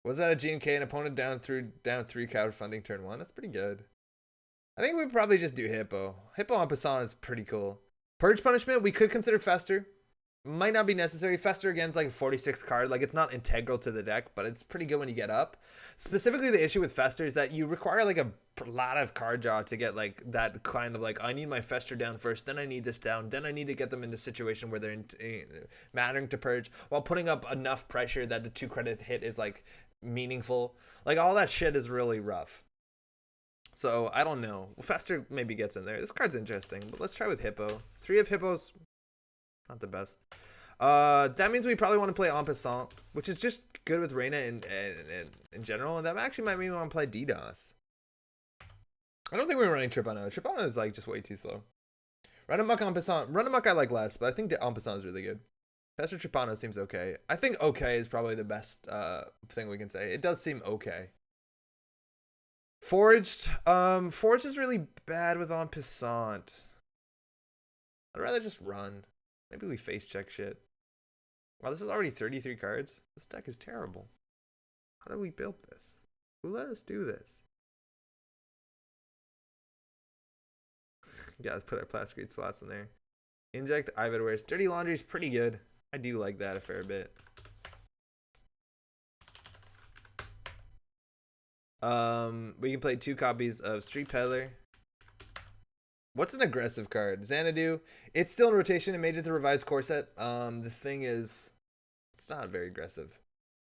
[SPEAKER 1] Was that a G&K? An opponent down 3 crowdfunding turn 1? That's pretty good. I think we'd probably just do Hippo. Hippo on Passan is pretty cool. Purge Punishment, we could consider Fester. Might not be necessary. Fester again is like a 46th card. Like, it's not integral to the deck, but it's pretty good when you get up. Specifically, the issue with Fester is that you require like a lot of card draw to get like that kind of like, I need my Fester down first, then I need this down, then I need to get them in the situation where they're mattering to purge while putting up enough pressure that the 2 credit hit is like meaningful. Like, all that shit is really rough. So I don't know. Fester maybe gets in there. This card's interesting, but let's try with Hippo. 3 of Hippos, not the best. That means we probably want to play En Passant, which is just good with Reyna in general, and that actually might mean we want to play DDoS. I don't think we're running Trip on O. Trip on O is like just way too slow. Run Amok En Passant. Run Amok I like less, but I think En Passant is really good. Fester Tripano seems okay. I think okay is probably the best thing we can say. It does seem okay. Forged. Forged is really bad with En Passant. I'd rather just run. Maybe we face check shit. Wow, this is already 33 cards. This deck is terrible. How did we build this? Who let us do this? Yeah, let's put our plastic slots in there. Inject Ividwares. Dirty Laundry is pretty good. I do like that a fair bit. We can play 2 copies of Street Peddler. What's an aggressive card? Xanadu. It's still in rotation. It made it to revised core set. The thing is, it's not very aggressive.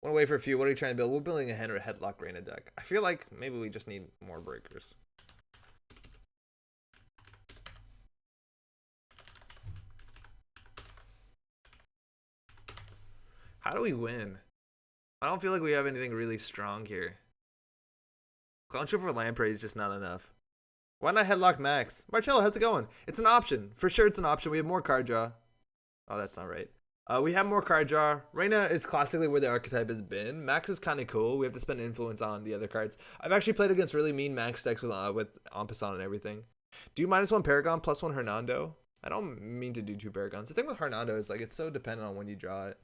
[SPEAKER 1] Want to wait for a few. What are you trying to build? We're building a Headlock Reyna deck. I feel like maybe we just need more breakers. How do we win? I don't feel like we have anything really strong here. Clown Trooper for Lamprey is just not enough. Why not Headlock Max? Marcello, how's it going? It's an option. For sure it's an option. We have more card draw. Oh, that's not right. We have more card draw. Reyna is classically where the archetype has been. Max is kind of cool. We have to spend influence on the other cards. I've actually played against really mean Max decks with En Passant and everything. Do -1 Paragon, +1 Hernando? I don't mean to do 2 Paragons. The thing with Hernando is like it's so dependent on when you draw it.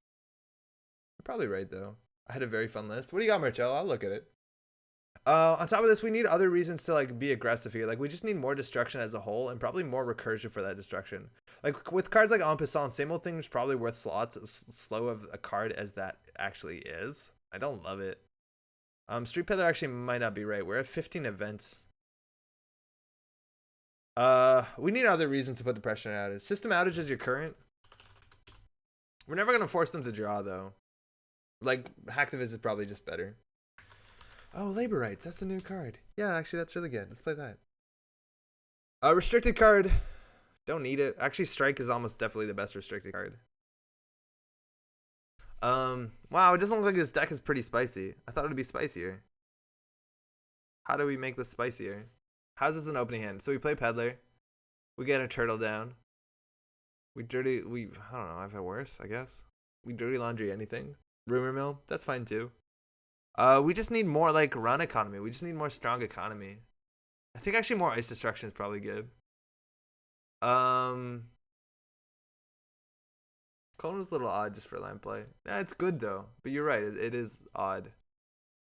[SPEAKER 1] You're probably right, though. I had a very fun list. What do you got, Marcello? I'll look at it. On top of this, we need other reasons to like be aggressive here. Like, we just need more destruction as a whole and probably more recursion for that destruction. Like, with cards like En Passant, same old thing is probably worth slots as slow of a card as that actually is. I don't love it. Street Peddler actually might not be right. We're at 15 events. We need other reasons to put the pressure on outage. System outage is your current. We're never going to force them to draw, though. Like, Hacktivist is probably just better. Oh, Labor Rights. That's a new card. Yeah, actually, that's really good. Let's play that. Restricted card. Don't need it. Actually, Strike is almost definitely the best restricted card. Wow, it doesn't look like this deck is pretty spicy. I thought it would be spicier. How do we make this spicier? How's this an opening hand? So we play Peddler. We get a turtle down. I don't know, I've had worse, I guess. We dirty laundry anything. Rumor mill, that's fine too. We just need more like run economy. We just need more strong economy. I think actually more ice destruction is probably good. Clone was a little odd just for line play. Yeah, it's good though. But you're right, it is odd.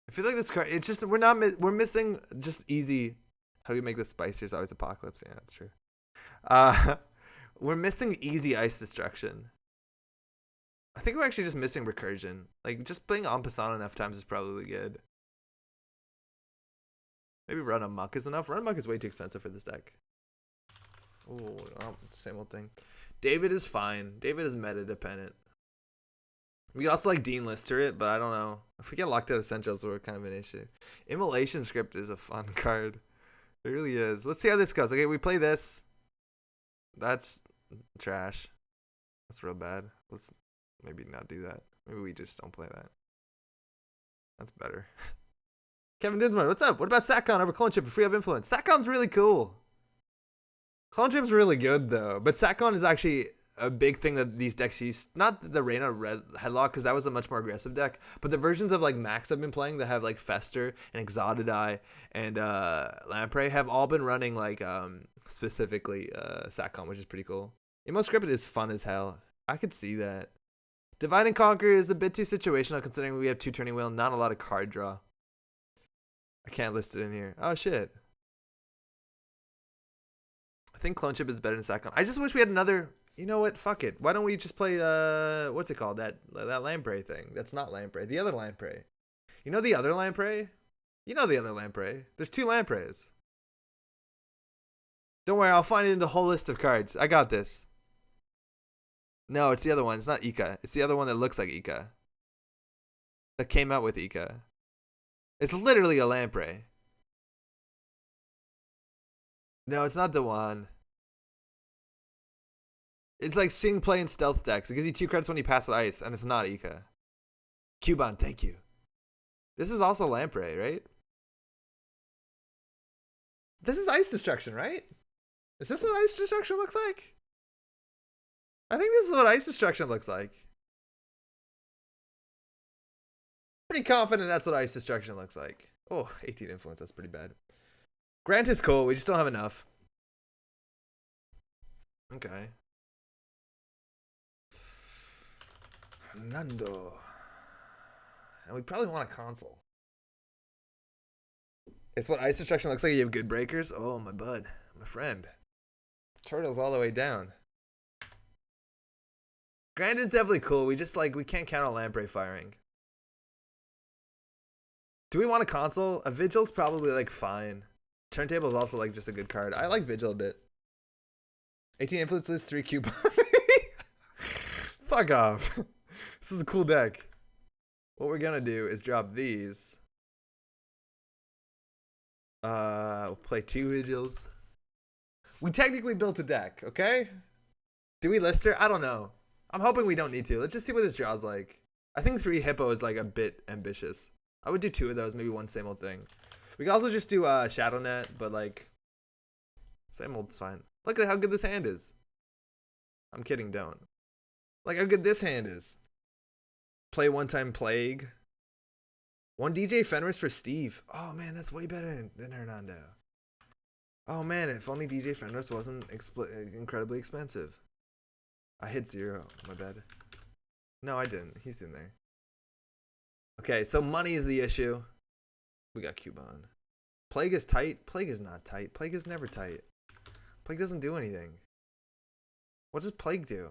[SPEAKER 1] I feel like this card. It's just we're missing just easy. How do you make this spicier? Is always apocalypse. Yeah, that's true. We're missing easy ice destruction. I think we're actually just missing recursion. Like just playing en passant enough times is probably good. Maybe run amok is enough. Run amok is way too expensive for this deck. Ooh, same old thing. David is fine. David is meta dependent. We could also like Dean Lister it, but I don't know. If we get locked out of Essentials, we're kind of an issue. Immolation Script is a fun card. It really is. Let's see how this goes. Okay, we play this. That's trash. That's real bad. Let's maybe not do that. Maybe we just don't play that. That's better. Kevin Dinsmore, what's up? What about Satcon over Clone Chip and Free Up Influence? Satcon's really cool. Clone Chip's really good though, but Satcon is actually a big thing that these decks use. Not the Reyna Red Headlock, because that was a much more aggressive deck, but the versions of like Max I've been playing that have like Fester and Exotidai and Lamprey have all been running like specifically Satcon, which is pretty cool. Emo Scripted is fun as hell. I could see that. Divide and Conquer is a bit too situational considering we have 2 turning wheel, not a lot of card draw. I can't list it in here. Oh shit. I think Clone Chip is better than Satcon. I just wish we had another. You know what? Fuck it. Why don't we just play what's it called? That Lamprey thing. That's not Lamprey. The other Lamprey. You know the other Lamprey? You know the other Lamprey. There's 2 Lampreys. Don't worry, I'll find it in the whole list of cards. I got this. No, it's the other one. It's not Ika. It's the other one that looks like Ika. That came out with Ika. It's literally a Lamprey. No, it's not the one. It's like seeing play in stealth decks. It gives you 2 credits when you pass the ice, and it's not Ika. Cubon, thank you. This is also Lamprey, right? This is ice destruction, right? Is this what ice destruction looks like? I think this is what ice destruction looks like. Pretty confident that's what ice destruction looks like. Oh, 18 influence, that's pretty bad. Grant is cool, we just don't have enough. Okay. Nando. And we probably want a console. It's what ice destruction looks like. You have good breakers. Oh, my bud. My friend. Turtle's all the way down. Grand is definitely cool. We just we can't count on Lamprey firing. Do we want a console? A Vigil's probably fine. Turntable is also just a good card. I like Vigil a bit. 18 influences, 3 coupon. Fuck off. This is a cool deck. What we're gonna do is drop these. We'll play 2 Vigils. We technically built a deck, okay? Do we Lister? I don't know. I'm hoping we don't need to. Let's just see what this draw's like. I think 3 Hippo is a bit ambitious. I would do 2 of those, maybe 1 same old thing. We could also just do Shadow Net, but same old's fine. Look at how good this hand is. I'm kidding, don't. Like how good this hand is. Play 1 time Plague. 1 DJ Fenris for Steve. Oh man, that's way better than Hernando. Oh man, if only DJ Fenris wasn't incredibly expensive. I hit 0, my bad. No, I didn't. He's in there. Okay, so money is the issue. We got Cubon. Plague is tight. Plague is not tight. Plague is never tight. Plague doesn't do anything. What does Plague do?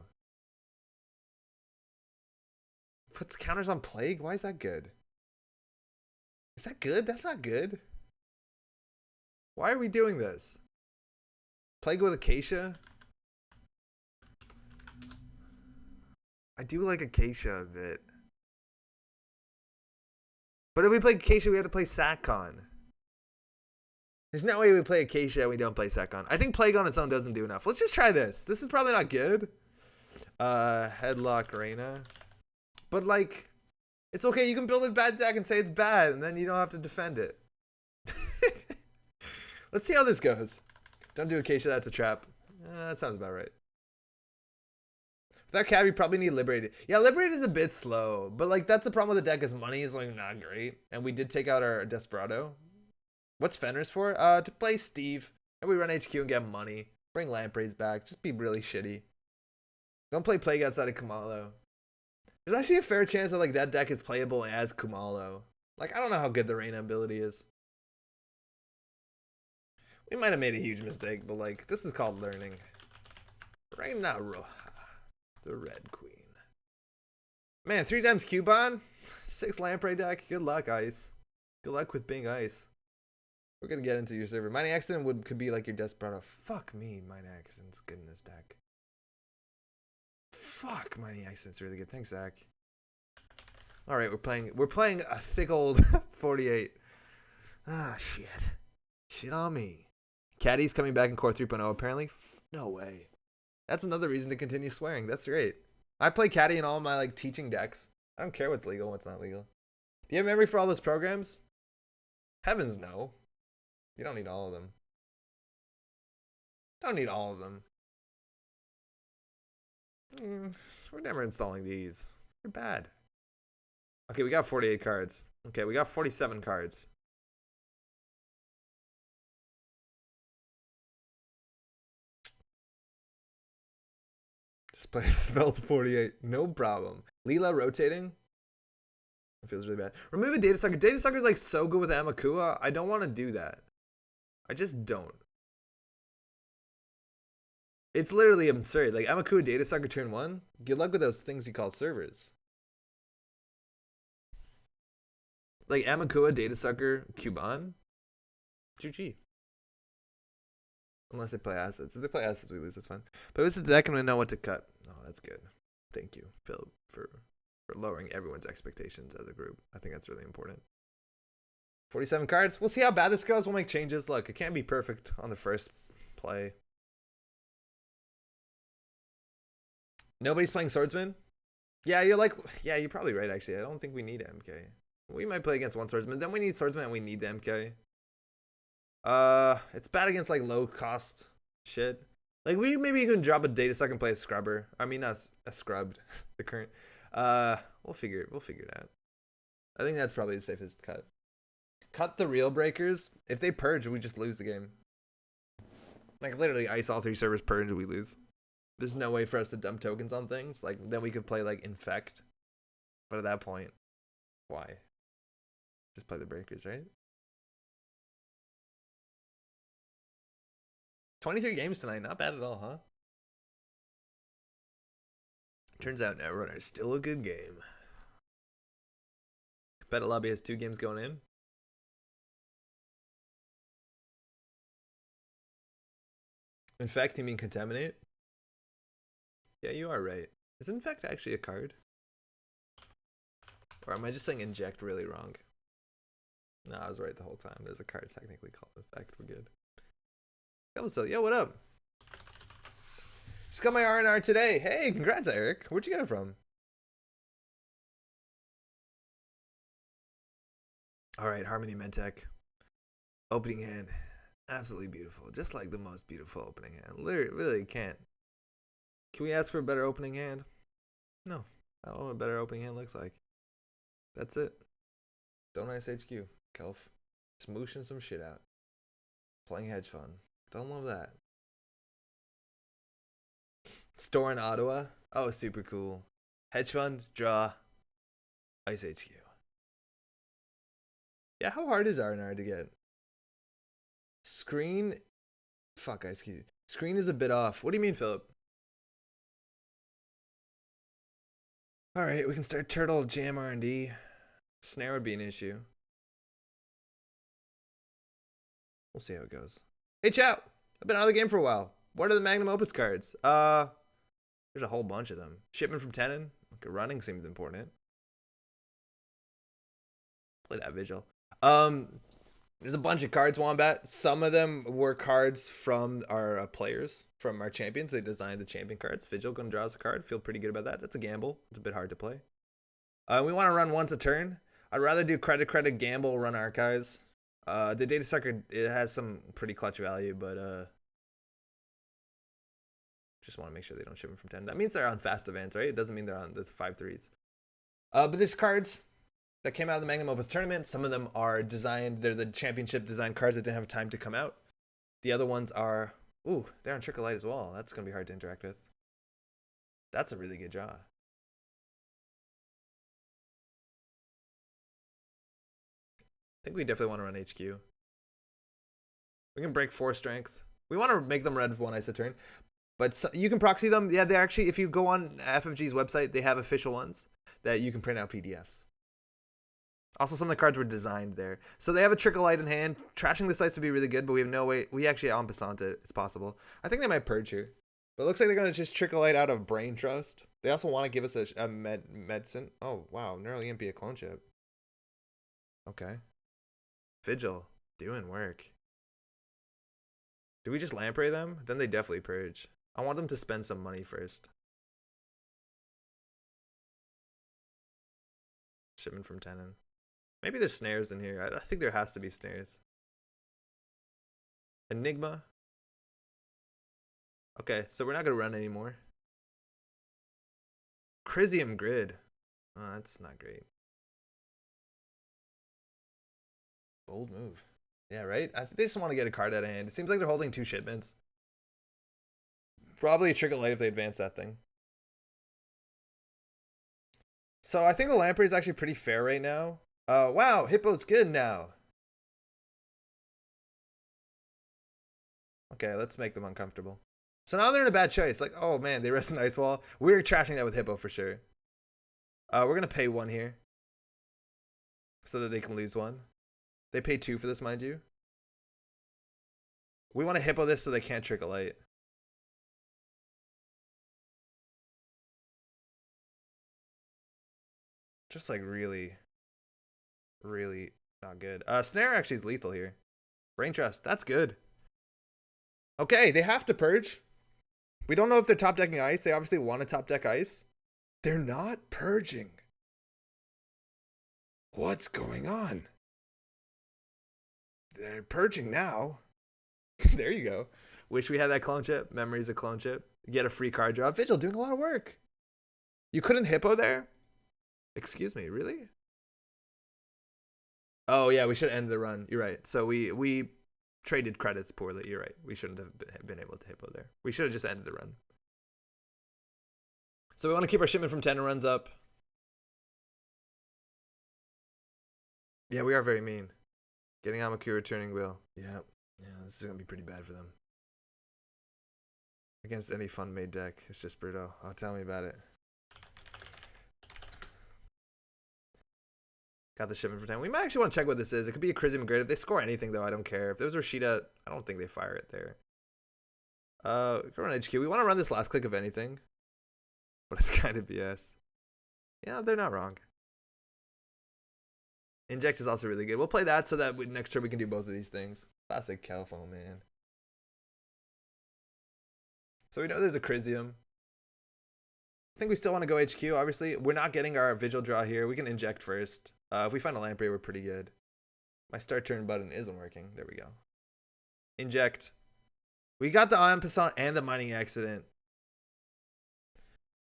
[SPEAKER 1] Puts counters on Plague? Why is that good? Is that good? That's not good. Why are we doing this? Plague with Acacia? I do like Acacia a bit. But if we play Acacia, we have to play Satcon. There's no way we play Acacia and we don't play Satcon. I think Plague on its own doesn't do enough. Let's just try this. This is probably not good. Headlock Reyna. But it's okay. You can build a bad deck and say it's bad, and then you don't have to defend it. Let's see how this goes. Don't do Acacia, that's a trap. That sounds about right. Without Cab, you probably need Liberated. Yeah, Liberated is a bit slow, but like that's the problem with the deck is money is like not great. And we did take out our Desperado. What's Fenris for? To play Steve. And we run HQ and get money. Bring Lampreys back. Just be really shitty. Don't play Plague outside of Kumalo. There's actually a fair chance that like that deck is playable as Kumalo. Like I don't know how good the Reina ability is. We might have made a huge mistake, but like this is called learning. Reina Roja, the Red Queen. Man, 3 times Cubone, 6 Lamprey deck. Good luck, Ice. Good luck with being Ice. We're gonna get into your server. Mining Accident could be like your Desperado. Fuck me, Mining Accident's good in this deck. Fuck, Mining Accident's really good. Thanks, Zach. All right, we're playing a thick old 48. Ah, shit. Shit on me. Caddy's coming back in Core 3.0 apparently. No way. That's another reason to continue swearing. That's great. I play Caddy in all my like teaching decks. I don't care what's legal, what's not legal. Do you have memory for all those programs? Heavens no. You don't need all of them. Don't need all of them. We're never installing these. They're bad. Okay, we got 48 cards. Okay, we got 47 cards. Just play Svelte 48. No problem. Leela rotating. It feels really bad. Remove a Data Sucker. Data Sucker is like so good with Amakua. I don't want to do that. I just don't. It's literally absurd. Like Amakua Data Sucker turn 1. Good luck with those things you call servers. Like Amakua Data Sucker Cubone. GG. Unless they play assets. If they play assets, we lose. That's fine. But this is the deck and we know what to cut. Oh, that's good. Thank you, Philip, for lowering everyone's expectations as a group. I think that's really important. 47 cards. We'll see how bad this goes. We'll make changes. Look, it can't be perfect on the first play. Nobody's playing Swordsman? Yeah, you're probably right, actually. I don't think we need MK. We might play against one Swordsman. Then we need Swordsman and we need the MK. It's bad against like low cost shit. Like we maybe can drop a Data Sucker and play a Scrubber. I mean not a Scrubbed, the current. We'll figure it out. I think that's probably the safest cut. Cut the real breakers. If they purge, we just lose the game. Like literally ice all 3 servers, purge, we lose. There's no way for us to dump tokens on things. Like then we could play like Infect. But at that point, why? Just play the breakers, right? 23 games tonight, not bad at all, huh? Turns out Netrunner is still a good game. Competitive Lobby has 2 games going in. In fact, you mean Contaminate? Yeah, you are right. Is Infect actually a card? Or am I just saying Inject really wrong? No, I was right the whole time. There's a card technically called Infect. We're good. Yo, what up? Just got my R&R today. Hey, congrats, Eric. Where'd you get it from? All right, Harmony Mentech. Opening hand. Absolutely beautiful. Just like the most beautiful opening hand. Literally, really can't. Can we ask for a better opening hand? No. I don't know what a better opening hand looks like. That's it. Don't Ice HQ. Kelf. Smooshing some shit out. Playing hedge fund. Don't love that. Store in Ottawa. Oh, super cool. Hedge fund, draw, Ice HQ. Yeah, how hard is R&R to get? Screen. Fuck, Ice Cube. Screen is a bit off. What do you mean, Philip? Alright, we can start Turtle, Jam R&D. Snare would be an issue. We'll see how it goes. Hey, chat. I've been out of the game for a while. What are the Magnum Opus cards? There's a whole bunch of them. Shipment from Tenon. Okay, running seems important. Play that Vigil. There's a bunch of cards, Wombat. Some of them were cards from our players, from our champions. They designed the champion cards. Vigil gonna draw us a card. Feel pretty good about that. That's a gamble. It's a bit hard to play. We want to run once a turn. I'd rather do credit, gamble, run archives. The Data Sucker, it has some pretty clutch value, but Just want to make sure they don't ship them from 10. That means they're on fast events, right? It doesn't mean they're on the 5/3s. But there's cards that came out of the Magnum Opus tournament. Some of them are designed, they're the championship design cards that didn't have time to come out. The other ones are, ooh, they're on Trick or Light as well. That's going to be hard to interact with. That's a really good draw. I think we definitely want to run HQ. We can break 4 strength. We want to make them red 1 ice a turn. But so, you can proxy them. Yeah, they actually, if you go on FFG's website, they have official ones that you can print out PDFs. Also, some of the cards were designed there. So they have a Trick or Light in hand. Trashing this ice would be really good, but we have no way. We actually en passant it. It's possible. I think they might purge here. But it looks like they're going to just Trick or Light out of Brain Trust. They also want to give us a medicine. Oh, wow. Nearly empty a clone chip. Okay. Vigil. Doing work. Do we just Lamprey them? Then they definitely purge. I want them to spend some money first. Shipment from Tenon. Maybe there's snares in here. I think there has to be snares. Enigma. Okay, so we're not going to run anymore. Crisium Grid. Oh, that's not great. Bold move. Yeah, right? I think they just want to get a card out of hand. It seems like they're holding 2 shipments. Probably a Trick or Light if they advance that thing. So I think the Lamprey is actually pretty fair right now. Wow, Hippo's good now. Okay, let's make them uncomfortable. So now they're in a bad choice. Like, oh man, they rest an Ice Wall. We're trashing that with Hippo for sure. We're going to pay 1 here. So that they can lose 1. They pay 2 for this, mind you. We want to Hippo this so they can't Trick or Light. Just like really not good. Snare actually is lethal here. Brain Trust, that's good. Okay, they have to purge. We don't know if they're top decking ice. They obviously want to top deck ice. They're not purging. What's going on? They're purging now. There you go. Wish we had that clone chip. Memories of clone chip. Get a free card draw. Vigil doing a lot of work. You couldn't Hippo there? Excuse me, really? Oh yeah, we should end the run. You're right. So we traded credits poorly. You're right. We shouldn't have been able to Hippo there. We should have just ended the run. So we want to keep our shipment from 10 runs up. Yeah, we are very mean. Getting Amaku returning wheel. Yeah, this is going to be pretty bad for them. Against any fun-made deck. It's just brutal. Oh, tell me about it. Got the shipment for 10. We might actually want to check what this is. It could be a Crisium Grid. If they score anything, though, I don't care. If there was Rashida, I don't think they fire it there. Go on HQ. We want to run this last click of anything. But it's kind of BS. Yeah, they're not wrong. Inject is also really good. We'll play that so that next turn we can do both of these things. Classic Calphone, man. So we know there's a Crisium. I think we still want to go HQ, obviously. We're not getting our Vigil draw here. We can inject first. If we find a Lamprey, we're pretty good. My start turn button isn't working. There we go. Inject. We got the en passant and the mining accident.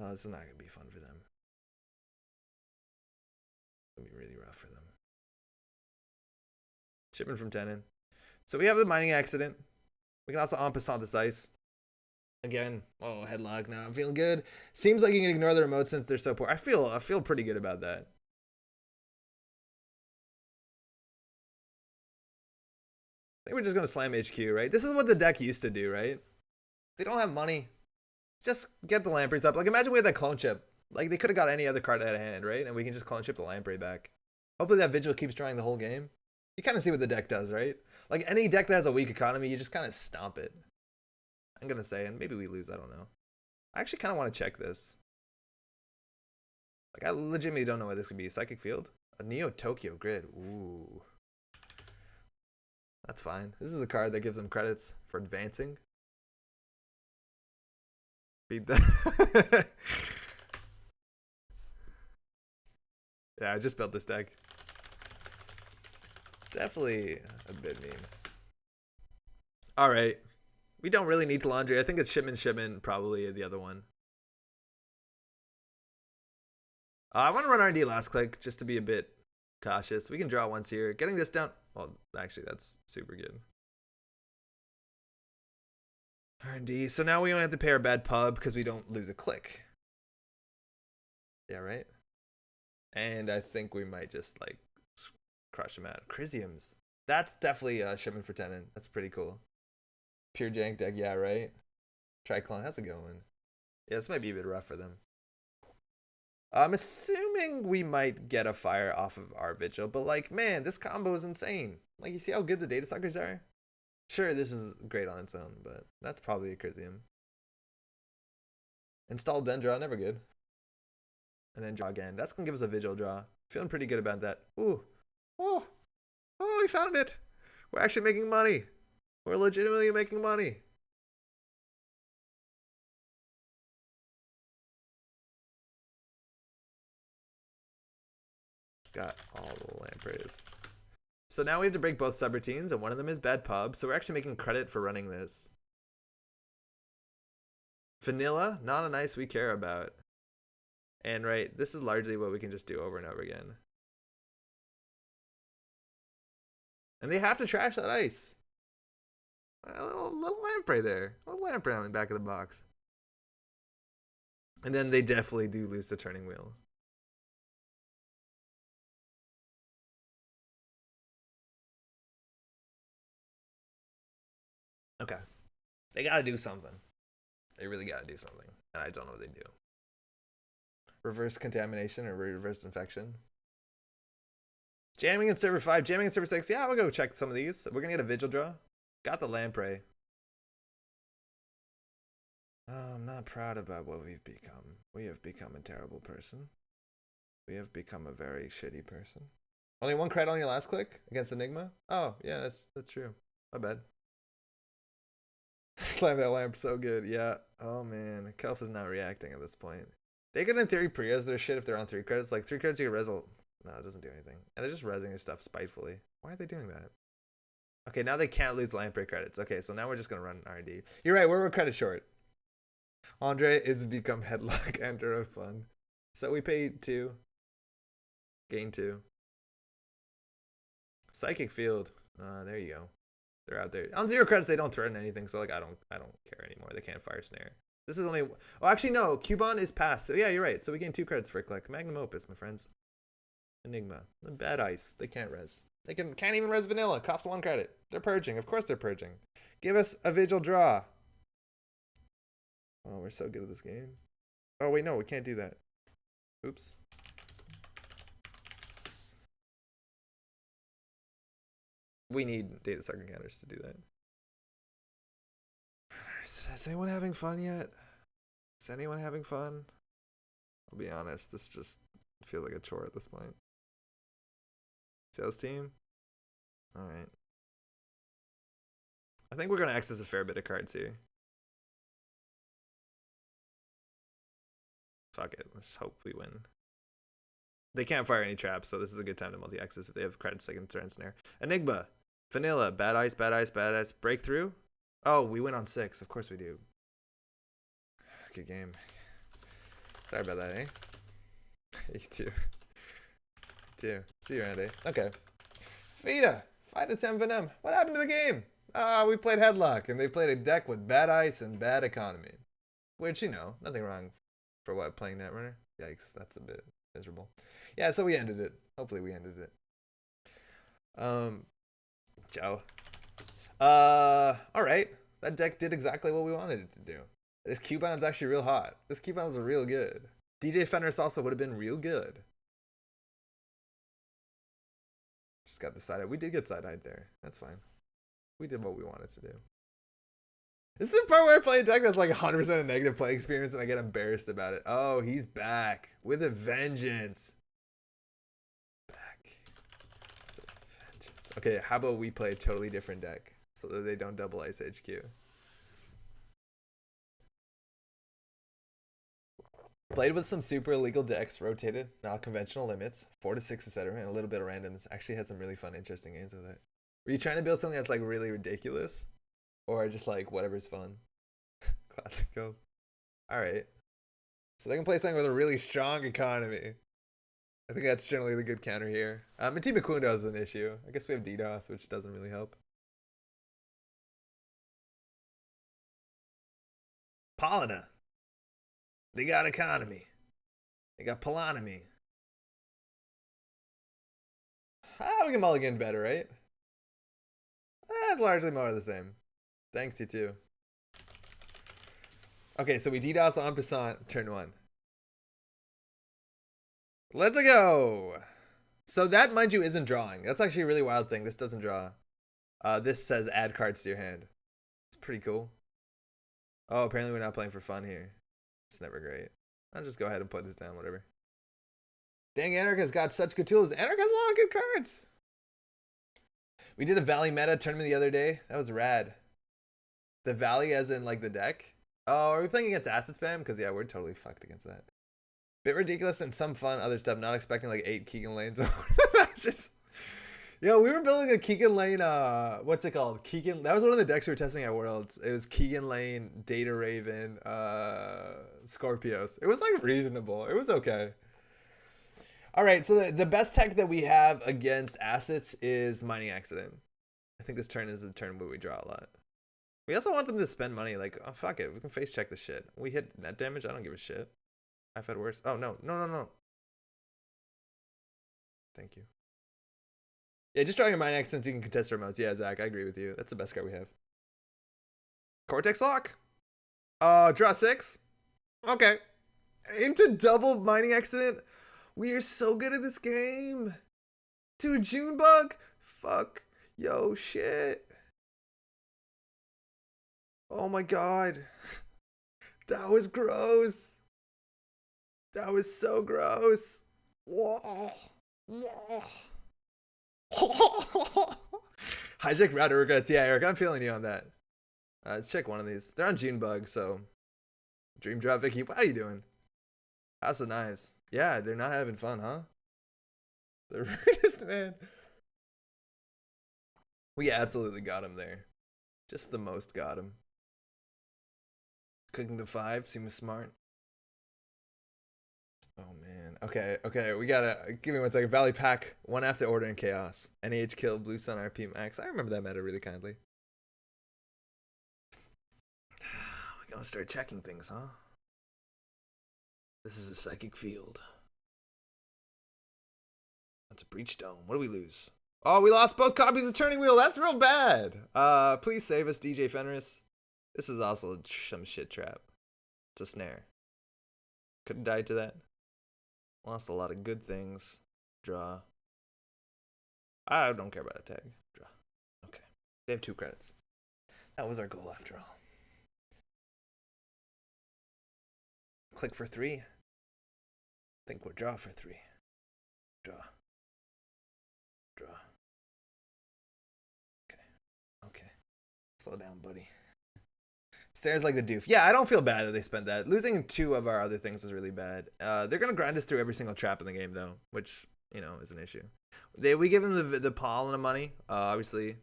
[SPEAKER 1] Oh, this is not going to be fun for them. It's going to be really rough for them. Shipment from Tenon. So we have the mining accident. We can also en passant this ice. Again, oh, Headlocked now. I'm feeling good. Seems like you can ignore the remote since they're so poor. I feel pretty good about that. I think we're just going to slam HQ, right? This is what the deck used to do, right? They don't have money. Just get the Lampreys up. Like, imagine we had that clone chip. Like, they could have got any other card out of hand, right? And we can just clone chip the Lamprey back. Hopefully that Vigil keeps drawing the whole game. You kind of see what the deck does, right? Like, any deck that has a weak economy, you just kind of stomp it. I'm going to say, and maybe we lose, I don't know. I actually kind of want to check this. Like, I legitimately don't know what this could be. Psychic Field? A Neo Tokyo Grid. Ooh. That's fine. This is a card that gives them credits for advancing. Beat that. Yeah, I just built this deck. Definitely a bit mean. All right. We don't really need laundry. I think it's shipment, probably the other one. I want to run R&D last click just to be a bit cautious. We can draw once here. Getting this down. Well, actually, that's super good. R&D. So now we don't have to pay our bad pub because we don't lose a click. Yeah, right? And I think we might just like crush them out. Chrysiums. That's definitely a shipment for tenant. That's pretty cool. Pure jank deck. Yeah, right? Triclone. How's it going? Yeah, this might be a bit rough for them. I'm assuming we might get a fire off of our Vigil, but like, man, this combo is insane. Like, you see how good the data suckers are? Sure, this is great on its own, but that's probably a Chrysium. Install then draw, never good. And then draw again. That's gonna give us a Vigil draw. Feeling pretty good about that. Ooh. Oh. Oh, we found it. We're actually making money. We're legitimately making money. Got all the lampreys. So now we have to break both subroutines, and one of them is bad pub, so we're actually making credit for running this. Vanilla, not an ice we care about. And right, this is largely what we can just do over and over again. And they have to trash that ice. A little lamprey there. A little lamprey on the back of the box. And then they definitely do lose the turning wheel. Okay. They gotta do something. They really gotta do something. And I don't know what they do. Reverse contamination or reverse infection. Jamming in server 5, jamming in server 6. Yeah, we'll go check some of these. We're gonna get a Vigil draw. Got the lamprey. Oh, I'm not proud about what we've become. We have become a terrible person. We have become a very shitty person. Only one credit on your last click against Enigma? Oh, yeah, that's true. My bad. Slam that lamp so good. Yeah. Oh, man. Kelf is not reacting at this point. They could, in theory, pre-res their shit if they're on 3 credits. Like, 3 credits, you get result. No, it doesn't do anything. And they're just resing their stuff spitefully. Why are they doing that? Okay, now they can't lose lamprey credits. Okay, so now we're just going to run R&D. You're right, we're credit short. Andre is become Headlock enter of fun. So we pay 2. Gain 2. Psychic field. There you go. They're out there. On 0 credits, they don't threaten anything, so like I don't care anymore. They can't fire snare. This is only oh actually no, Cubon is passed. So yeah, you're right. So we gain 2 credits for a click. Magnum Opus, my friends. Enigma. Bad ice. They can't res. They can't even res vanilla. Cost 1 credit. They're purging. Of course they're purging. Give us a Vigil draw. Oh, we're so good at this game. Oh wait, no, we can't do that. Oops. We need data sucker counters to do that. Is anyone having fun yet? Is anyone having fun? I'll be honest, this just feels like a chore at this point. Sales team? Alright. I think we're going to access a fair bit of cards here. Fuck it, let's hope we win. They can't fire any traps, so this is a good time to multi-access if they have credits they can throw in snare. Enigma. Vanilla. Bad ice, bad ice, bad ice. Breakthrough? Oh, we win on 6. Of course we do. Good game. Sorry about that, eh? You too. See you around, eh? Okay. Fida. 5 to 10 Venom. What happened to the game? We played Headlock, and they played a deck with bad ice and bad economy. Which, you know, nothing wrong for what, playing Netrunner? Yikes, that's a bit miserable. Yeah, so we ended it. Hopefully we ended it. Joe. Alright. That deck did exactly what we wanted it to do. This Cubon's actually real hot. This Cubon's real good. DJ Fenris also would have been real good. Just got the side-eye. We did get side-eyed there. That's fine. We did what we wanted to do. This is the part where I play a deck that's like 100% a negative play experience and I get embarrassed about it. Oh, he's back with a vengeance. Back with a vengeance. Okay, how about we play a totally different deck so that they don't double ice HQ? Played with some super illegal decks, rotated, not conventional limits, 4 to 6, etc., and a little bit of randoms. Actually had some really fun, interesting games with it. Were you trying to build something that's like really ridiculous? Or just like whatever's fun. Classic go. Alright. So they can play something with a really strong economy. I think that's generally the good counter here. And Team Makundo is an issue. I guess we have DDoS, which doesn't really help. Paulina. They got economy. They got Polanomy. We can mulligan better, right? It's largely more of the same. Thanks, you too. Okay, so we DDoS on Passant, turn 1. Let's go! So that, mind you, isn't drawing. That's actually a really wild thing. This doesn't draw. This says add cards to your hand. It's pretty cool. Oh, apparently we're not playing for fun here. It's never great. I'll just go ahead and put this down, whatever. Dang, Anarcha's got such good tools. Anarch has a lot of good cards. We did a Valley meta tournament the other day. That was rad. The Valley as in like the deck. Oh, are we playing against Acid Spam? Because yeah, we're totally fucked against that. Bit ridiculous and some fun other stuff. Not expecting like 8 Keegan lanes. Just, yo, we were building a Keegan lane. What's it called? Keegan. That was one of the decks we were testing at Worlds. It was Keegan lane, Data Raven, Scorpios. It was like reasonable. It was okay. All right, so the best tech that we have against assets is Mining Accident. I think this turn is the turn where we draw a lot. We also want them to spend money. Like, oh, fuck it. We can face check this shit. We hit net damage. I don't give a shit. I've had worse. Oh, no. No. Thank you. Yeah, just draw your Mining Accident so you can contest remotes. Yeah, Zach, I agree with you. That's the best card we have. Cortex Lock. Draw 6. Okay. Into double Mining Accident. We are so good at this game. Dude, Junebug? Fuck. Yo, shit. Oh my god. That was gross. That was so gross. Whoa. Hijack router regrets. Yeah, Eric, I'm feeling you on that. Let's check one of these. They're on Junebug, so. Dream Drop Vicky. What are you doing? House of Knives. Yeah, they're not having fun, huh? The rudest man. We absolutely got him there. Just the most got him. Clicking the 5 seems smart. Oh man. Okay, we gotta give me 1 second. Valley Pack, 1 after Order and Chaos. NH kill, Blue Sun RP Max. I remember that meta really kindly. We're gonna start checking things, huh? This is a psychic field. That's a breach dome. What do we lose? Oh, we lost both copies of Turning Wheel. That's real bad. Please save us, DJ Fenris. This is also some shit trap. It's a snare. Could have died to that. Lost a lot of good things. Draw. I don't care about a tag. Draw. Okay. They have 2 credits. That was our goal after all. Click for 3. Think we'll draw for 3. Draw. Draw. Okay. Slow down, buddy. Stairs like the doof. Yeah, I don't feel bad that they spent that. Losing 2 of our other things is really bad. They're going to grind us through every single trap in the game, though, which, you know, is an issue. We give them the Paul and the money, obviously.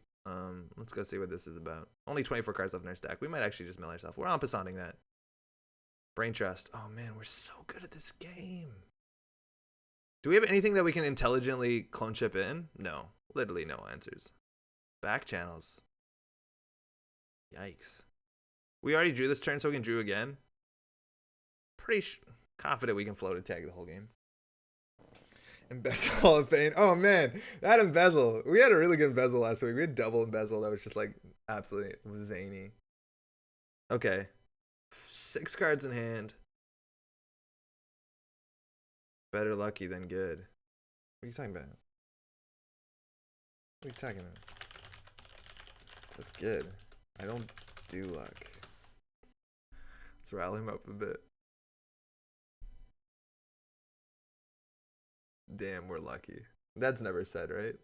[SPEAKER 1] Let's go see what this is about. Only 24 cards left in our stack. We might actually just mill ourselves. We're on Passanting that. Brain Trust. Oh, man, we're so good at this game. Do we have anything that we can intelligently clone chip in? No. Literally no answers. Back channels. Yikes. We already drew this turn, so we can drew again. Pretty confident we can float a tag the whole game. Embezzle Hall of Fame. Oh, man. That embezzle. We had a really good embezzle last week. We had double embezzle. That was just like absolutely zany. Okay. 6 cards in hand. Better lucky than good. What are you talking about? What are you talking about? That's good. I don't do luck. Let's rally him up a bit. Damn, we're lucky. That's never said, right?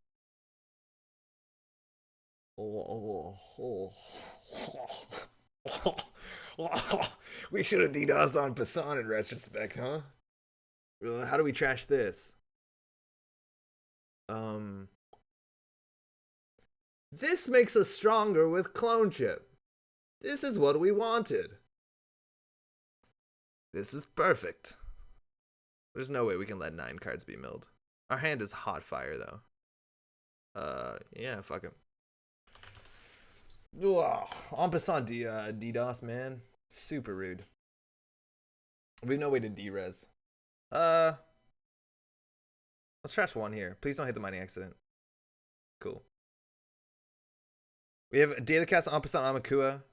[SPEAKER 1] We should have DDoSed on Passan in retrospect, huh? How do we trash this? This makes us stronger with clone chip. This is what we wanted. This is perfect. There's no way we can let 9 cards be milled. Our hand is hot fire, though. Yeah, fuck him. En passant, DDoS, man. Super rude. We have no way to D-res. Let's trash 1 here. Please don't hit the mining accident. Cool. We have Data Cast, en passant, Amakua.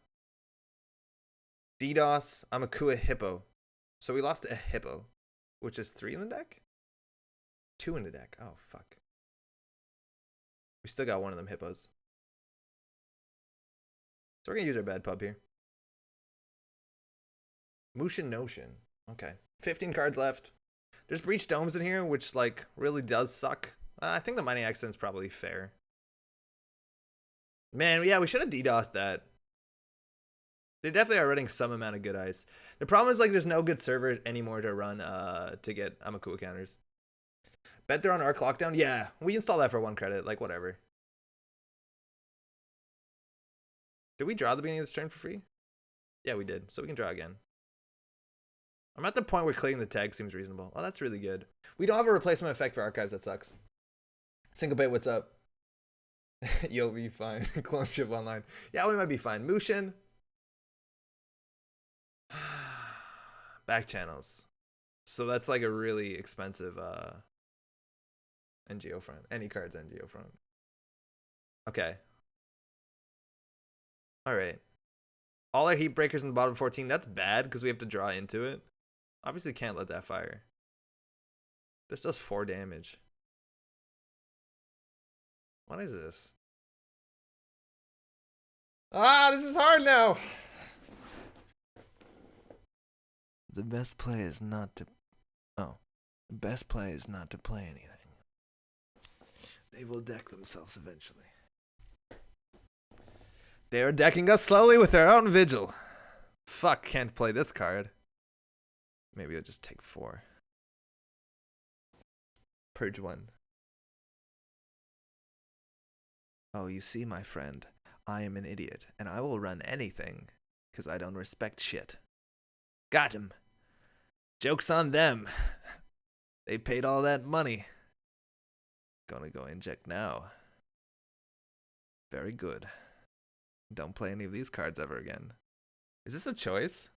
[SPEAKER 1] DDoS, Amakua, Hippo. So we lost a Hippo, which is 3 in the deck? 2 in the deck. Oh, fuck. We still got one of them Hippos. So we're going to use our bad pub here. Mushin Notion. Okay. 15 cards left. There's Breach Domes in here, which, like, really does suck. I think the mining accident's probably fair. Man, yeah, we should have DDoSed that. They definitely are running some amount of good ice. The problem is, like, there's no good server anymore to run to get Amakua counters. Bet they're on Arc Lockdown? Yeah, we install that for 1 credit. Like, whatever. Did we draw the beginning of this turn for free? Yeah, we did. So we can draw again. I'm at the point where clicking the tag seems reasonable. Oh, that's really good. We don't have a replacement effect for archives. That sucks. Syncopate, what's up? You'll be fine. Clone ship online. Yeah, we might be fine. Mushin. Back channels. So that's like a really expensive NGO front. Any cards NGO front. Okay. All right. All our heat breakers in the bottom 14. That's bad because we have to draw into it. Obviously can't let that fire. This does 4 damage. What is this? Ah, this is hard now. The best play is not to... Oh. The best play is not to play anything. They will deck themselves eventually. They are decking us slowly with their own vigil. Fuck, can't play this card. Maybe I'll just take 4. Purge 1. Oh, you see, my friend, I am an idiot, and I will run anything, because I don't respect shit. Got him. Joke's on them. They paid all that money. Gonna go inject now. Very good. Don't play any of these cards ever again. Is this a choice?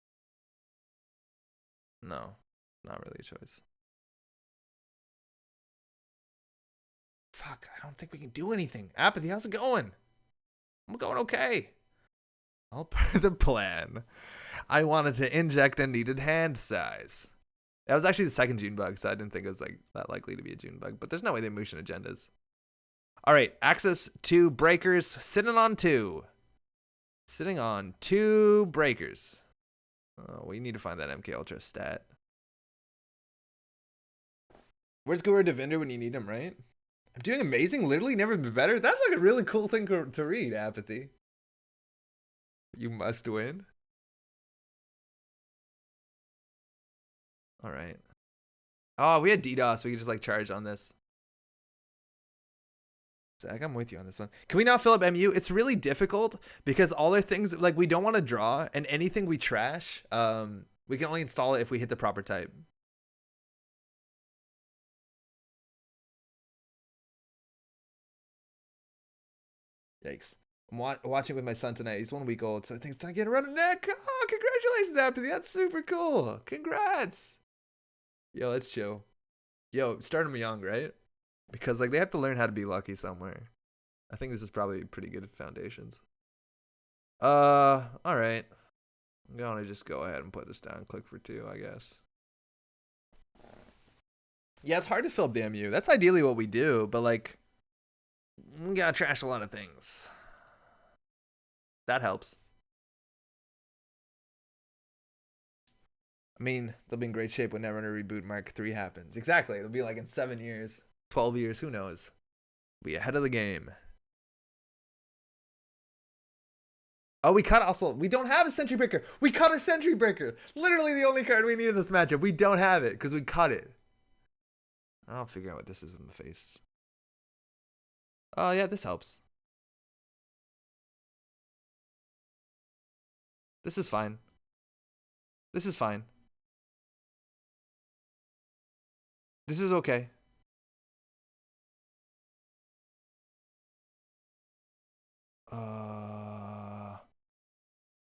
[SPEAKER 1] No, not really a choice. Fuck, I don't think we can do anything. Apathy, how's it going? I'm going okay. All part of the plan. I wanted to inject a needed hand size. That was actually the second June bug, so I didn't think it was like that likely to be a June bug. But there's no way they motion agendas. All right, access to breakers. Sitting on 2. Sitting on 2 breakers. Oh, we need to find that MK Ultra stat. Where's Guru Devinder when you need him, right? I'm doing amazing. Literally never been better. That's like a really cool thing to read, Apathy. You must win. All right. Oh, we had DDoS. We could just like charge on this. Zach, I'm with you on this one. Can we now fill up MU? It's really difficult because all our things, like we don't want to draw, and anything we trash, we can only install it if we hit the proper type. Yikes. I'm watching with my son tonight. He's 1 week old, so I think it's time to get a run of neck. Oh, congratulations, Apathy. That's super cool. Congrats. Yo, let's chill. Yo, start them young, right? Because like they have to learn how to be lucky somewhere. I think this is probably pretty good foundations. All right. I'm gonna just go ahead and put this down. Click for 2, I guess. Yeah, it's hard to fill up the MU. That's ideally what we do, but like we gotta trash a lot of things. That helps. I mean, they'll be in great shape when Netrunner Reboot Mark 3 happens. Exactly. It'll be like in 7 years, 12 years, who knows? Be ahead of the game. Oh, we don't have a Sentry Breaker. We cut our Sentry Breaker. Literally the only card we need in this matchup. We don't have it because we cut it. I'll figure out what this is in the face. Oh, yeah, this helps. This is fine. This is fine. This is okay.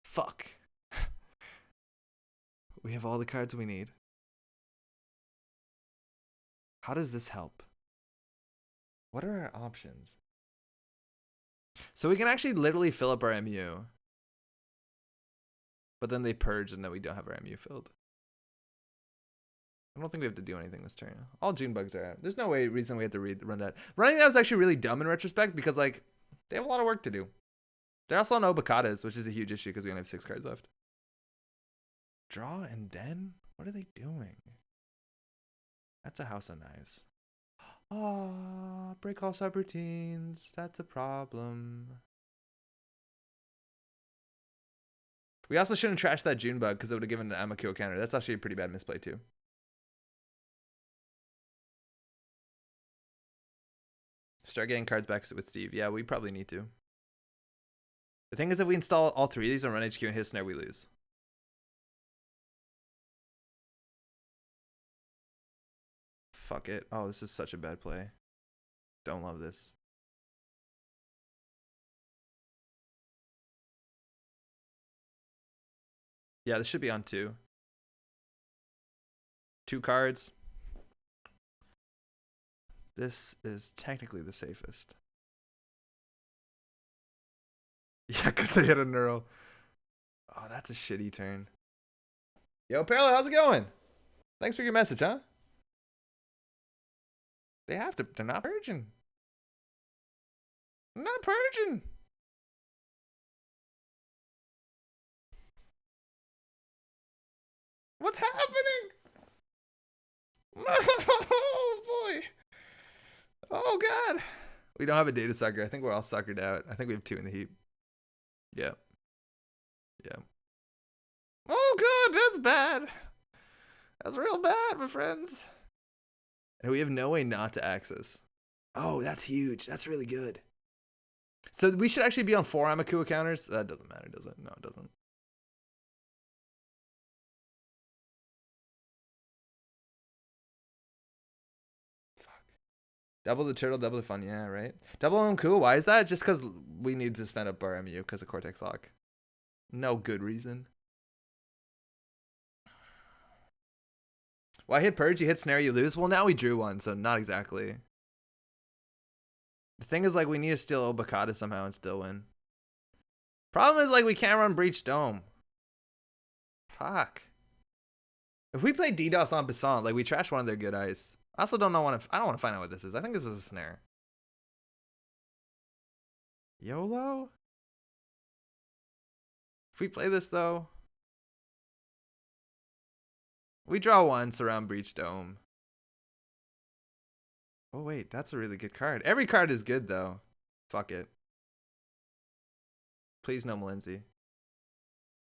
[SPEAKER 1] Fuck. We have all the cards we need. How does this help? What are our options? So we can actually literally fill up our MU. But then they purge and then we don't have our MU filled. I don't think we have to do anything this turn. All June bugs are out. There's no reason we have to run that. Running that was actually really dumb in retrospect because, like, they have a lot of work to do. They're also on Obacadas, which is a huge issue because we only have 6 cards left. Draw and then? What are they doing? That's a House of Knives. Oh, break all subroutines. That's a problem. We also shouldn't trash that June bug because it would have given the Amakio counter. That's actually a pretty bad misplay too. Start getting cards back with Steve. Yeah, we probably need to. The thing is, if we install all 3 of these on Run HQ and hit Snare, we lose. Fuck it. Oh, this is such a bad play. Don't love this. Yeah, this should be on 2. 2 cards. This is technically the safest. Yeah, because they hit a neural. Oh, that's a shitty turn. Yo, Parallel, how's it going? Thanks for your message, huh? They have to. They're not purging. I'm not purging. What's happening? Oh, boy. Oh, God. We don't have a data sucker. I think we're all suckered out. I think we have 2 in the heap. Yeah. Yeah. Oh, God. That's bad. That's real bad, my friends. And we have no way not to access. Oh, that's huge. That's really good. So we should actually be on 4 Amakua counters. That doesn't matter, does it? No, it doesn't. Fuck. Double the turtle, double the fun. Yeah, right? Double on cool. Why is that? Just because we need to spend up our MU because of Cortex Lock. No good reason. Why hit Purge? You hit Snare, you lose? Well, now we drew one, so not exactly. The thing is, like, we need to steal Obakata somehow and still win. Problem is, like, we can't run Breach Dome. Fuck. If we play DDoS on Basant, like, we trash one of their good ice. I also don't want to find out what this is. I think this is a snare. YOLO? If we play this, though, we draw once around Breach Dome. Oh, wait, that's a really good card. Every card is good, though. Fuck it. Please no Malinzi.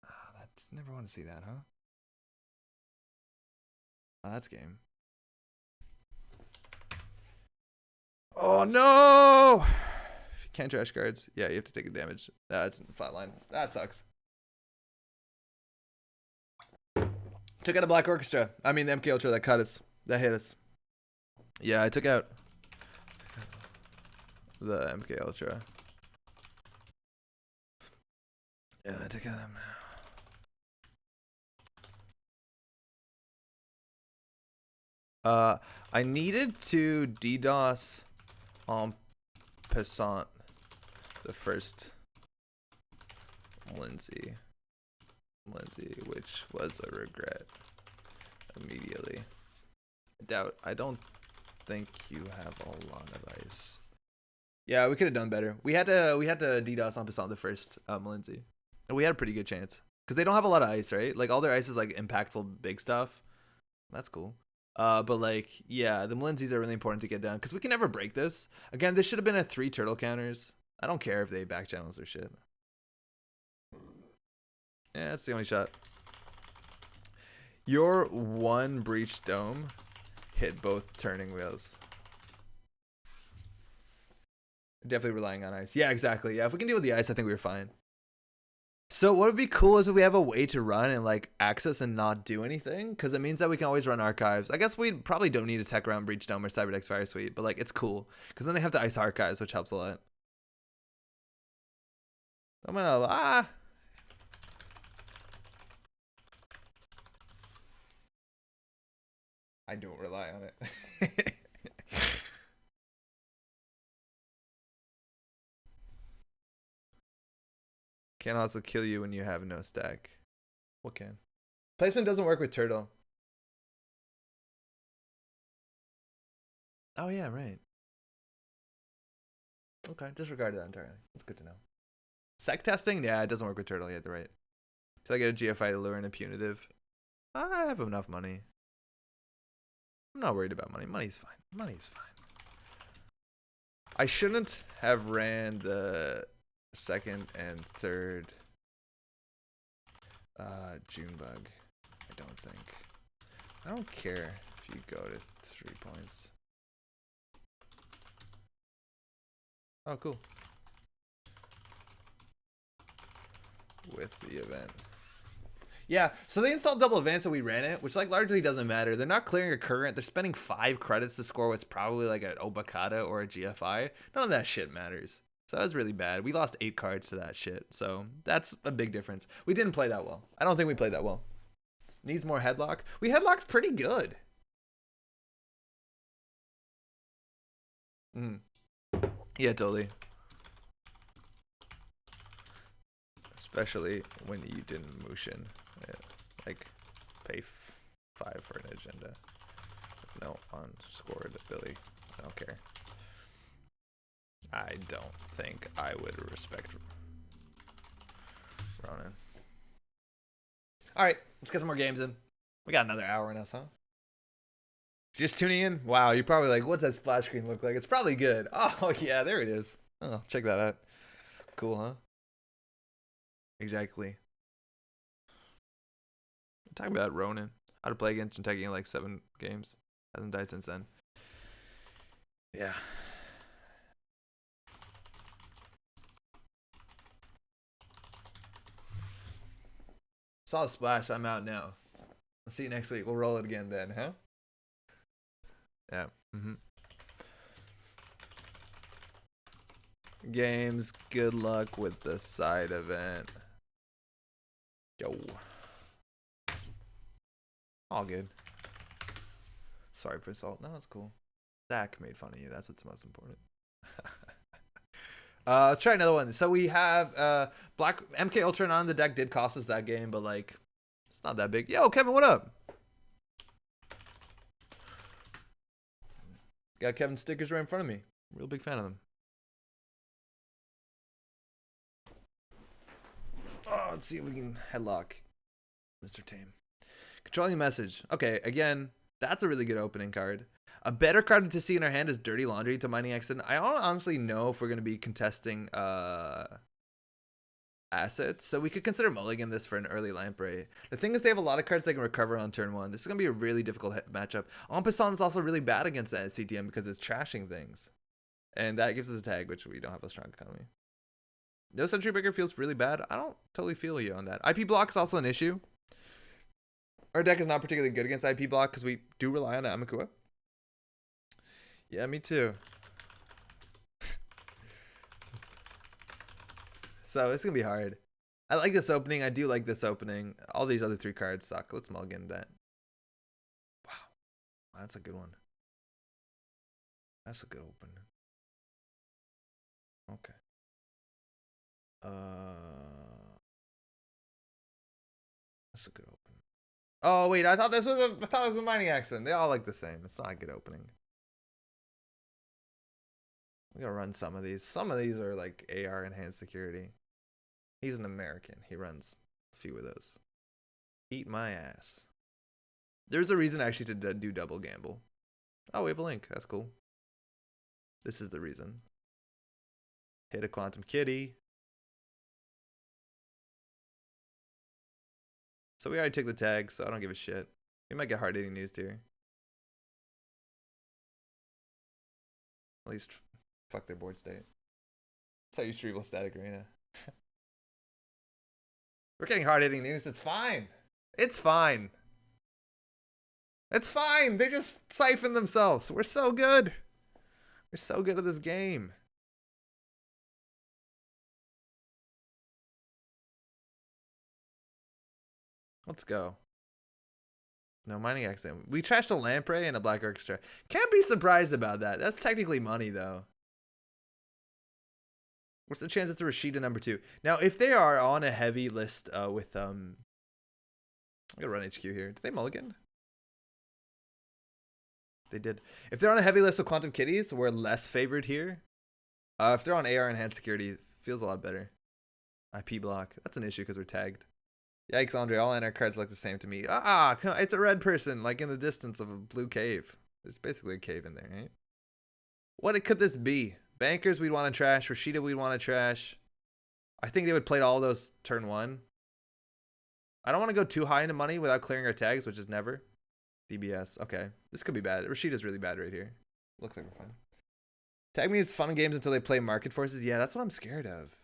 [SPEAKER 1] Ah, that's never want to see that, huh? Oh, that's game. Oh, no! If you can't trash cards, yeah, you have to take a damage. That's flatline. That sucks. Took out a Black Orchestra. I mean, the MK Ultra that cut us. That hit us. Yeah, I took out the MK Ultra. Yeah, I took out them. I needed to DDoS en passant the first Lindsay, which was a regret immediately. I don't think you have a lot of ice. Yeah, we could have done better. We had to DDoS en passant the first Lindsay, and we had a pretty good chance because they don't have a lot of ice, right? Like all their ice is like impactful big stuff. That's cool. But like, yeah, the Malinzis are really important to get down because we can never break this. Again, this should have been a 3 turtle counters. I don't care if they back channels or shit. Yeah, that's the only shot. Your 1 Breach Dome hit both turning wheels. Definitely relying on ice. Yeah, exactly. Yeah, if we can deal with the ice, I think we were fine. So what would be cool is if we have a way to run and like access and not do anything, because it means that we can always run archives. I guess we probably don't need a tech round breach dome or cyberdex fire suite, but like it's cool because then they have to ice archives, which helps a lot. I'm gonna I don't rely on it. Can also kill you when you have no stack. What can? Placement doesn't work with turtle. Oh yeah, right. Okay, disregard that entirely. That's good to know. Sec testing? Yeah, it doesn't work with turtle yet, right. Till I get a GFI to lure in a punitive. I have enough money. I'm not worried about money. Money's fine. Money's fine. I shouldn't have ran the second and third June bug. I don't think. I don't care if you go to 3 points. Oh, cool. With the event. Yeah, so they installed double advance and we ran it, which like largely doesn't matter. They're not clearing a current. They're spending 5 credits to score what's probably like an Obakata or a GFI. None of that shit matters. So that was really bad. We lost 8 cards to that shit. So that's a big difference. We didn't play that well. I don't think we played that well. Needs more headlock. We headlocked pretty good. Yeah, totally. Especially when you didn't Mushin. Yeah, like, pay 5 for an agenda. No, unscored Billy. I don't care. I don't think I would respect Ronan. Alright, let's get some more games in. We got another hour in us, huh? Just tuning in? Wow, you're probably like, what's that splash screen look like? It's probably good. Oh, yeah, there it is. Oh, check that out. Cool, huh? Exactly. I'm talking about Ronan. How to play against and taking like 7 games. Hasn't died since then. Yeah. Saw the splash. I'm out now. I'll see you next week. We'll roll it again then, huh? Yeah. Games. Good luck with the side event. Yo. All good. Sorry for assault. No, that's cool. Zach made fun of you. That's what's most important. Let's try another one. So we have Black MK Ultra on the deck did cost us that game, but like it's not that big. Yo, Kevin, what up? Got Kevin's stickers right in front of me. Real big fan of them. Oh, let's see if we can headlock Mr. Tame. Controlling message. Okay, again, that's a really good opening card. A better card to see in our hand is Dirty Laundry to Mining Accident. I don't honestly know if we're going to be contesting assets, so we could consider mulligan this for an early Lamprey. The thing is they have a lot of cards they can recover on turn 1. This is going to be a really difficult matchup. En Passant is also really bad against that CTM because it's trashing things. And that gives us a tag, which we don't have a strong economy. No Sentry Breaker feels really bad. I don't totally feel you on that. IP block is also an issue. Our deck is not particularly good against IP block because we do rely on Amakua. Yeah, me too. So it's going to be hard. I like this opening. I do like this opening. All these other 3 cards suck. Let's mulligan that. Wow. That's a good one. That's a good opening. Okay. That's a good opening. Oh, wait. I thought this was a Mining Accident. They all look the same. It's not a good opening. I'm going to run some of these. Some of these are like AR enhanced security. He's an American. He runs a few of those. Eat my ass. There's a reason actually to do double gamble. Oh, we have a link. That's cool. This is the reason. Hit a Quantum Kitty. So we already took the tag, so I don't give a shit. We might get hard-hitting news here. At least fuck their board state. That's how you streable Static Arena. We're getting hard-hitting news. It's fine. It's fine. It's fine. They just siphon themselves. We're so good. We're so good at this game. Let's go. No mining accident. We trashed a lamprey and a black orchestra. Can't be surprised about that. That's technically money, though. What's the chance it's a Rashida #2? Now, if they are on a heavy list with I'm gonna run HQ here. Did they mulligan? They did. If they're on a heavy list with Quantum Kitties, we're less favored here. If they're on AR enhanced security, feels a lot better. IP block. That's an issue because we're tagged. Yikes, Andre. All NR cards look the same to me. It's a red person, like in the distance of a blue cave. There's basically a cave in there, right? What could this be? Bankers we'd want to trash. Rashida we'd want to trash. I think they would play all those turn 1. I don't want to go too high into money without clearing our tags, which is never. DBS. Okay. This could be bad. Rashida's really bad right here. Looks like we're fine. Tag me as fun games until they play market forces. Yeah, that's what I'm scared of.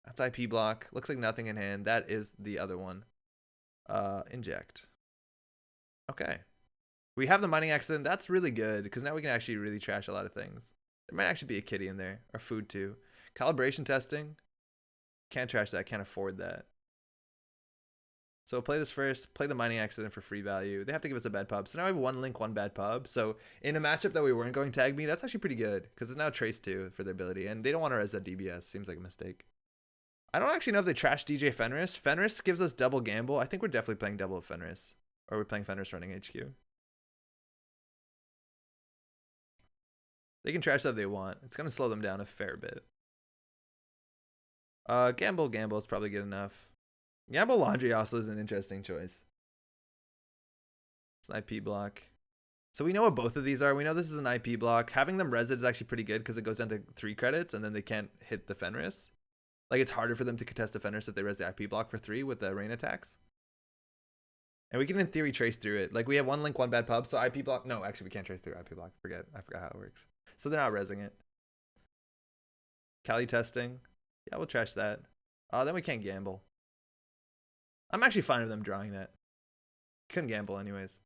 [SPEAKER 1] That's IP block. Looks like nothing in hand. That is the other one. Inject. Okay. We have the mining accident. That's really good because now we can actually really trash a lot of things. There might actually be a kitty in there. Or food too. Calibration testing. Can't trash that. Can't afford that. So we'll play this first. Play the mining accident for free value. They have to give us a bad pub. So now I have 1 link, 1 bad pub. So in a matchup that we weren't going tag me, that's actually pretty good because it's now trace 2 for their ability. And they don't want to res that DBS. Seems like a mistake. I don't actually know if they trash DJ Fenris. Fenris gives us double gamble. I think we're definitely playing double Fenris. Or we're playing Fenris running HQ. They can trash that if they want. It's going to slow them down a fair bit. Gamble is probably good enough. Gamble Laundry also is an interesting choice. It's an IP block. So we know what both of these are. We know this is an IP block. Having them res it is actually pretty good because it goes down to 3 credits and then they can't hit the Fenris. Like it's harder for them to contest the Fenris if they res the IP block for 3 with the rain attacks. And we can in theory trace through it. Like we have 1 link, 1 bad pub. So IP block. No, actually we can't trace through IP block. I forgot how it works. So they're not resing it. Cali testing. Yeah, we'll trash that. Then we can't gamble. I'm actually fine with them drawing that. Couldn't gamble anyways.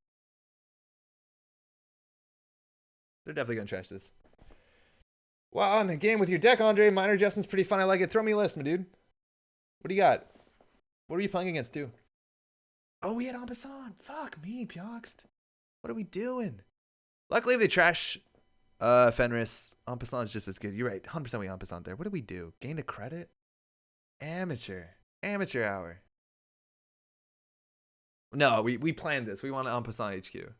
[SPEAKER 1] They're definitely going to trash this. Wow, on the game with your deck, Andre. Minor adjustment's pretty fun. I like it. Throw me a list, my dude. What do you got? What are you playing against, too? Oh, we had en passant. Fuck me, Pyoxed. What are we doing? Luckily, if they trash Fenris, en passant is just as good. You're right. 100% we en passant there. What did we do? Gained a credit? Amateur. Amateur hour. No, we planned this. We want to en passant HQ.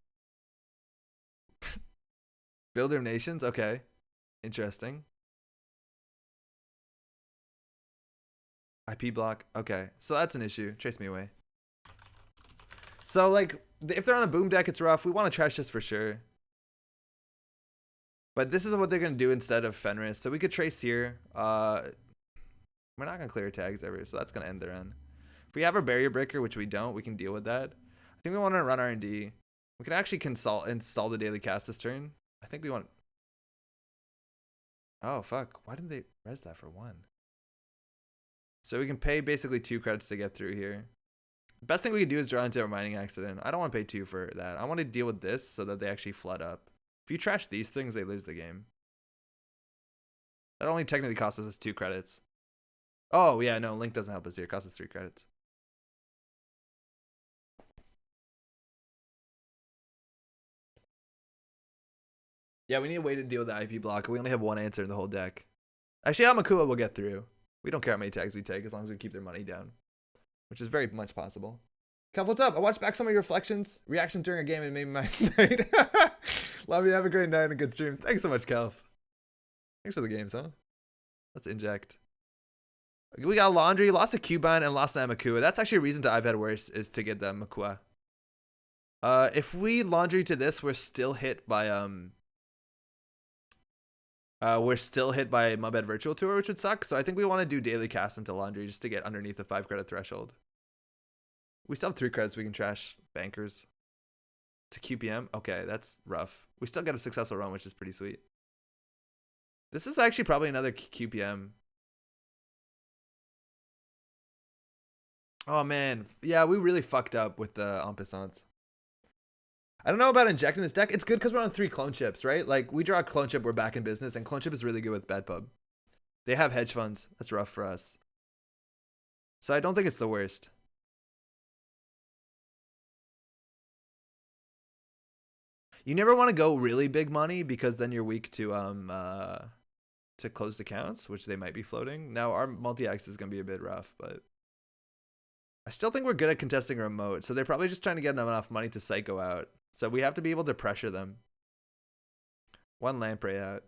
[SPEAKER 1] Builder of Nations? Okay. Interesting. IP block. Okay. So that's an issue. Trace me away. So, like, if they're on a boom deck, it's rough. We want to trash this for sure. But this is what they're going to do instead of Fenris. So we could trace here. We're not going to clear tags ever, so that's going to end their end. If we have our barrier breaker, which we don't, we can deal with that. I think we want to run R&D. We can actually install the daily cast this turn. I think we want... Oh, fuck. Why didn't they res that for 1? So we can pay basically 2 credits to get through here. The best thing we can do is draw into a mining accident. I don't want to pay 2 for that. I want to deal with this so that they actually flood up. If you trash these things, they lose the game. That only technically costs us 2 credits. Oh, yeah, no, Link doesn't help us here. It costs us 3 credits. Yeah, we need a way to deal with the IP block. We only have 1 answer in the whole deck. Actually, Amakua will get through. We don't care how many tags we take as long as we keep their money down. Which is very much possible. Kev, what's up? I watched back some of your reactions during a game and made my night. Love you. Have a great night and a good stream. Thanks so much, Kelv. Thanks for the games, huh? Let's inject. We got Laundry, lost a Cubine, and lost an Amakua. That's actually a reason to I've had worse is to get the Amakua. If we Laundry to this, we're still hit by Mudbed Virtual Tour, which would suck. So I think we want to do daily cast into Laundry just to get underneath the 5 credit threshold. We still have 3 credits we can trash bankers. To QPM? Okay, that's rough. We still get a successful run, which is pretty sweet. This is actually probably another QPM. Oh man, yeah, we really fucked up with the en passants. I don't know about injecting this deck. It's good because we're on 3 clone chips, right? Like we draw a clone chip, we're back in business, and clone chip is really good with bad pub. They have hedge funds. That's rough for us. So I don't think it's the worst. You never want to go really big money because then you're weak to closed accounts, which they might be floating. Now our multi-ax is gonna be a bit rough, but I still think we're good at contesting a remote. So they're probably just trying to get enough money to psycho out. So we have to be able to pressure them. One lamprey out.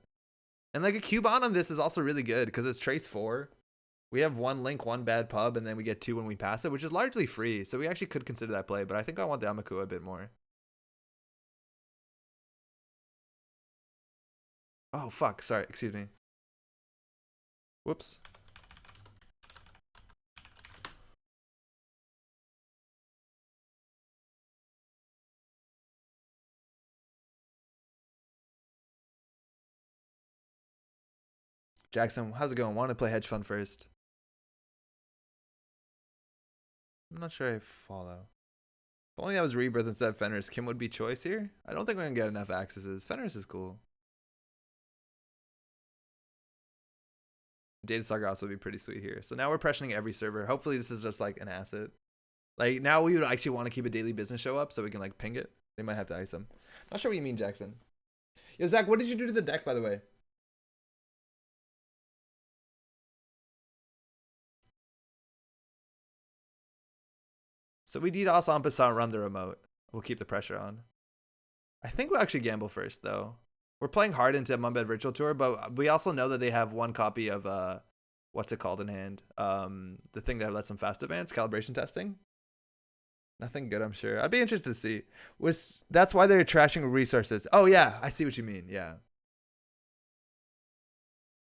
[SPEAKER 1] And like a Cubon on this is also really good because it's trace 4. We have 1 link, 1 bad pub, and then we get 2 when we pass it, which is largely free. So we actually could consider that play, but I think I want the Amaku a bit more. Oh, fuck. Sorry. Excuse me. Whoops. Jackson, how's it going? Want to play hedge fund first? I'm not sure I follow. If only I was Rebirth instead of Fenris, Kim would be choice here? I don't think we're going to get enough accesses. Fenris is cool. Data Sargasso would be pretty sweet here. So now we're pressuring every server. Hopefully this is just like an asset. Like now we would actually want to keep a daily business show up so we can like ping it. They might have to ice him. Not sure what you mean, Jackson. Yo, Zach, what did you do to the deck, by the way? So we DDoS en passant, run the remote. We'll keep the pressure on. I think we'll actually gamble first, though. We're playing hard into Mumbed Virtual Tour, but we also know that they have 1 copy of what's it called in hand? The thing that lets them fast advance, calibration testing. Nothing good, I'm sure. I'd be interested to see. That's why they're trashing resources. Oh yeah, I see what you mean. Yeah.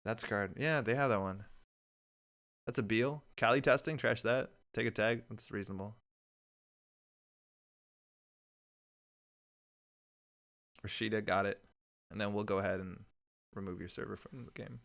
[SPEAKER 1] That's a card. Yeah, they have that one. That's a Beal. Cali testing, trash that. Take a tag. That's reasonable. Rashida got it. And then we'll go ahead and remove your server from the game.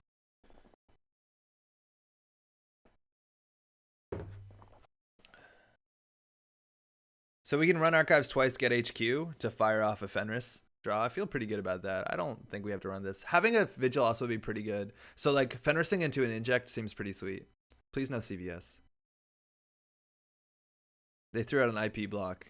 [SPEAKER 1] So we can run archives twice, get HQ to fire off a Fenris draw. I feel pretty good about that. I don't think we have to run this. Having a Vigil also would be pretty good. So like Fenrising into an inject seems pretty sweet. Please no CVS. They threw out an IP block.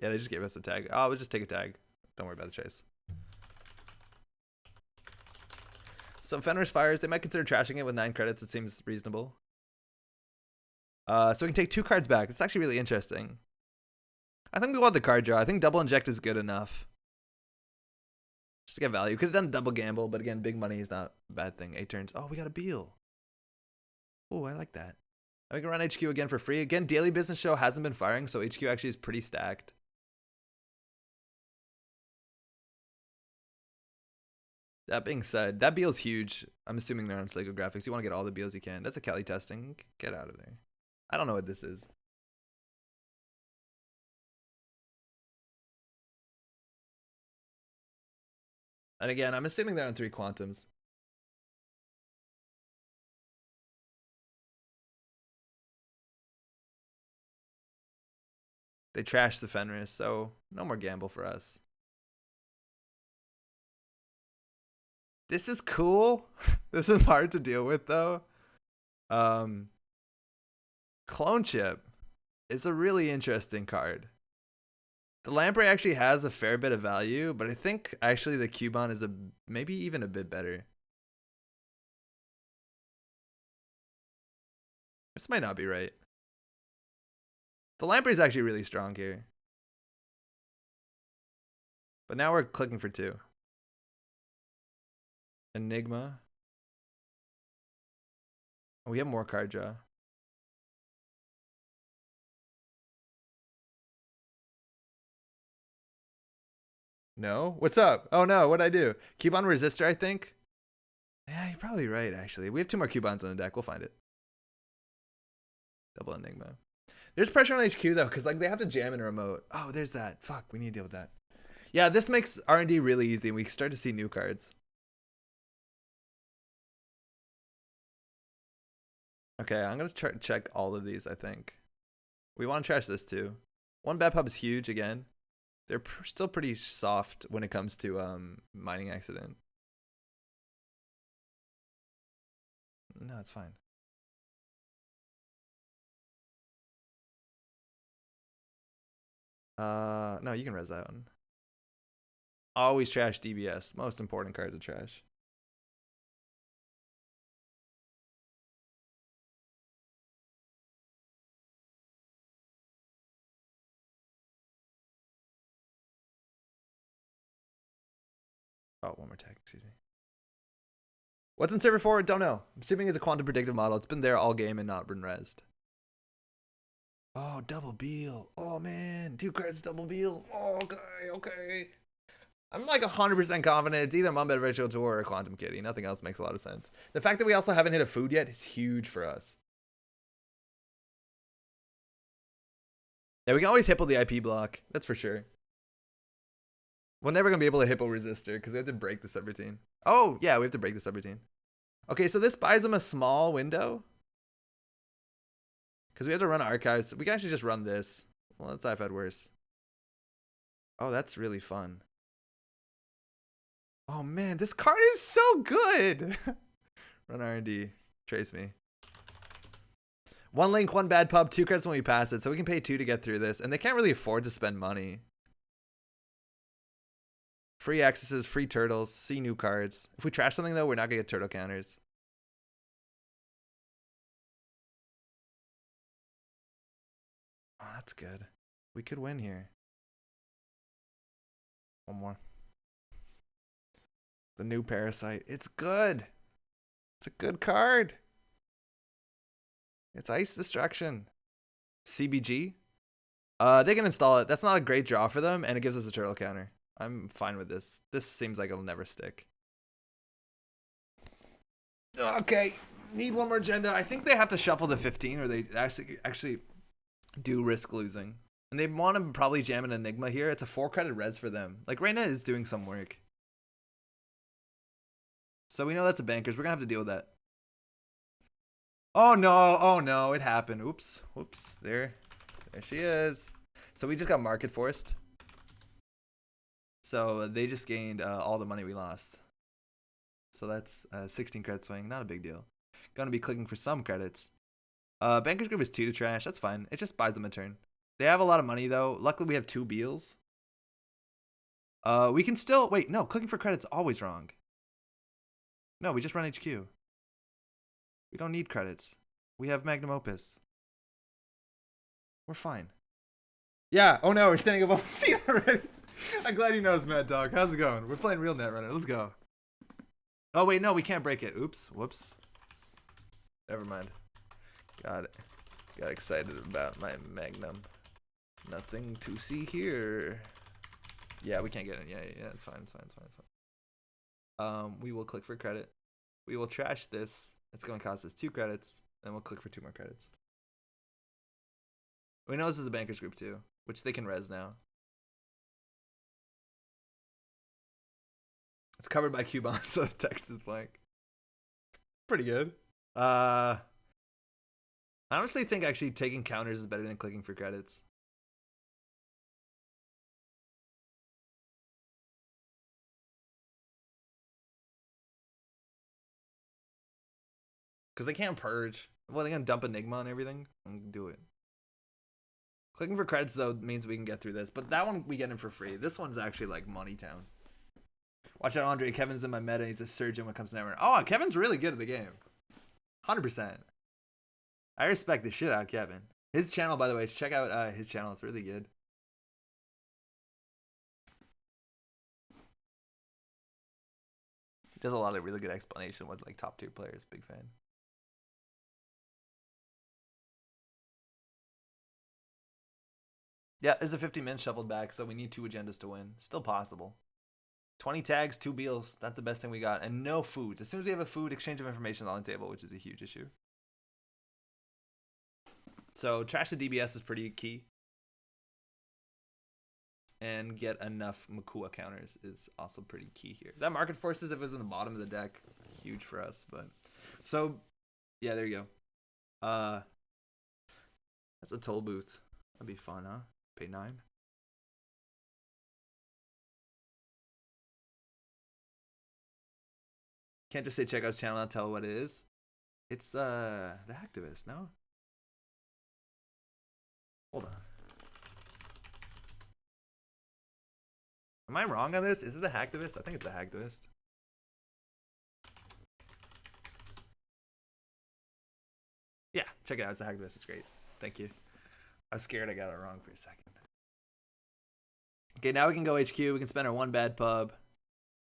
[SPEAKER 1] Yeah, they just gave us a tag. Oh, we'll just take a tag. Don't worry about the chase. So Fenris fires. They might consider trashing it with 9 credits. It seems reasonable. So we can take 2 cards back. It's actually really interesting. I think we want the card draw. I think double inject is good enough. Just to get value. Could have done double gamble, but again, big money is not a bad thing. 8 turns. Oh, we got a Beal. Oh, I like that. We can run HQ again for free. Again, daily business show hasn't been firing, so HQ actually is pretty stacked. That being said, that Beal's huge. I'm assuming they're on Sligo Graphics. You want to get all the Beals you can. That's a Cali testing. Get out of there. I don't know what this is. And again, I'm assuming they're on 3 quantums. They trashed the Fenris, so no more gamble for us. This is cool. This is hard to deal with, though. Clone Chip is a really interesting card. The Lamprey actually has a fair bit of value, but I think actually the Cubon is maybe even a bit better. This might not be right. The Lamprey is actually really strong here. But now we're clicking for 2. Enigma. Oh, we have more card draw. No? What's up? Oh no, what'd I do? Cubon Resistor, I think? Yeah, you're probably right, actually. We have 2 more Cubons on the deck. We'll find it. Double Enigma. There's pressure on HQ, though, because like they have to jam in a remote. Oh, there's that. Fuck, we need to deal with that. Yeah, this makes R&D really easy, and we start to see new cards. Okay, I'm going to check all of these, I think. We want to trash this too. One bad pub is huge again. They're still pretty soft when it comes to mining accident. No, it's fine. No, you can res that one. Always trash DBS. Most important card to trash. Oh, one more tag, excuse me. What's in server 4? Don't know. I'm assuming it's a quantum predictive model. It's been there all game and not been rezzed. Oh, double Beal. Oh, man. 2 cards, double Beal. Oh, okay. I'm like 100% confident it's either Mumbed Ritual Tour or Quantum Kitty. Nothing else makes a lot of sense. The fact that we also haven't hit a food yet is huge for us. Yeah, we can always hippo the IP block. That's for sure. We're never going to be able to hippo resistor because we have to break the subroutine. Oh, yeah, we have to break the subroutine. Okay, so this buys them a small window. Because we have to run archives. We can actually just run this. Well, that's I've had worse. Oh, that's really fun. Oh, man, this card is so good. Run R&D. Trace me. 1 link, 1 bad pub, 2 credits when we pass it. So we can pay 2 to get through this. And they can't really afford to spend money. Free accesses, free turtles, see new cards. If we trash something, though, we're not going to get turtle counters. Oh, that's good. We could win here. One more. The new Parasite. It's good. It's a good card. It's Ice Destruction. CBG. They can install it. That's not a great draw for them, and it gives us a turtle counter. I'm fine with this. This seems like it'll never stick. Okay. Need one more agenda. I think they have to shuffle the 15, or they actually do risk losing. And they want to probably jam an Enigma here. It's a 4-credit res for them. Like, Reina is doing some work. So we know that's a bankers. We're going to have to deal with that. Oh, no. Oh, no. It happened. Oops. Whoops. There she is. So we just got market forced. So they just gained all the money we lost. So that's 16 credit swing. Not a big deal. Going to be clicking for some credits. Bankers group is 2 to trash. That's fine. It just buys them a turn. They have a lot of money, though. Luckily, we have 2 Beals. We can still... Wait, no. Clicking for credits always wrong. No, we just run HQ. We don't need credits. We have Magnum Opus. We're fine. Yeah. Oh, no. We're standing above the scene already. I'm glad he knows, Mad Dog. How's it going? We're playing real Netrunner. Let's go. Oh, wait. No, we can't break it. Oops. Whoops. Never mind. Got it. Got excited about my Magnum. Nothing to see here. Yeah, we can't get it. Yeah, it's fine. It's fine. We will click for credit. We will trash this. It's going to cost us 2 credits. Then we'll click for 2 more credits. We know this is a bankers group too, which they can res now. It's covered by Cubon, so the text is blank. Pretty good. I honestly think actually taking counters is better than clicking for credits. Because they can't purge. Well, they're going to dump Enigma and everything. And do it. Clicking for credits, though, means we can get through this. But that one, we get in for free. This one's actually like Money Town. Watch out, Andre. Kevin's in my meta. He's a surgeon when it comes to Netrunner. Oh, Kevin's really good at the game. 100%. I respect the shit out of Kevin. His channel, by the way, check out his channel. It's really good. He does a lot of really good explanation with like top tier players. Big fan. Yeah, there's a 50-min shuffled back, so we need 2 agendas to win. Still possible. 20 tags, 2 Beals. That's the best thing we got. And no foods. As soon as we have a food, exchange of information is on the table, which is a huge issue. So trash the DBS is pretty key. and get enough Makua counters is also pretty key here. That Market Forces, if it was in the bottom of the deck, huge for us. But so, yeah, there you go. That's a toll booth. That'd be fun, huh? Pay 9. Can't just say check out his channel and tell what it is. It's the hacktivist, no? Hold on. Am I wrong on this? Is it the hacktivist? I think it's the hacktivist. Yeah, check it out. It's the hacktivist. It's great. Thank you. I was scared I got it wrong for a second. Okay, now we can go HQ. We can spend our 1 bad pub.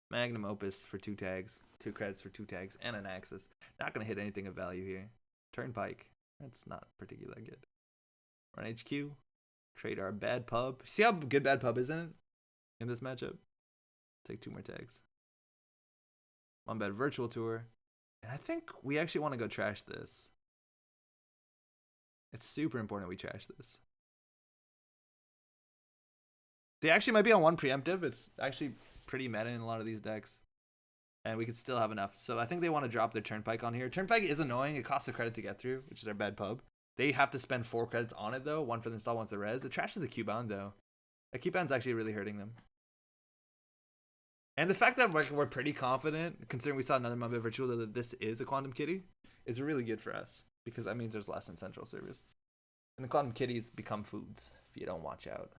[SPEAKER 1] Magnum Opus for 2 tags. 2 credits for 2 tags. And an Axis. Not going to hit anything of value here. Turnpike. That's not particularly good. Run HQ. Trade our bad pub. See how good bad pub is in it? In this matchup? Take 2 more tags. 1 bad virtual tour. And I think we actually want to go trash this. It's super important we trash this. They actually might be on 1 preemptive. It's actually pretty meta in a lot of these decks. And we could still have enough. So I think they want to drop their Turnpike on here. Turnpike is annoying. It costs a credit to get through, which is our bad pub. They have to spend 4 credits on it, though. 1 for the install, 1 for the res. It trashes the Q-bound, though. The Q-bound's actually really hurting them. And the fact that we're pretty confident, considering we saw another Mumbai Virtual, that this is a Quantum Kitty, is really good for us. Because that means there's less in Central Servers. And the Quantum Kitties become foods if you don't watch out.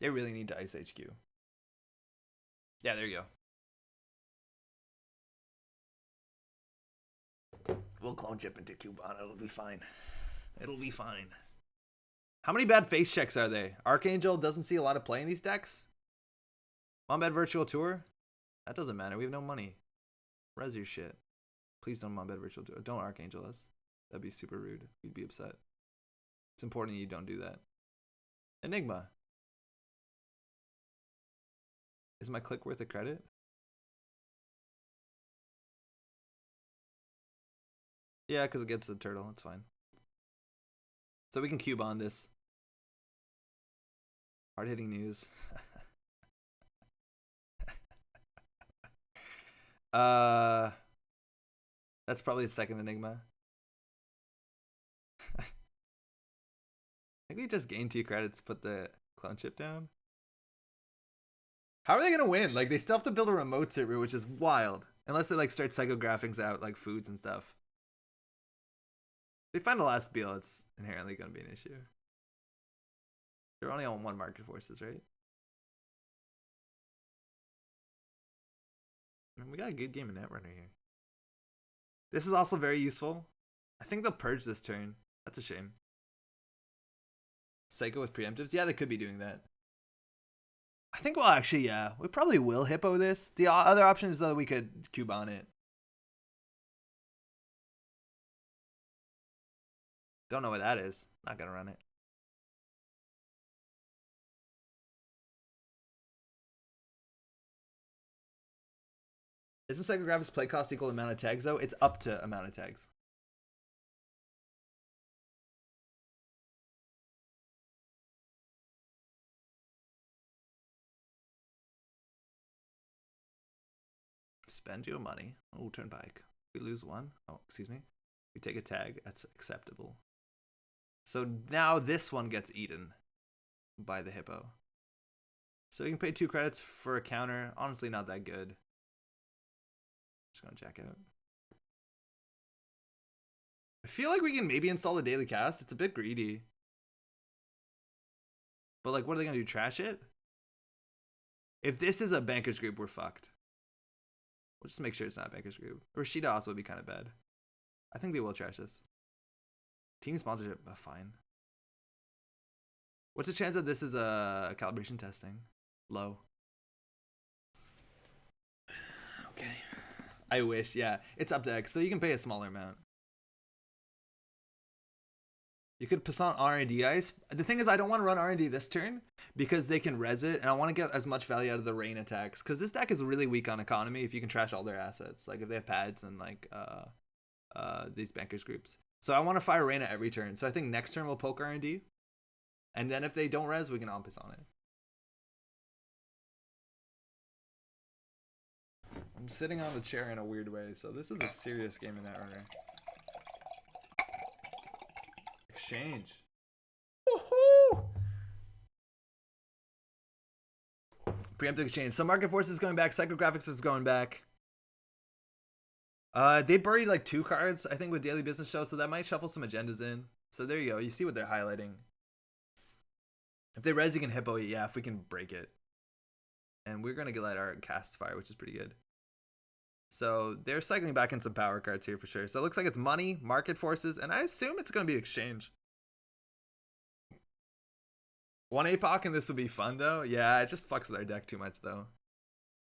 [SPEAKER 1] They really need to ice HQ. Yeah, there you go. We'll clone chip into Cubon. It'll be fine. It'll be fine. How many bad face checks are they? Archangel doesn't see a lot of play in these decks. 1 bad virtual tour? That doesn't matter. We have no money. Res your shit. Please don't 1 bad virtual tour. Don't Archangel us. That'd be super rude. We'd be upset. It's important you don't do that. Enigma. Is my click worth a credit? Yeah, because it gets the turtle. It's fine. So we can cube on this. Hard-hitting news. That's probably the second Enigma. I think we just gain 2 credits, put the clone chip down. How are they gonna win? Like, they still have to build a remote server, which is wild. Unless they like start psychographings out like foods and stuff. If they find the last Beal, it's inherently gonna be an issue. They're only on 1 Market Forces, right? And we got a good game of Netrunner here. This is also very useful. I think they'll purge this turn. That's a shame. Psycho with preemptives? Yeah, they could be doing that. I think we'll actually, yeah. We probably will Hippo this. The other option is that we could cube on it. Don't know what that is. Not gonna run it. Isn't Psychographics play cost equal to amount of tags, though? It's up to amount of tags. Spend your money. Oh, Turnpike. We lose 1. Oh, excuse me. We take a tag. That's acceptable. So now this one gets eaten by the Hippo. So you can pay 2 credits for a counter. Honestly, not that good. Just gonna check out. I feel like we can maybe install the daily cast. It's a bit greedy. But like, what are they gonna do? Trash it? If this is a bankers group, we're fucked. We'll just make sure it's not a bankers group. Rashida also would be kind of bad. I think they will trash this. Team sponsorship, fine. What's the chance that this is a calibration testing? Low. Okay. I wish, yeah. It's up to X, so you can pay a smaller amount. You could pass on R&D ice. The thing is, I don't want to run R&D this turn because they can res it, and I want to get as much value out of the rain attacks because this deck is really weak on economy if you can trash all their assets. Like if they have pads and like these bankers groups. So I want to fire Reyna every turn. So I think next turn we'll poke R&D. And then if they don't res, we can Ompus on it. I'm sitting on the chair in a weird way, so this is a serious game in Netrunner. Exchange. Woohoo! Preemptive exchange. Some market forces is going back. Psychographics is going back. They buried like 2 cards, I think, with Daily Business Show, so that might shuffle some agendas in. So there you go. You see what they're highlighting. If they res, you can hippo it. Yeah, if we can break it. And we're going to get our cast fire, which is pretty good. So they're cycling back in some power cards here for sure. So it looks like it's money, market forces, and I assume it's going to be exchange. 1 APOC and this would be fun though. Yeah, it just fucks with our deck too much though.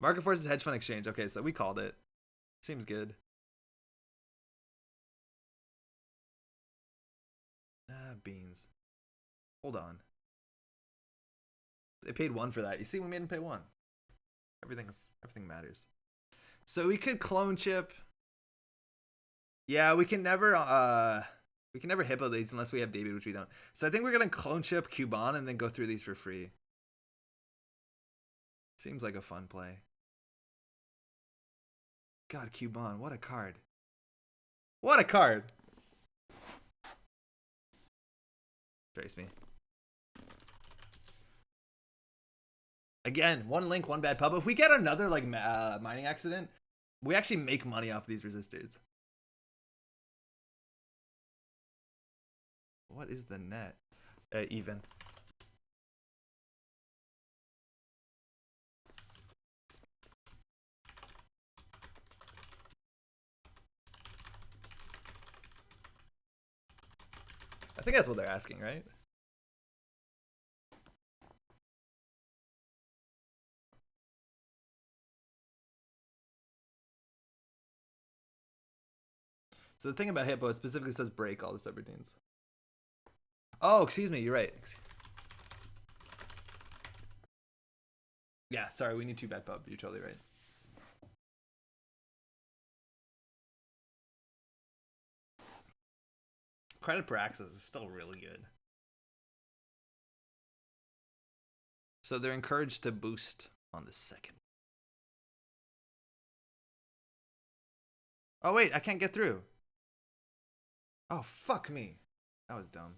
[SPEAKER 1] Market forces, hedge fund, exchange. Okay, so we called it. Seems good. Beans. Hold on. They paid 1 for that. You see, we made them pay 1. Everything matters. So we could clone chip. Yeah, we can never hippo these unless we have David, which we don't. So I think we're gonna clone chip Cuban and then go through these for free. Seems like a fun play. God, Cuban, what a card. What a card. Trace me. Again, 1 link, 1 bad pub. If we get another like mining accident, we actually make money off these resistors. What is the net? Even. I think that's what they're asking, right? So the thing about Hippo, it specifically says break all the subroutines. Oh, excuse me, you're right. Yeah, sorry, we need 2 bad pub. You're totally right. Credit per access is still really good. So they're encouraged to boost on the second. Oh wait, I can't get through. Oh, fuck me. That was dumb.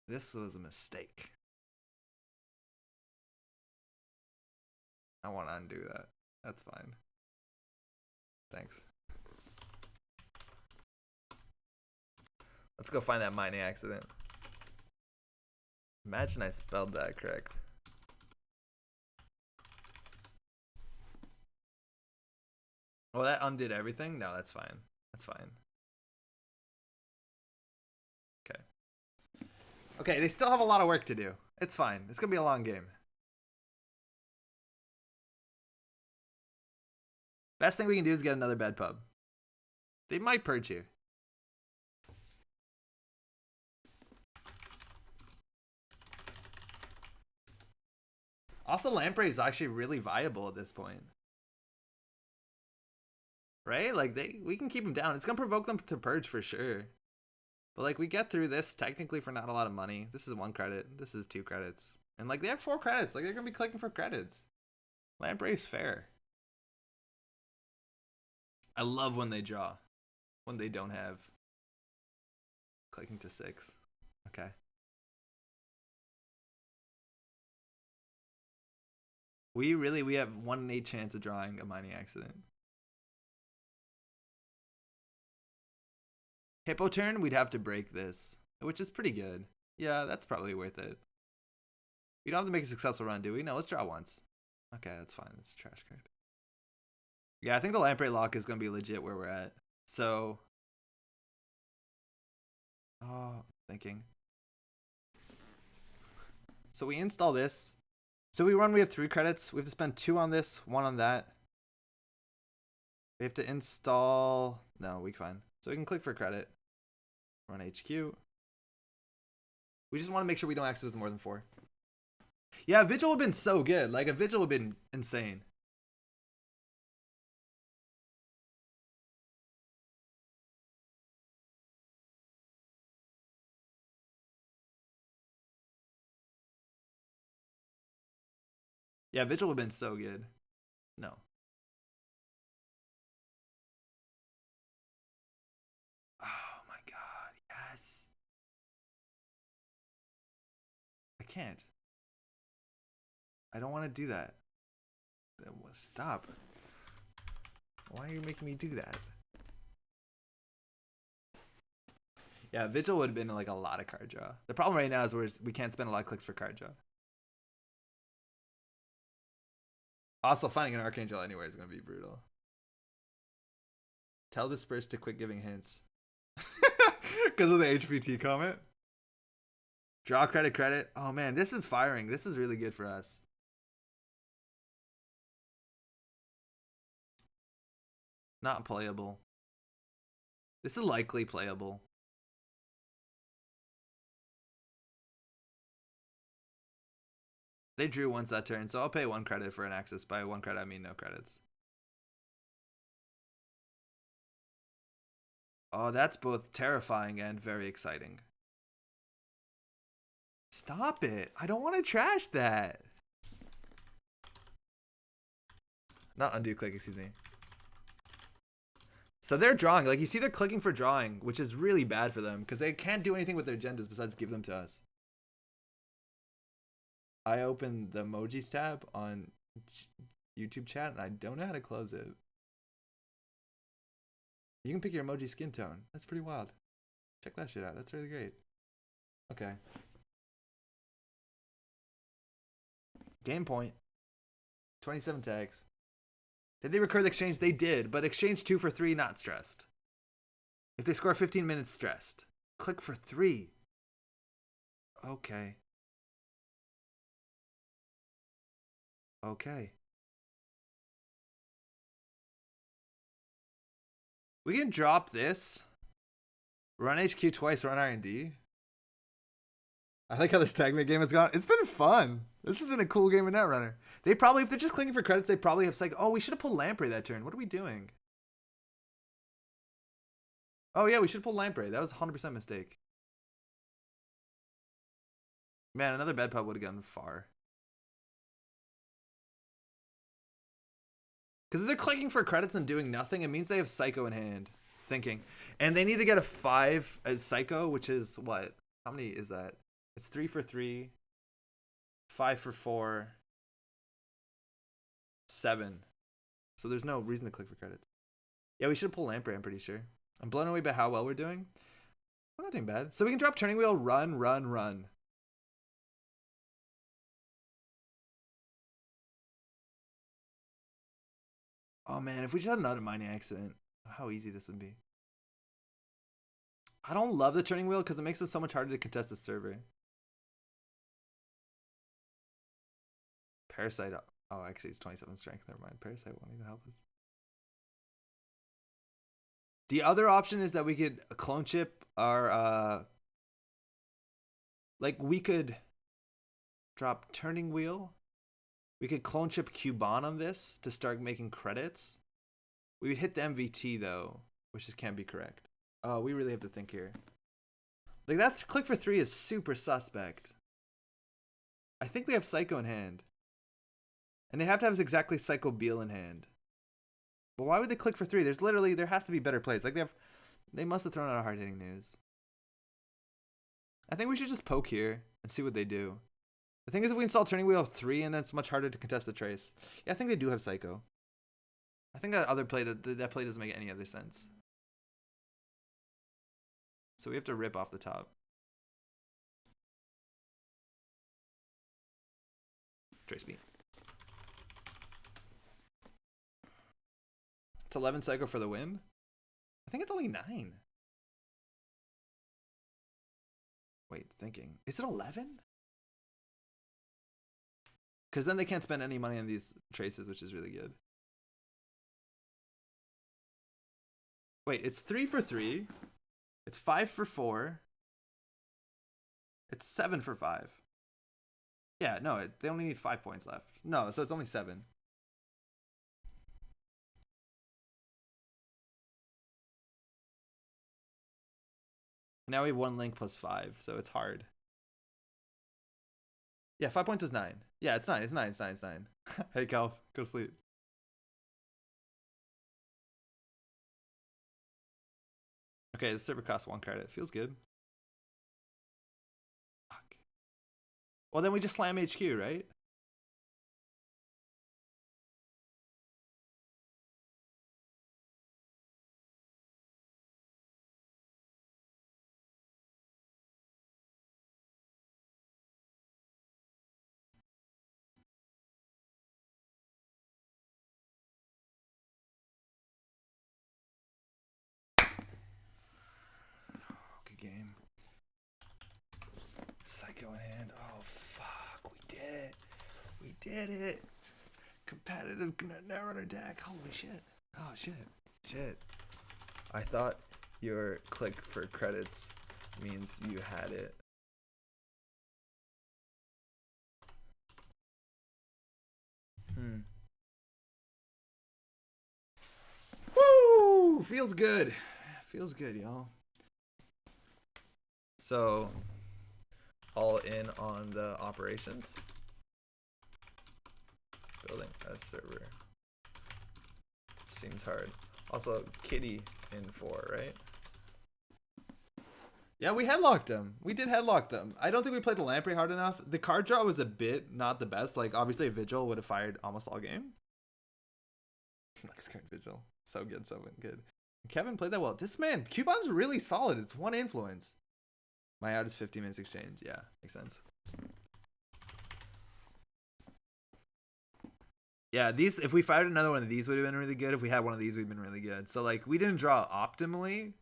[SPEAKER 1] This was a mistake. I want to undo that. That's fine. Thanks. Let's go find that mining accident. Imagine I spelled that correct. Oh, that undid everything? No, that's fine. That's fine. Okay. Okay, they still have a lot of work to do. It's fine. It's going to be a long game. Best thing we can do is get another bad pub. They might purge you. Also, Lamprey is actually really viable at this point. Right? Like, we can keep them down. It's going to provoke them to purge for sure. But, like, we get through this technically for not a lot of money. This is 1 credit. This is 2 credits. And, like, they have 4 credits. Like, they're going to be clicking for credits. Lamprey's fair. I love when they draw. When they don't have clicking to 6. Okay. We have 1 in 8 chance of drawing a mining accident. Hippo turn, we'd have to break this, which is pretty good. Yeah, that's probably worth it. We don't have to make a successful run, do we? No, let's draw once. Okay, that's fine. It's a trash card. Yeah, I think the Lamprey lock is going to be legit where we're at. So, thinking. So we install this. So we have 3 credits. We have to spend 2 on this, 1 on that. We have to install. No, we fine. So we can click for credit. Run HQ. We just want to make sure we don't access with more than 4. Yeah, Vigil would have been so good. Like a Vigil would have been insane. Yeah, Vigil would have been so good. No. Oh my god, yes. I can't. I don't want to do that. Stop. Why are you making me do that? Yeah, Vigil would have been like a lot of card draw. The problem right now is we can't spend a lot of clicks for card draw. Also, finding an Archangel anywhere is going to be brutal. Tell the Spurs to quit giving hints. Because of the HPT comment. Draw credit. Oh man, this is firing. This is really good for us. Not playable. This is likely playable. They drew once that turn, so I'll pay 1 credit for an access. By 1 credit, I mean no credits. Oh, that's both terrifying and very exciting. Stop it. I don't want to trash that. Not undo click, excuse me. So they're drawing. Like, you see they're clicking for drawing, which is really bad for them because they can't do anything with their agendas besides give them to us. I opened the emojis tab on YouTube chat and I don't know how to close it. You can pick your emoji skin tone. That's pretty wild. Check that shit out. That's really great. Okay. Game point. 27 tags. Did they record the exchange? They did, but exchange 2 for 3, not stressed. If they score 15 minutes, stressed. Click for 3. Okay. Okay. We can drop this. Run HQ twice, run R&D. I like how this tagmate game has gone. It's been fun. This has been a cool game of Netrunner. They probably, if they're just clicking for credits, they probably have like, oh, we should have pulled Lamprey that turn. What are we doing? Oh yeah, we should pull Lamprey. That was 100% mistake. Man, another bed pub would have gone far. Because if they're clicking for credits and doing nothing, it means they have Psycho in hand. Thinking. And they need to get a 5 as Psycho, which is what? How many is that? It's 3 for 3. 5 for 4. 7. So there's no reason to click for credits. Yeah, we should pull Lamprey, I'm pretty sure. I'm blown away by how well we're doing. We're not doing bad. So we can drop Turning Wheel, run. Oh man, if we just had another mining accident, how easy this would be. I don't love the Turning Wheel because it makes it so much harder to contest the server. Parasite. Oh, actually, it's 27 strength. Never mind. Parasite won't even help us. The other option is that we could clone chip our like we could drop Turning Wheel. We could clone chip Cuban on this to start making credits. We would hit the MVT though, which just can't be correct. Oh, we really have to think here. Like that click for 3 is super suspect. I think they have Psycho in hand. And they have to have exactly Psycho Beal in hand. But why would they click for 3? There has to be better plays. Like they must have thrown out a hard hitting news. I think we should just poke here and see what they do. The thing is, if we install Turning Wheel 3, and then it's much harder to contest the trace. Yeah, I think they do have Psycho. I think that other play, that play doesn't make any other sense. So we have to rip off the top. Trace beat. It's 11 Psycho for the win. I think it's only 9. Wait, thinking. Is it 11? Because then they can't spend any money on these traces, which is really good. Wait, it's 3 for 3. It's 5 for 4. It's 7 for 5. Yeah, no, they only need 5 points left. No, so it's only 7. Now we have 1 link plus 5, so it's hard. Yeah, 5 points is 9. Yeah, it's 9. It's 9. It's 9. It's 9. Hey, Calf, go sleep. Okay, the server costs 1 credit. Feels good. Fuck. Well, then we just slam HQ, right? Good game. Psycho in hand. Oh, fuck. We did it. We did it. Competitive Netrunner deck. Holy shit. Oh, shit. Shit. I thought your click for credits means you had it. Woo! Feels good. Feels good, y'all. So, all in on the operations. Building a server. Seems hard. Also, Kitty in 4, right? Yeah, we headlocked them. We did headlock them. I don't think we played the lamprey hard enough. The card draw was a bit not the best. Like, obviously, a Vigil would have fired almost all game. Next card, Vigil. So good, so good. Kevin played that well. This man, Cuban's really solid. It's 1 influence. My out is 50 minutes exchange. Yeah, makes sense. Yeah, these, if we fired another one of these, would have been really good. If we had one of these, we'd been really good. So, like, we didn't draw optimally,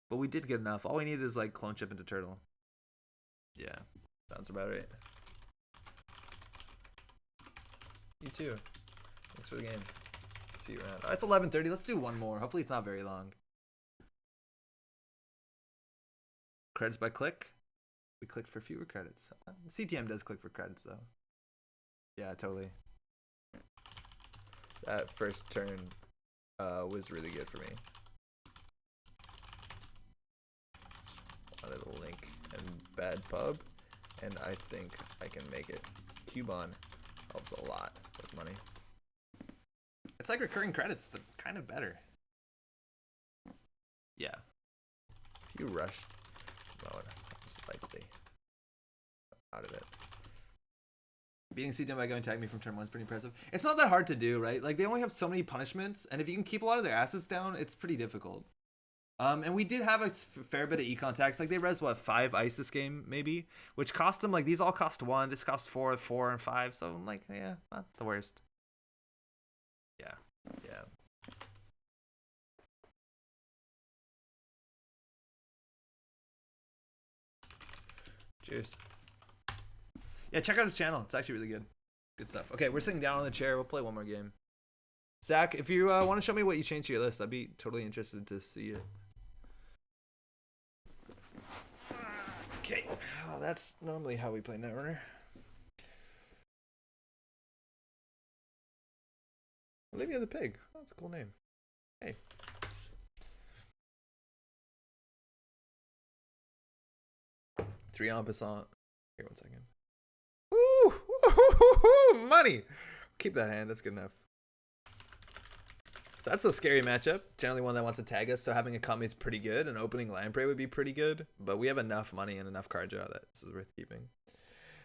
[SPEAKER 1] but we did get enough. All we needed is, like, clone chip into turtle. Yeah, sounds about right. You too. Thanks for the game. See you around. Oh, it's 11:30. Let's do one more. Hopefully it's not very long. Credits by click. We clicked for fewer credits. CTM does click for credits, though. Yeah, totally. That first turn was really good for me. Wanted a link and bad pub, and I think I can make it. Cubon helps a lot with money. It's like recurring credits, but kind of better. Yeah. If you rush mode, it's likely out of it. Beating CTM by going tag me from turn 1 is pretty impressive. It's not that hard to do, right? Like, they only have so many punishments, and if you can keep a lot of their assets down, it's pretty difficult. And we did have a fair bit of econ tags. Like, they res, what, 5 ice this game, maybe? Which cost them, like, these all cost 1. This cost 4, 4, and 5. So, I'm like, yeah, not the worst. Yeah. Yeah. Cheers. Yeah, check out his channel. It's actually really good. Good stuff. Okay, we're sitting down on the chair. We'll play one more game. Zach, if you want to show me what you changed to your list, I'd be totally interested to see it. Okay. Oh, that's normally how we play Netrunner. Olivia the Pig. Oh, that's a cool name. Hey. Three en passant. Here, 1 second. Ooh, money. Keep that hand. That's good enough. So that's a scary matchup. Generally one that wants to tag us. So having a Kami is pretty good. And opening Lamprey would be pretty good. But we have enough money and enough card draw that this is worth keeping.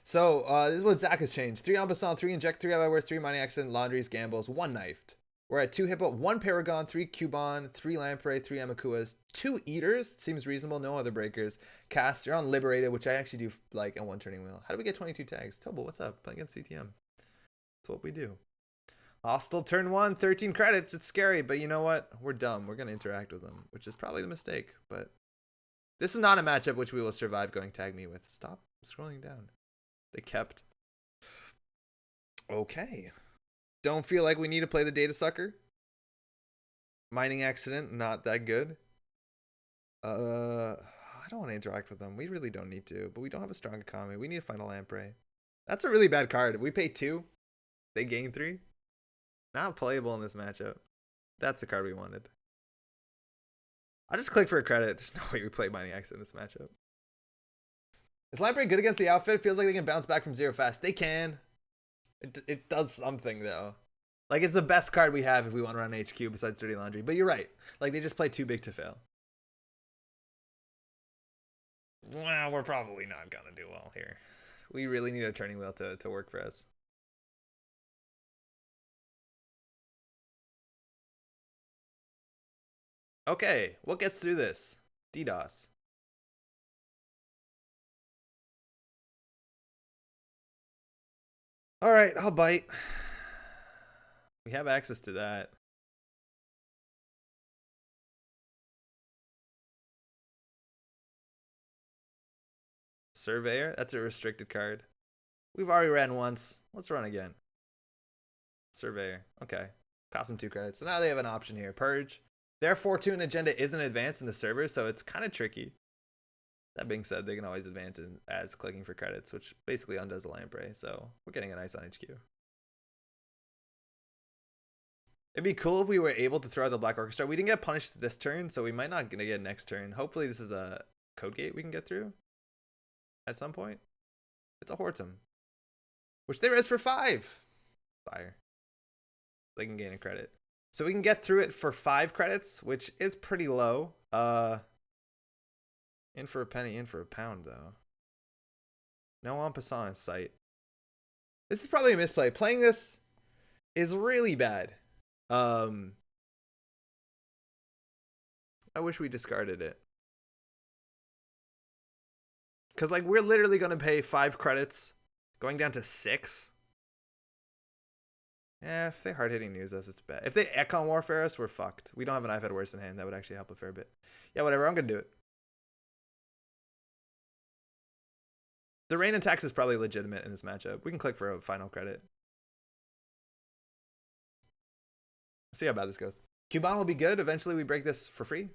[SPEAKER 1] So this is what Zach has changed. 3 en passant, 3 inject, 3 Eyewears, 3 mining accident, laundries, gambles, 1 knifed. We're at 2 hippo, 1 paragon, 3 Cubon, 3 lamprey, 3 amakuas, 2 eaters. Seems reasonable. No other breakers. Cast. You're on liberated, which I actually do like on 1 turning wheel. How do we get 22 tags? Tobo, what's up? Playing against CTM. That's what we do. Hostile turn 1, 13 credits. It's scary, but you know what? We're dumb. We're gonna interact with them, which is probably the mistake. But this is not a matchup which we will survive going tag me with. Stop scrolling down. They kept. Okay. Don't feel like we need to play the data sucker. Mining accident, not that good. I don't want to interact with them. We really don't need to, but we don't have a strong economy. We need to find a lamprey. That's a really bad card. We pay 2, they gain 3. Not playable in this matchup. That's the card we wanted. I just clicked for a credit. There's no way we play Mighty Axe in this matchup. Is Lamprey good against the outfit? Feels like they can bounce back from 0 fast. They can. It does something, though. Like, it's the best card we have if we want to run HQ besides Dirty Laundry. But you're right. Like, they just play too big to fail. Well, we're probably not going to do well here. We really need a turning wheel to work for us. Okay, what gets through this? DDoS. All right, I'll bite. We have access to that. Surveyor? That's a restricted card. We've already ran once. Let's run again. Surveyor. Okay. Cost them 2 credits. So now they have an option here. Purge. Their Fortune agenda isn't advanced in the server, so it's kind of tricky. That being said, they can always advance it as clicking for credits, which basically undoes the Lamprey, so we're getting a nice on HQ. It'd be cool if we were able to throw out the Black Orchestra. We didn't get punished this turn, so we might not gonna get next turn. Hopefully this is a code gate we can get through at some point. It's a Hortum, which there is for 5. Fire. They can gain a credit. So we can get through it for 5 credits, which is pretty low. In for a penny, in for a pound, though. No en passant in sight. This is probably a misplay. Playing this is really bad. I wish we discarded it. Because, like, we're literally going to pay 5 credits, going down to 6. Yeah, if they hard-hitting news us, it's bad. If they Econ Warfare us, we're fucked. We don't have an I've had worse in hand. That would actually help a fair bit. Yeah, whatever. I'm going to do it. The rain and tax is probably legitimate in this matchup. We can click for a final credit. See how bad this goes. Cubone will be good. Eventually we break this for free.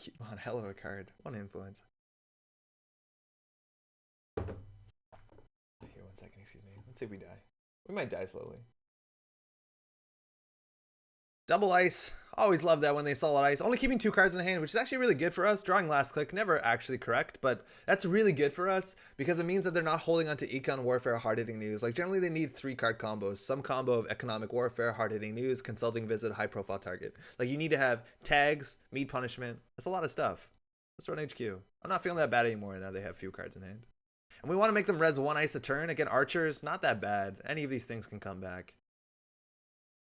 [SPEAKER 1] Cubone, hell of a card. One influence. Here, 1 second, excuse me. Let's see if we die. We might die slowly. Double ice. Always love that when they solid ice. Only keeping 2 cards in the hand, which is actually really good for us. Drawing last click, never actually correct, but that's really good for us because it means that they're not holding onto Econ Warfare, hard-hitting news. Like, generally they need 3 card combos. Some combo of Economic Warfare, hard-hitting news, consulting visit, high-profile target. Like, you need to have tags, meat punishment. That's a lot of stuff. Let's run HQ. I'm not feeling that bad anymore now they have few cards in hand. And we want to make them res 1 ice a turn. Again, archers, not that bad. Any of these things can come back.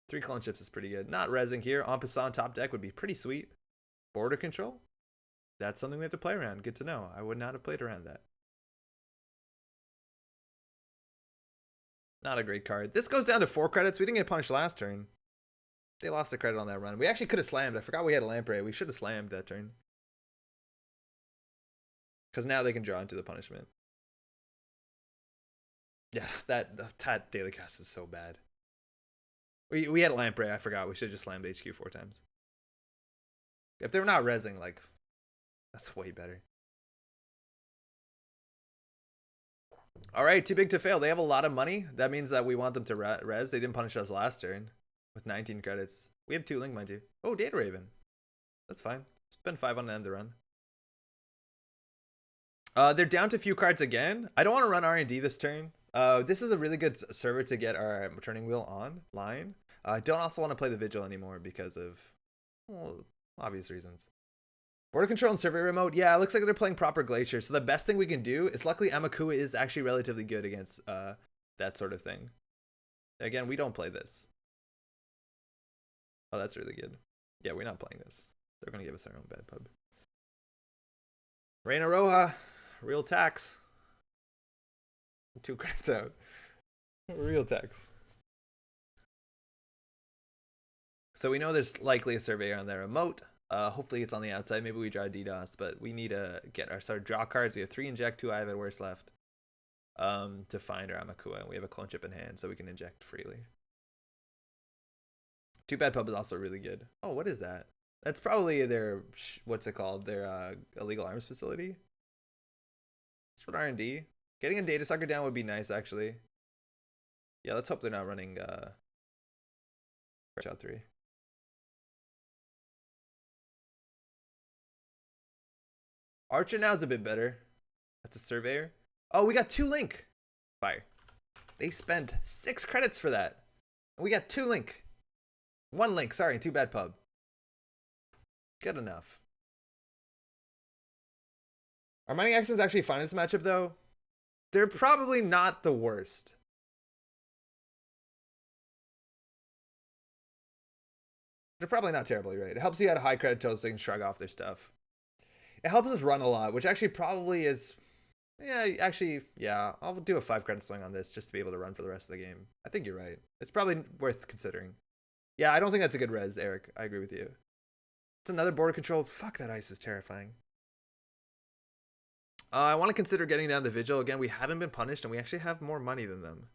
[SPEAKER 1] 3 clone chips is pretty good. Not resing here. En passant top deck would be pretty sweet. Border control? That's something we have to play around. Good to know. I would not have played around that. Not a great card. This goes down to 4 credits. We didn't get punished last turn. They lost a credit on that run. We actually could have slammed. I forgot we had a Lamprey. We should have slammed that turn. Because now they can draw into the punishment. Yeah, that daily cast is so bad. We had Lamprey, I forgot. We should have just slammed HQ 4 times. If they were not resing, like, that's way better. Alright, too big to fail. They have a lot of money. That means that we want them to res. They didn't punish us last turn with 19 credits. We have 2 Link, mind you. Oh, Data Raven. That's fine. Spend 5 on the end of the run. They're down to a few cards again. I don't want to run R&D this turn. This is a really good server to get our turning wheel online. I don't also want to play the Vigil anymore because of, well, obvious reasons. Border control and survey remote. Yeah, it looks like they're playing proper Glacier. So the best thing we can do is, luckily Amakua is actually relatively good against that sort of thing. Again, we don't play this. Oh, that's really good. Yeah, we're not playing this. They're going to give us our own bad pub. Reina Roja. Real tax. 2 credits out. Real tax. So we know there's likely a surveyor on their remote. Hopefully it's on the outside. Maybe we draw DDoS, but we need to get our draw cards. We have 3 inject, 2 I have at worst left. To find our Amakua, and we have a clone chip in hand, so we can inject freely. 2 bad pub is also really good. Oh, what is that? That's probably their, what's it called? Their illegal arms facility. That's what R&D. Getting a data sucker down would be nice, actually. Yeah, let's hope they're not running Shot 3. Archer now is a bit better. That's a surveyor. Oh, we got 2 link. Fire. They spent 6 credits for that. We got 2 link. 1 link, sorry, 2 bad pub. Good enough. Are mining accents actually fine in this matchup, though? They're probably not the worst. They're probably not terribly right. It helps you at a high credit total so they can shrug off their stuff. It helps us run a lot, which actually probably is... Yeah, I'll do a 5 credit swing on this just to be able to run for the rest of the game. I think you're right. It's probably worth considering. Yeah, I don't think that's a good res, Eric. I agree with you. It's another border control. Fuck, that ice is terrifying. I want to consider getting down the Vigil. Again, we haven't been punished, and we actually have more money than them.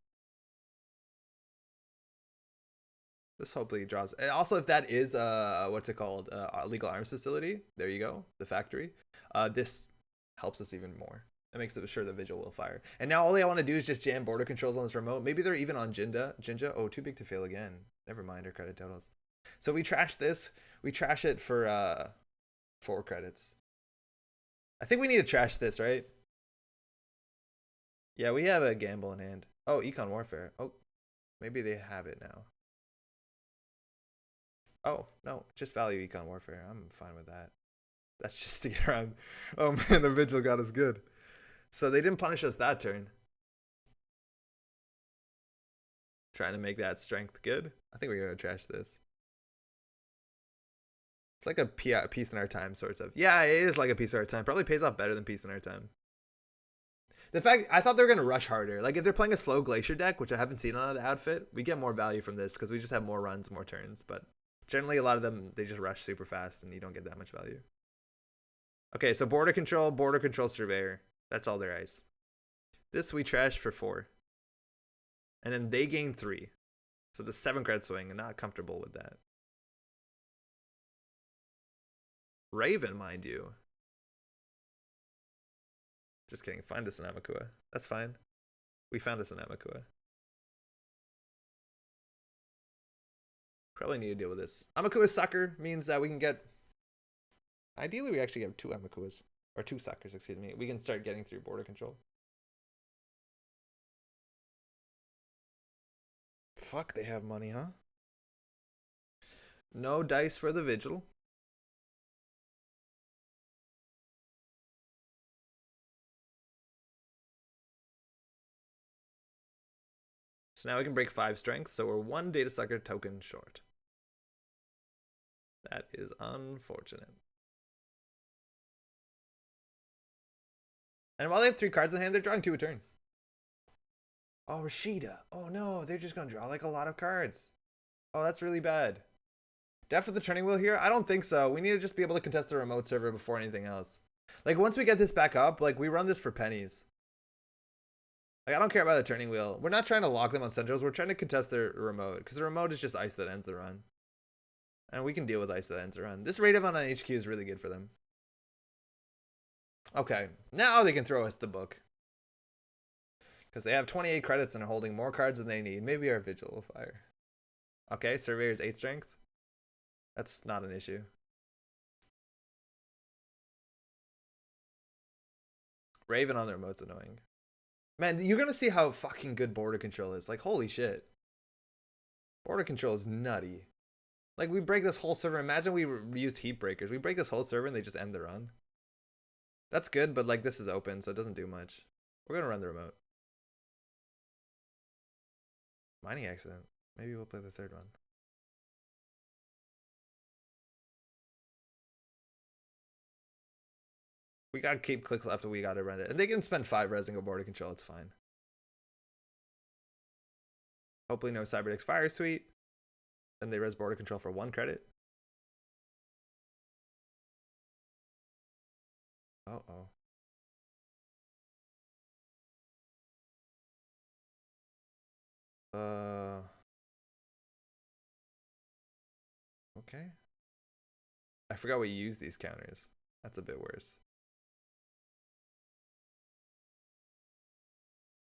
[SPEAKER 1] This hopefully draws. And also, if that is, what's it called? A legal arms facility. There you go. The factory. This helps us even more. It makes it sure the Vigil will fire. And now all I want to do is just jam border controls on this remote. Maybe they're even on Jinja. Oh, too big to fail again. Never mind our credit totals. So we trash this. We trash it for 4 credits. I think we need to trash this, right? Yeah, we have a gamble in hand. Oh, Econ Warfare. Oh, maybe they have it now. Oh, no, just value Econ Warfare. I'm fine with that. That's just to get around. Oh man, the Vigil got us good. So they didn't punish us that turn. Trying to make that strength good. I think we're gonna trash this. It's like a piece in our time sorts of. Yeah, it is like a piece in our time. Probably pays off better than piece in our time. The fact, I thought they were going to rush harder. Like, if they're playing a slow Glacier deck, which I haven't seen on the outfit, we get more value from this because we just have more runs, more turns. But generally, a lot of them, they just rush super fast and you don't get that much value. Okay, so border control, surveyor. That's all their ice. This we trash for 4. And then they gain 3. So it's a 7 credit swing and not comfortable with that. Raven, mind you. Just kidding. Find us an Amakua. That's fine. We found us an Amakua. Probably need to deal with this. Amakua sucker means that we can get... Ideally, we actually have 2 Amakuas. Or 2 suckers, excuse me. We can start getting through border control. Fuck, they have money, huh? No dice for the Vigil. So now we can break 5 strength, so we're 1 data sucker token short. That is unfortunate. And while they have 3 cards in hand, they're drawing 2 a turn. Oh, Rashida. Oh no, they're just gonna draw like a lot of cards. Oh, that's really bad. Death for the turning wheel here? I don't think so. We need to just be able to contest the remote server before anything else. Like, once we get this back up, like, we run this for pennies. Like, I don't care about the turning wheel. We're not trying to lock them on centrals. We're trying to contest their remote. Because the remote is just ice that ends the run. And we can deal with ice that ends the run. This rate of on HQ is really good for them. Okay. Now they can throw us the book. Because they have 28 credits and are holding more cards than they need. Maybe our Vigil will fire. Okay, Surveyor's 8 strength. That's not an issue. Raven on the remote's annoying. Man, you're going to see how fucking good border control is. Like, holy shit. Border control is nutty. Like, we break this whole server. Imagine we used heat breakers. We break this whole server and they just end the run. That's good, but, like, this is open, so it doesn't do much. We're going to run the remote. Mining accident. Maybe we'll play the 3rd one. We gotta keep clicks left and we gotta run it. And they can spend 5 res and go border control, it's fine. Hopefully no Cyberdex Fire Suite. Then they res border control for 1 credit. Uh-oh. Okay. I forgot we use these counters. That's a bit worse.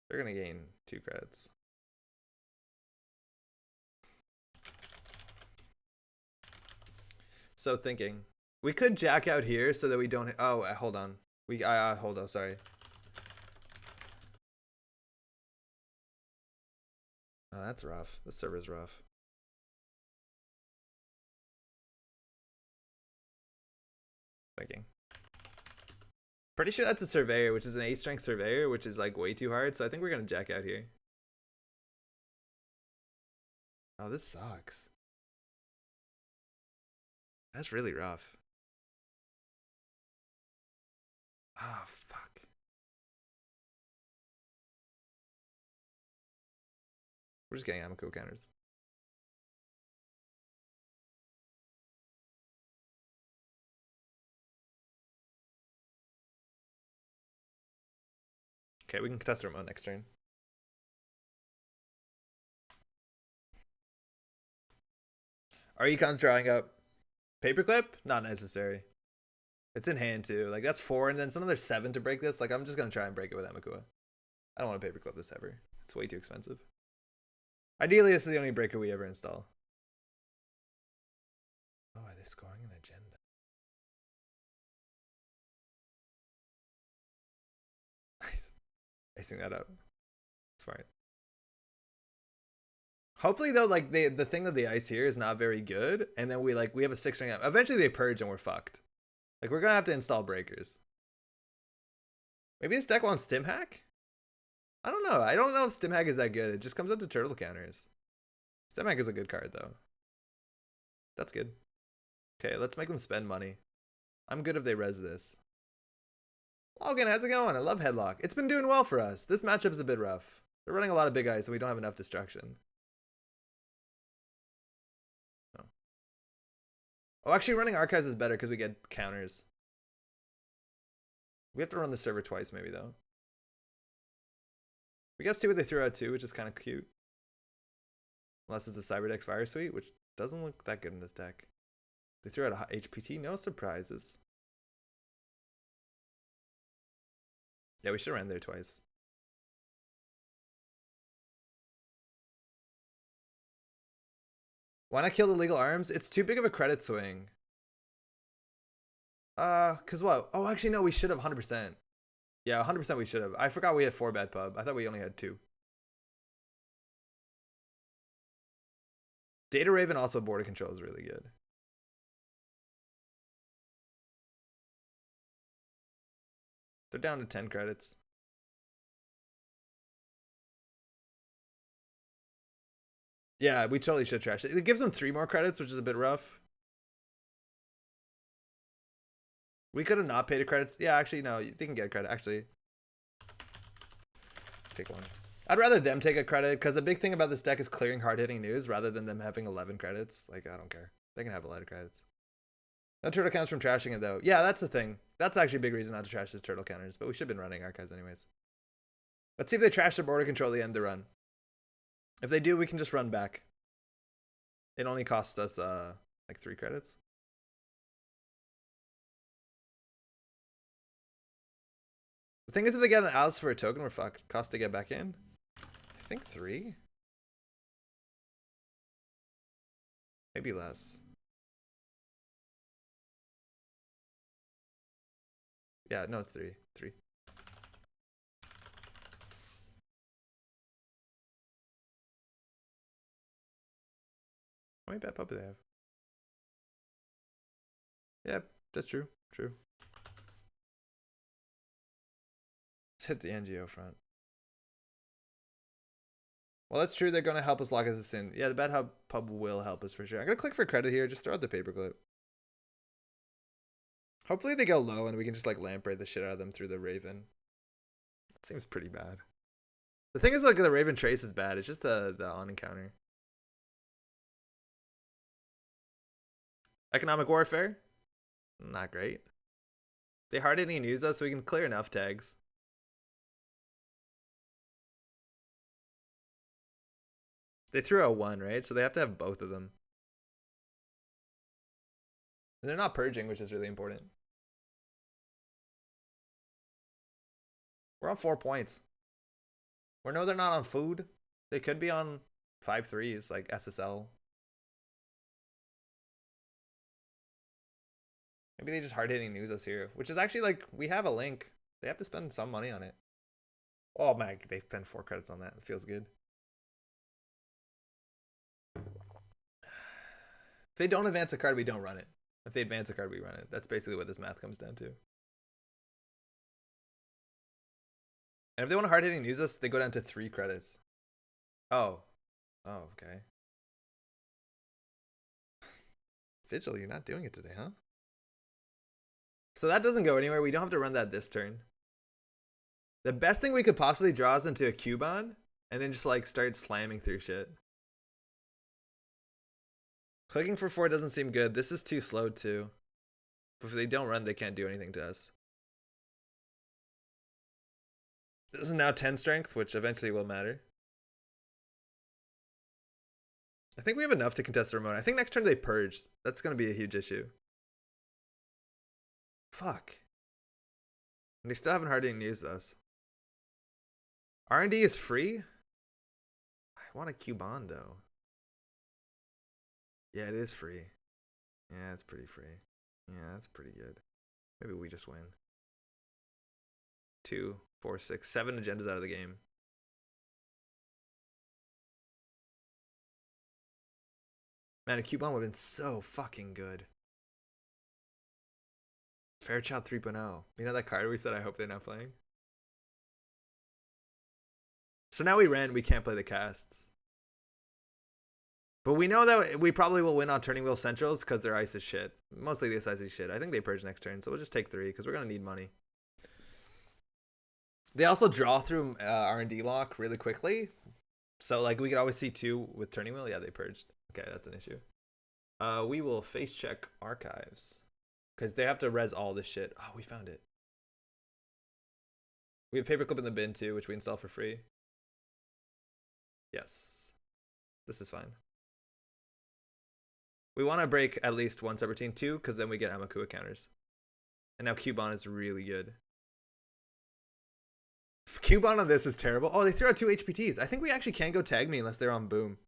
[SPEAKER 1] They're gonna gain 2 credits. So thinking, we could jack out here so that we don't. Oh, hold on. Hold on. Sorry. Oh, that's rough. This server's rough. Thinking. Pretty sure that's a surveyor, which is an 8 strength surveyor, which is like way too hard. So I think we're gonna jack out here. Oh, this sucks. That's really rough. Oh, fuck. We're just getting Amako counters. Okay, we can contest remote next turn. Are econs drawing up? Paperclip? Not necessary. It's in hand too. Like that's 4, and then it's another 7 to break this. Like I'm just gonna try and break it with Amakua. I don't want to paperclip this ever. It's way too expensive. Ideally, this is the only breaker we ever install. Oh, are they scoring an agenda? Nice. Icing that up. Smart. Hopefully though, like the thing that the ice here is not very good, and then we have a 6 string up. Eventually they purge and we're fucked. Like we're gonna have to install breakers. Maybe this deck wants Stim Hack? I don't know. I don't know if Stim Hack is that good. It just comes up to turtle counters. Stim Hack is a good card though. That's good. Okay, let's make them spend money. I'm good if they res this. Logan, how's it going? I love Headlock. It's been doing well for us. This matchup is a bit rough. They're running a lot of big ice and we don't have enough destruction. Oh, actually running archives is better because we get counters. We have to run the server twice maybe though. We gotta see what they threw out too, which is kind of cute. Unless it's a Cyberdex Fire Suite, which doesn't look that good in this deck. They threw out a HPT, no surprises. Yeah, we should have ran there twice. Why not kill the legal arms? It's too big of a credit swing. Cause what? Oh, actually no, we should have 100%. Yeah, 100% we should have. I forgot we had 4 bad pub. I thought we only had 2. Data Raven also border control is really good. They're down to 10 credits. Yeah, we totally should trash it. It gives them 3 more credits, which is a bit rough. We could have not paid a credits. Yeah, actually, no, they can get a credit. Actually, take 1. I'd rather them take a credit because the big thing about this deck is clearing hard-hitting news rather than them having 11 credits. Like, I don't care. They can have a lot of credits. No turtle counts from trashing it, though. Yeah, that's the thing. That's actually a big reason not to trash this turtle counters, but we should have been running archives anyways. Let's see if they trash their border control at the end of the run. If they do, we can just run back. It only costs us, like 3 credits. The thing is, if they get an Alice for a token, we're fucked. Cost to get back in? I think 3? Maybe less. Yeah, no, it's 3. 3. How many bad pup do they have? Yeah, that's true. True. Let's hit the NGO front. Well, that's true. They're going to help us lock us in. Yeah, the bad pub will help us for sure. I'm going to click for credit here. Just throw out the paperclip. Hopefully they go low and we can just like lamprey the shit out of them through the Raven. That seems pretty bad. The thing is, like, the Raven Trace is bad. It's just the on encounter. Economic warfare? Not great. They hardly use us so we can clear enough tags. They threw a 1, right? So they have to have both of them. And they're not purging, which is really important. We're on 4 points. Or no, they're not on food. They could be on 5-3s like SSL. Maybe they just hard-hitting news us here, which is actually like, we have a link. They have to spend some money on it. Oh man, they spent 4 credits on that. It feels good. If they don't advance a card, we don't run it. If they advance a card, we run it. That's basically what this math comes down to. And if they want to hard-hitting news us, they go down to 3 credits. Oh. Oh, okay. Vigil, you're not doing it today, huh? So that doesn't go anywhere. We don't have to run that this turn. The best thing we could possibly draw is into a Cubon, and then just like start slamming through shit. Clicking for 4 doesn't seem good. This is too slow too. But if they don't run, they can't do anything to us. This is now 10 strength, which eventually will matter. I think we have enough to contest the remote. I think next turn they purge. That's going to be a huge issue. Fuck. And they still haven't hardly used us. R&D is free? I want a Cubon though. Yeah, it is free. Yeah, it's pretty free. Yeah, that's pretty good. Maybe we just win. 2, 4, 6, 7 agendas out of the game. Man, a Cubon would have been so fucking good. Fairchild 3.0. You know that card we said I hope they're not playing? So now we ran, we can't play the casts. But we know that we probably will win on Turning Wheel Centrals because their ice is shit. Mostly this ice is shit. I think they purge next turn, so we'll just take 3 because we're going to need money. They also draw through R&D lock really quickly. So like we could always see 2 with Turning Wheel. Yeah, they purged. Okay, that's an issue. We will face check archives. Because they have to res all this shit. Oh, we found it. We have Paperclip in the bin too, which we install for free. Yes. This is fine. We want to break at least 1 subroutine, 2, because then we get Amakua counters. And now Cubon is really good. Cubon on this is terrible. Oh, they threw out 2 HPTs. I think we actually can go tag me unless they're on boom.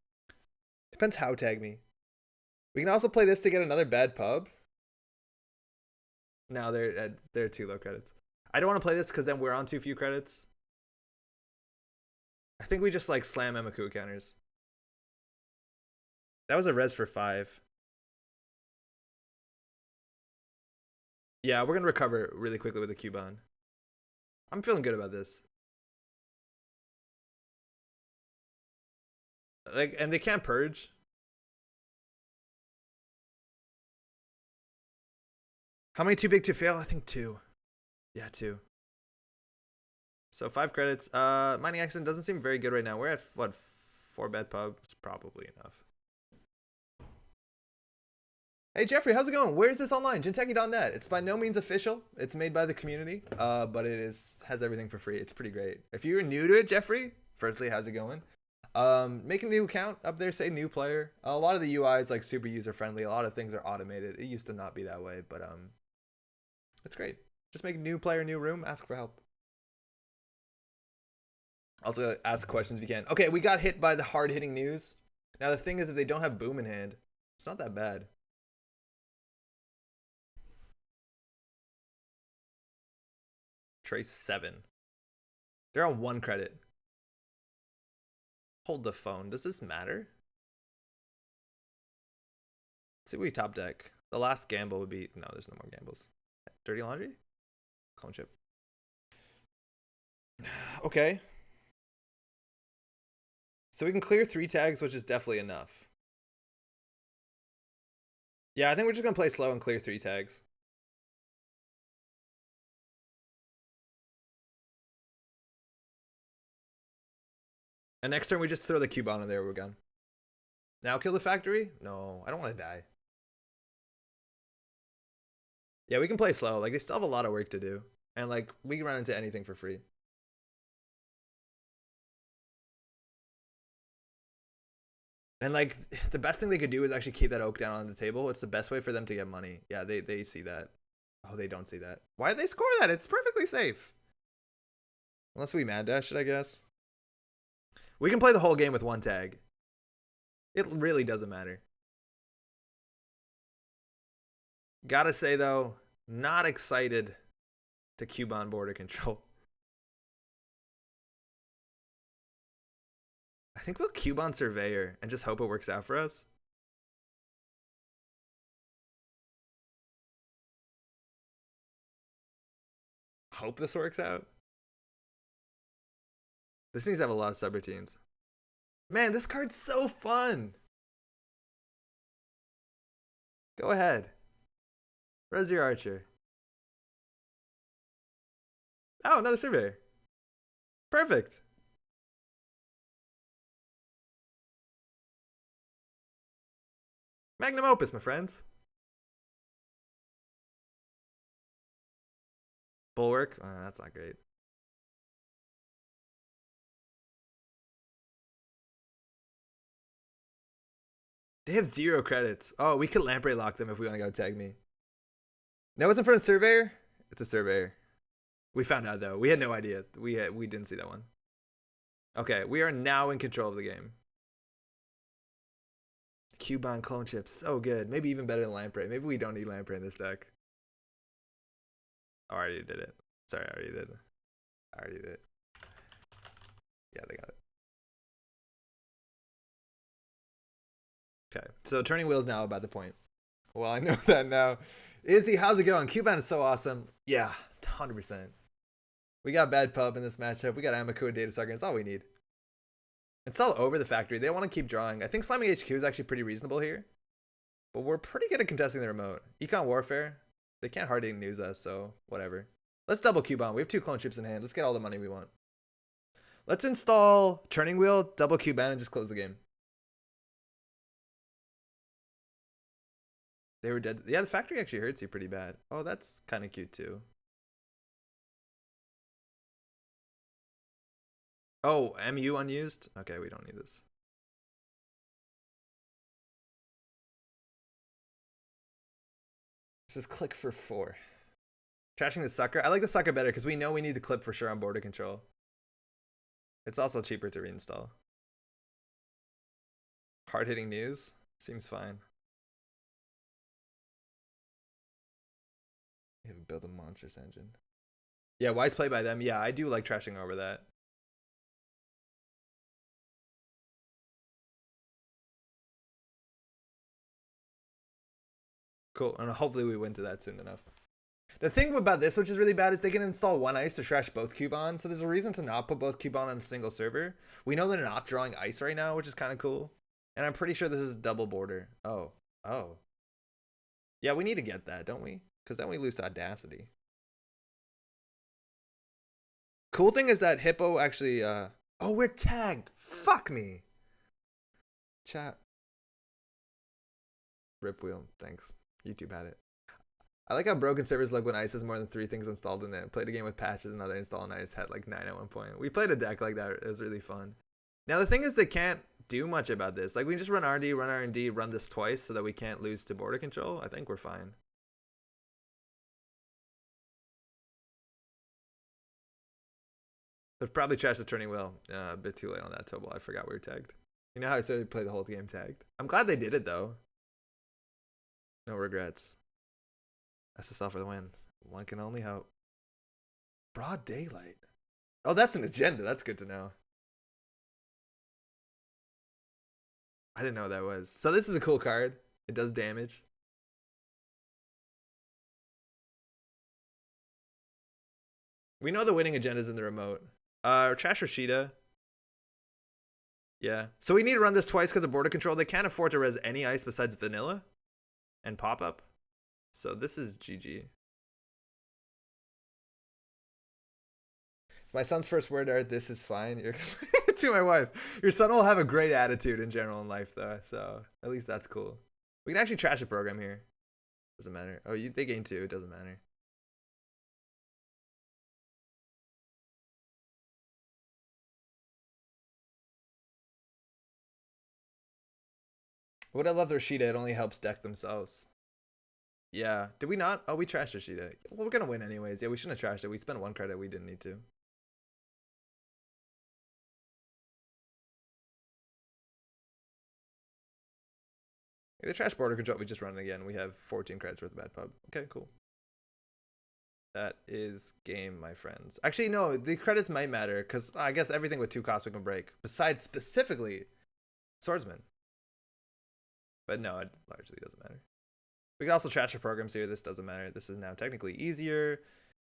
[SPEAKER 1] Depends how tag me. We can also play this to get another bad pub. No, they're too low credits. I don't want to play this because then we're on too few credits. I think we just like slam Amakua counters. That was a res for 5. Yeah, we're gonna recover really quickly with the Cubon. I'm feeling good about this. Like, and they can't purge. How many too big to fail? I think 2. Yeah, 2. So 5 credits. Mining Accident doesn't seem very good right now. We're at what, 4 bad pub? It's probably enough. Hey Jeffrey, how's it going? Where is this online? Jinteki.net. It's by no means official. It's made by the community, but it has everything for free. It's pretty great. If you're new to it, Jeffrey, firstly, how's it going? Make a new account up there, say new player. A lot of the UI is like super user friendly. A lot of things are automated. It used to not be that way, but it's great. Just make a new player, new room, ask for help. Also ask questions if you can. Okay, we got hit by the hard hitting news. Now the thing is, if they don't have boom in hand, it's not that bad. Trace 7. They're on 1 credit. Hold the phone. Does this matter? Let's see what we top deck. The last gamble would be... No, there's no more gambles. Dirty Laundry? Clone chip. Okay. So we can clear 3 tags, which is definitely enough. Yeah, I think we're just going to play slow and clear 3 tags. And next turn, we just throw the Cubon in there. We're gone. Now kill the factory? No, I don't want to die. Yeah, we can play slow. Like, they still have a lot of work to do. And, like, we can run into anything for free. And, like, the best thing they could do is actually keep that oak down on the table. It's the best way for them to get money. Yeah, they see that. Oh, they don't see that. Why did they score that? It's perfectly safe. Unless we mad dash it, I guess. We can play the whole game with one tag. It really doesn't matter. Gotta say, though, not excited to Cubon border control. I think we'll Cubon Surveyor and just hope it works out for us. Hope this works out. This needs to have a lot of subroutines. Man, this card's so fun. Go ahead. Where's your Archer? Oh, another Surveyor. Perfect. Magnum Opus, my friends. Bulwark. That's not great. They have 0 credits. Oh, we could Lamprey lock them if we want to go tag me. No, it's in front of Surveyor? It's a Surveyor. We found out, though. We had no idea. We didn't see that one. Okay, we are now in control of the game. Cubon clone chips. So good. Maybe even better than Lamprey. Maybe we don't need Lamprey in this deck. I already did it. Sorry, I already did. I already did it. Yeah, they got it. Okay, so turning wheels now about the point. Well, I know that now. Izzy, how's it going? Cubon is so awesome. Yeah, 100%. We got Bad Pub in this matchup. We got Amaku and Data Sucker. It's all we need. It's all over the factory. They want to keep drawing. I think Slamming HQ is actually pretty reasonable here. But we're pretty good at contesting the remote. Econ Warfare. They can't hardly news us, so whatever. Let's double Cubon. We have 2 clone chips in hand. Let's get all the money we want. Let's install Turning Wheel, double Cubon, and just close the game. They were dead. Yeah, the factory actually hurts you pretty bad. Oh, that's kind of cute too. Oh, MU unused? Okay, we don't need this. This is click for 4. Trashing the Sucker. I like the Sucker better because we know we need to clip for sure on border control. It's also cheaper to reinstall. Hard-hitting news? Seems fine. We have built a monstrous engine. Yeah, wise play by them. Yeah, I do like trashing over that. Cool, and hopefully we win to that soon enough. The thing about this, which is really bad, is they can install one ice to trash both Cubon, so there's a reason to not put both Cubon on a single server. We know they're not drawing ice right now, which is kind of cool. And I'm pretty sure this is double border. Oh. Yeah, we need to get that, don't we? Because then we lose to Audacity. Cool thing is that Hippo actually, oh, we're tagged. Fuck me. Chat. Rip wheel, thanks. YouTube had it. I like how broken servers look when ice has more than 3 things installed in it. Played a game with patches, another install on ice had like 9 at one point. We played a deck like that. It was really fun. Now the thing is they can't do much about this. Like we just run R&D, run this twice so that we can't lose to border control. I think we're fine. They'll probably trash the turning wheel. A bit too late on that, Tobal. I forgot we were tagged. You know how I said we'd play the whole game tagged? I'm glad they did it though. No regrets. SSL for the win. One can only hope. Broad daylight. Oh, that's an agenda. That's good to know. I didn't know what that was. So this is a cool card. It does damage. We know the winning agenda is in the remote. Trash Rashida. Yeah. So we need to run this twice because of border control. They can't afford to res any ice besides vanilla and pop up. So this is GG. My son's first word are, "This is fine." You're to my wife. Your son will have a great attitude in general in life, though. So at least that's cool. We can actually trash a program here. Doesn't matter. Oh, they gain 2. It doesn't matter. Would I love the Rashida? It only helps deck themselves. Yeah. Did we not? Oh, we trashed Rashida. Well, we're going to win anyways. Yeah, we shouldn't have trashed it. We spent 1 credit. We didn't need to. The trash border control, we just run it again. We have 14 credits worth of bad pub. Okay, cool. That is game, my friends. Actually, no, the credits might matter because I guess everything with 2 costs we can break, besides specifically swordsman. But no, it largely doesn't matter. We can also trash our programs here. This doesn't matter. This is now technically easier.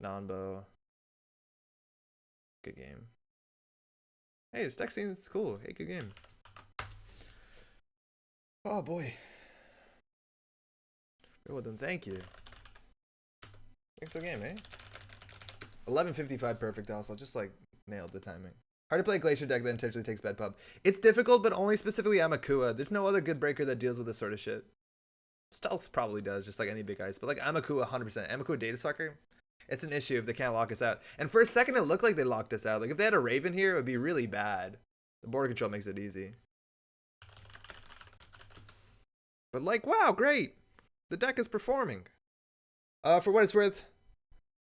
[SPEAKER 1] Non-bow. Good game. Hey, this deck seems cool. Hey, good game. Oh boy. Well then, thank you. Thanks for the game, eh? 11:55 perfect also. Just like nailed the timing. Hard to play Glacier deck that intentionally takes bad pub. It's difficult, but only specifically Amakua. There's no other good breaker that deals with this sort of shit. Stealth probably does, just like any big ice. But like Amakua, 100%. Amakua Data Sucker, it's an issue if they can't lock us out. And for a second, it looked like they locked us out. Like if they had a Raven here, it would be really bad. The border control makes it easy. But like, wow, great. The deck is performing. For what it's worth,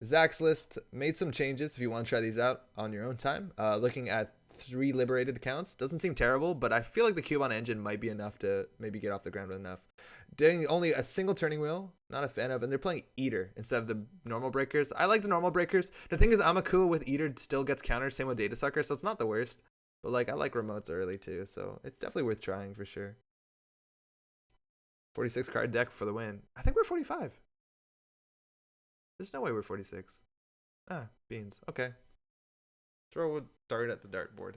[SPEAKER 1] Zach's list made some changes if you want to try these out on your own time. Looking at 3 liberated accounts doesn't seem terrible, but I feel like the Cubon engine might be enough to maybe get off the ground enough. Doing only a single turning wheel, not a fan of, and they're playing Eater instead of the normal breakers. I like the normal breakers. The thing is, Amakua with Eater still gets countered, same with Data Sucker, so it's not the worst. But like, I like remotes early too, so it's definitely worth trying for sure. 46 card deck for the win. I think we're 45. There's no way we're 46. Ah, beans. Okay. Throw a dart at the dartboard.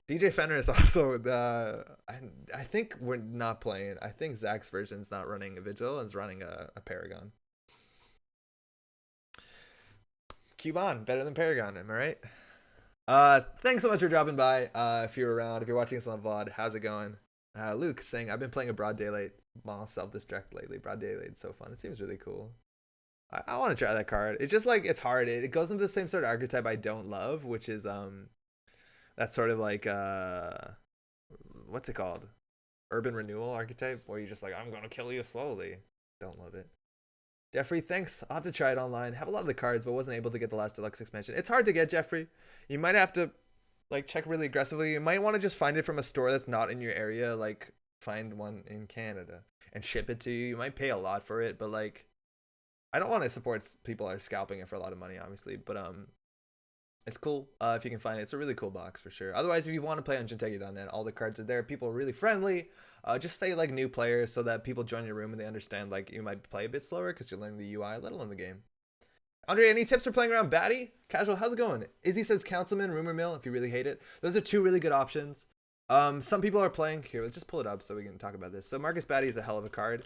[SPEAKER 1] DJ Fenner is also the. I think we're not playing. I think Zach's version's not running a Vigil and is running a Paragon. Cubon, better than Paragon, am I right? Thanks so much for dropping by. If you're around, if you're watching this on the VOD, how's it going? Luke saying, I've been playing a Broad Daylight Mall self-destruct lately. Broad Daylight's so fun. It seems really cool. I want to try that card. It's just like, it's hard. It goes into the same sort of archetype I don't love, which is that sort of like what's it called? Urban renewal archetype, where you're just like, I'm gonna kill you slowly. Don't love it. Jeffrey, thanks. I'll have to try it online. Have a lot of the cards, but wasn't able to get the last deluxe expansion. It's hard to get, Jeffrey. You might have to like check really aggressively. You might want to just find it from a store that's not in your area, like find one in Canada and ship it to you. You might pay a lot for it, but like, I don't want to support people are scalping it for a lot of money, obviously, but it's cool if you can find it. It's a really cool box for sure. Otherwise, if you want to play on Jinteki.net, all the cards are there. People are really friendly. Just say like new players so that people join your room and they understand like you might play a bit slower because you're learning the UI, let alone the game. Andre, any tips for playing around Batty? Casual, how's it going? Izzy says Councilman, Rumor Mill, if you really hate it. Those are 2 really good options. Some people are playing, here, let's just pull it up so we can talk about this. So Marcus Batty is a hell of a card.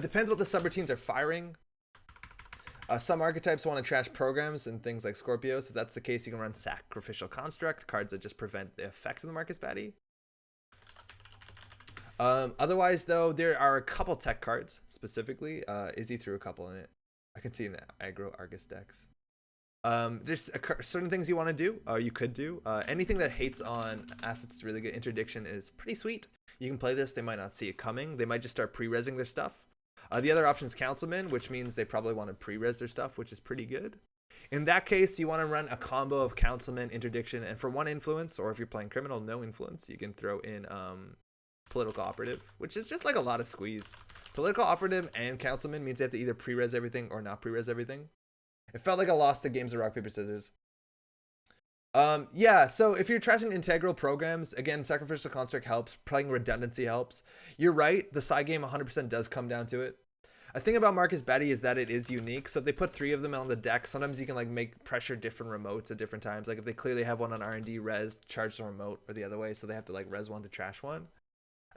[SPEAKER 1] Depends what the subroutines are firing. Some archetypes want to trash programs and things like Scorpio. So if that's the case, you can run Sacrificial Construct, cards that just prevent the effect of the Marcus Batty. Otherwise, though, there are a couple tech cards specifically. Izzy threw a couple in it. I can see in aggro Argus decks. There's certain things you want to do, or you could do. Anything that hates on assets is really good. Interdiction is pretty sweet. You can play this. They might not see it coming. They might just start pre-resing their stuff. The other option is Councilman, which means they probably want to pre-res their stuff, which is pretty good. In that case, you want to run a combo of Councilman, Interdiction, and for 1 influence, or if you're playing Criminal, no influence, you can throw in Political Operative, which is just like a lot of squeeze. Political Operative and Councilman means they have to either pre-res everything or not pre-res everything. It felt like a loss to games of rock, paper, scissors. Yeah, so if you're trashing integral programs, again, Sacrificial Construct helps, playing Redundancy helps. You're right, the side game 100% does come down to it. A thing about Marcus Batty is that it is unique, so if they put 3 of them on the deck, sometimes you can like make pressure different remotes at different times. Like if they clearly have one on R&D, res, charge the remote, or the other way, so they have to like res one to trash one.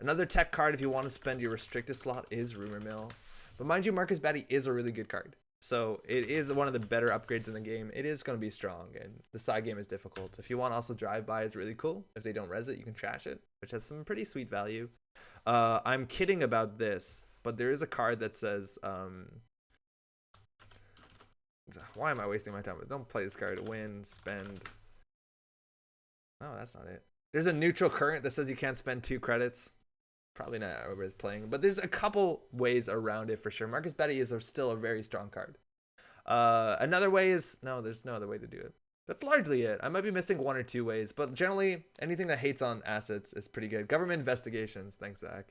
[SPEAKER 1] Another tech card if you want to spend your restricted slot is Rumor Mill. But mind you, Marcus Batty is a really good card. So it is one of the better upgrades in the game. It is going to be strong, and the side game is difficult. If you want also drive-by is really cool. If they don't res it, you can trash it, which has some pretty sweet value. I'm kidding about this, but there is a card that says, why am I wasting my time? Don't play this card. Win, spend. No, that's not it. There's a neutral current that says you can't spend 2 credits. Probably not worth playing, but there's a couple ways around it for sure. Marcus Batty is still a very strong card. Another way is, no, there's no other way to do it. That's largely it. I might be missing 1 or 2 ways, but generally anything that hates on assets is pretty good. Government investigations, thanks Zach.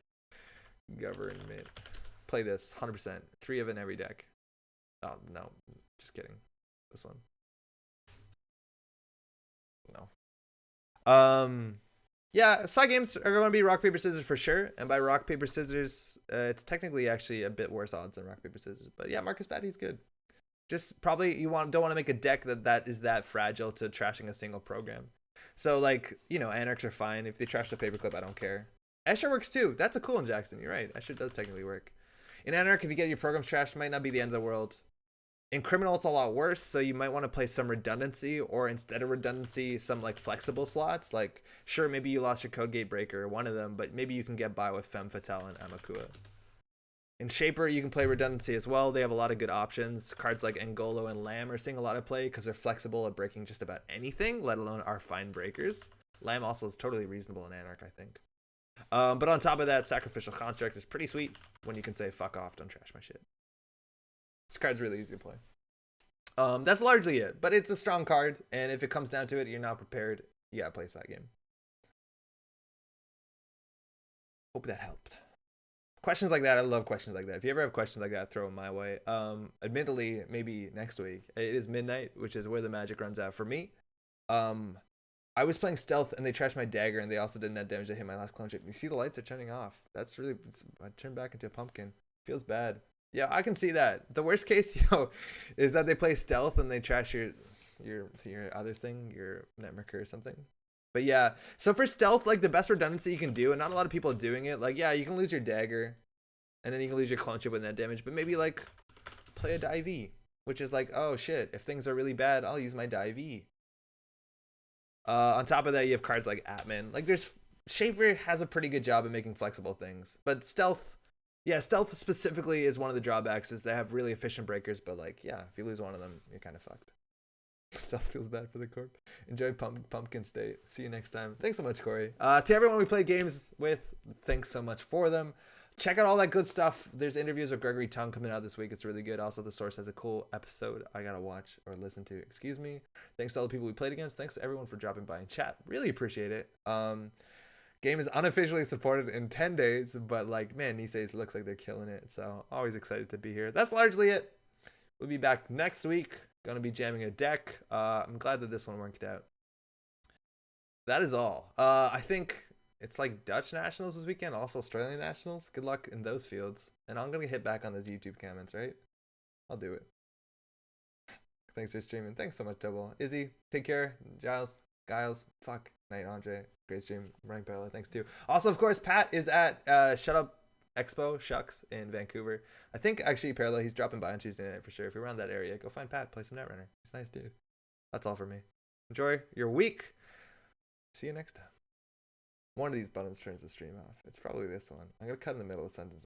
[SPEAKER 1] Government. Play this 100%. 3 of it in every deck. Oh no, just kidding. This one. No. Yeah, side games are going to be rock paper scissors for sure. And by rock paper scissors, it's technically actually a bit worse odds than rock paper scissors. But yeah, Marcus Patty's good. Just probably don't want to make a deck that is that fragile to trashing a single program. So like, you know, Anarchs are fine. If they trash the paperclip, I don't care. Escher works too. That's a cool in Jackson. You're right. Escher does technically work. In Anarch, if you get your programs trashed, it might not be the end of the world. In Criminal, it's a lot worse, so you might want to play some redundancy, or instead of redundancy, some like flexible slots. Like, sure, maybe you lost your Code Gate Breaker, one of them, but maybe you can get by with Femme Fatale and Amakua. In Shaper, you can play redundancy as well. They have a lot of good options. Cards like Angolo and Lamb are seeing a lot of play because they're flexible at breaking just about anything, let alone our fine breakers. Lamb also is totally reasonable in Anarch, I think. But on top of that, Sacrificial Construct is pretty sweet when you can say, fuck off, don't trash my shit. This card's really easy to play. That's largely it, but it's a strong card, and if it comes down to it, you're not prepared, you gotta play a side game. Hope that helped. Questions like that, I love questions like that. If you ever have questions like that, throw them my way. Admittedly, maybe next week. It is midnight, which is where the magic runs out for me. I was playing stealth and they trashed my dagger, and they also did net damage that hit my last clone chip. You see the lights are turning off. That's really, I turned back into a pumpkin. Feels bad. Yeah, I can see that. The worst case, is that they play stealth and they trash your other thing, your netmarker or something. But yeah, so for stealth, like the best redundancy you can do, and not a lot of people are doing it. Like, yeah, you can lose your dagger, and then you can lose your clone chip with net damage. But maybe like play a Dive, which is like, oh shit, if things are really bad, I'll use my Dive. On top of that, you have cards like Atman. Like, Shaper has a pretty good job at making flexible things, but stealth. Yeah, stealth specifically is one of the drawbacks, is they have really efficient breakers, but like, yeah, if you lose one of them, you're kind of fucked. Stealth feels bad for the corp. Enjoy Pumpkin State. See you next time. Thanks so much, Corey. To everyone we play games with, thanks so much for them. Check out all that good stuff. There's interviews with Gregory Tung coming out this week. It's really good. Also, The Source has a cool episode I gotta watch or listen to. Excuse me. Thanks to all the people we played against. Thanks to everyone for dropping by and chat. Really appreciate it. Game is unofficially supported in 10 days, but like, man, Nisei's looks like they're killing it. So always excited to be here. That's largely it. We'll be back next week. Gonna be jamming a deck. I'm glad that this one worked out. That is all. I think it's like Dutch Nationals this weekend, also Australian Nationals. Good luck in those fields. And I'm gonna hit back on those YouTube comments, right? I'll do it. Thanks for streaming. Thanks so much, Double. Izzy, take care. Giles, fuck. Night, Andre. Great stream. Rank Bella, thanks too. Also, of course, Pat is at Shut Up Expo, Shucks, in Vancouver. I think, actually, Parallel, he's dropping by on Tuesday night for sure. If you're around that area, go find Pat, play some Netrunner. He's a nice dude. That's all for me. Enjoy your week. See you next time. One of these buttons turns the stream off. It's probably this one. I'm going to cut in the middle of the sentence.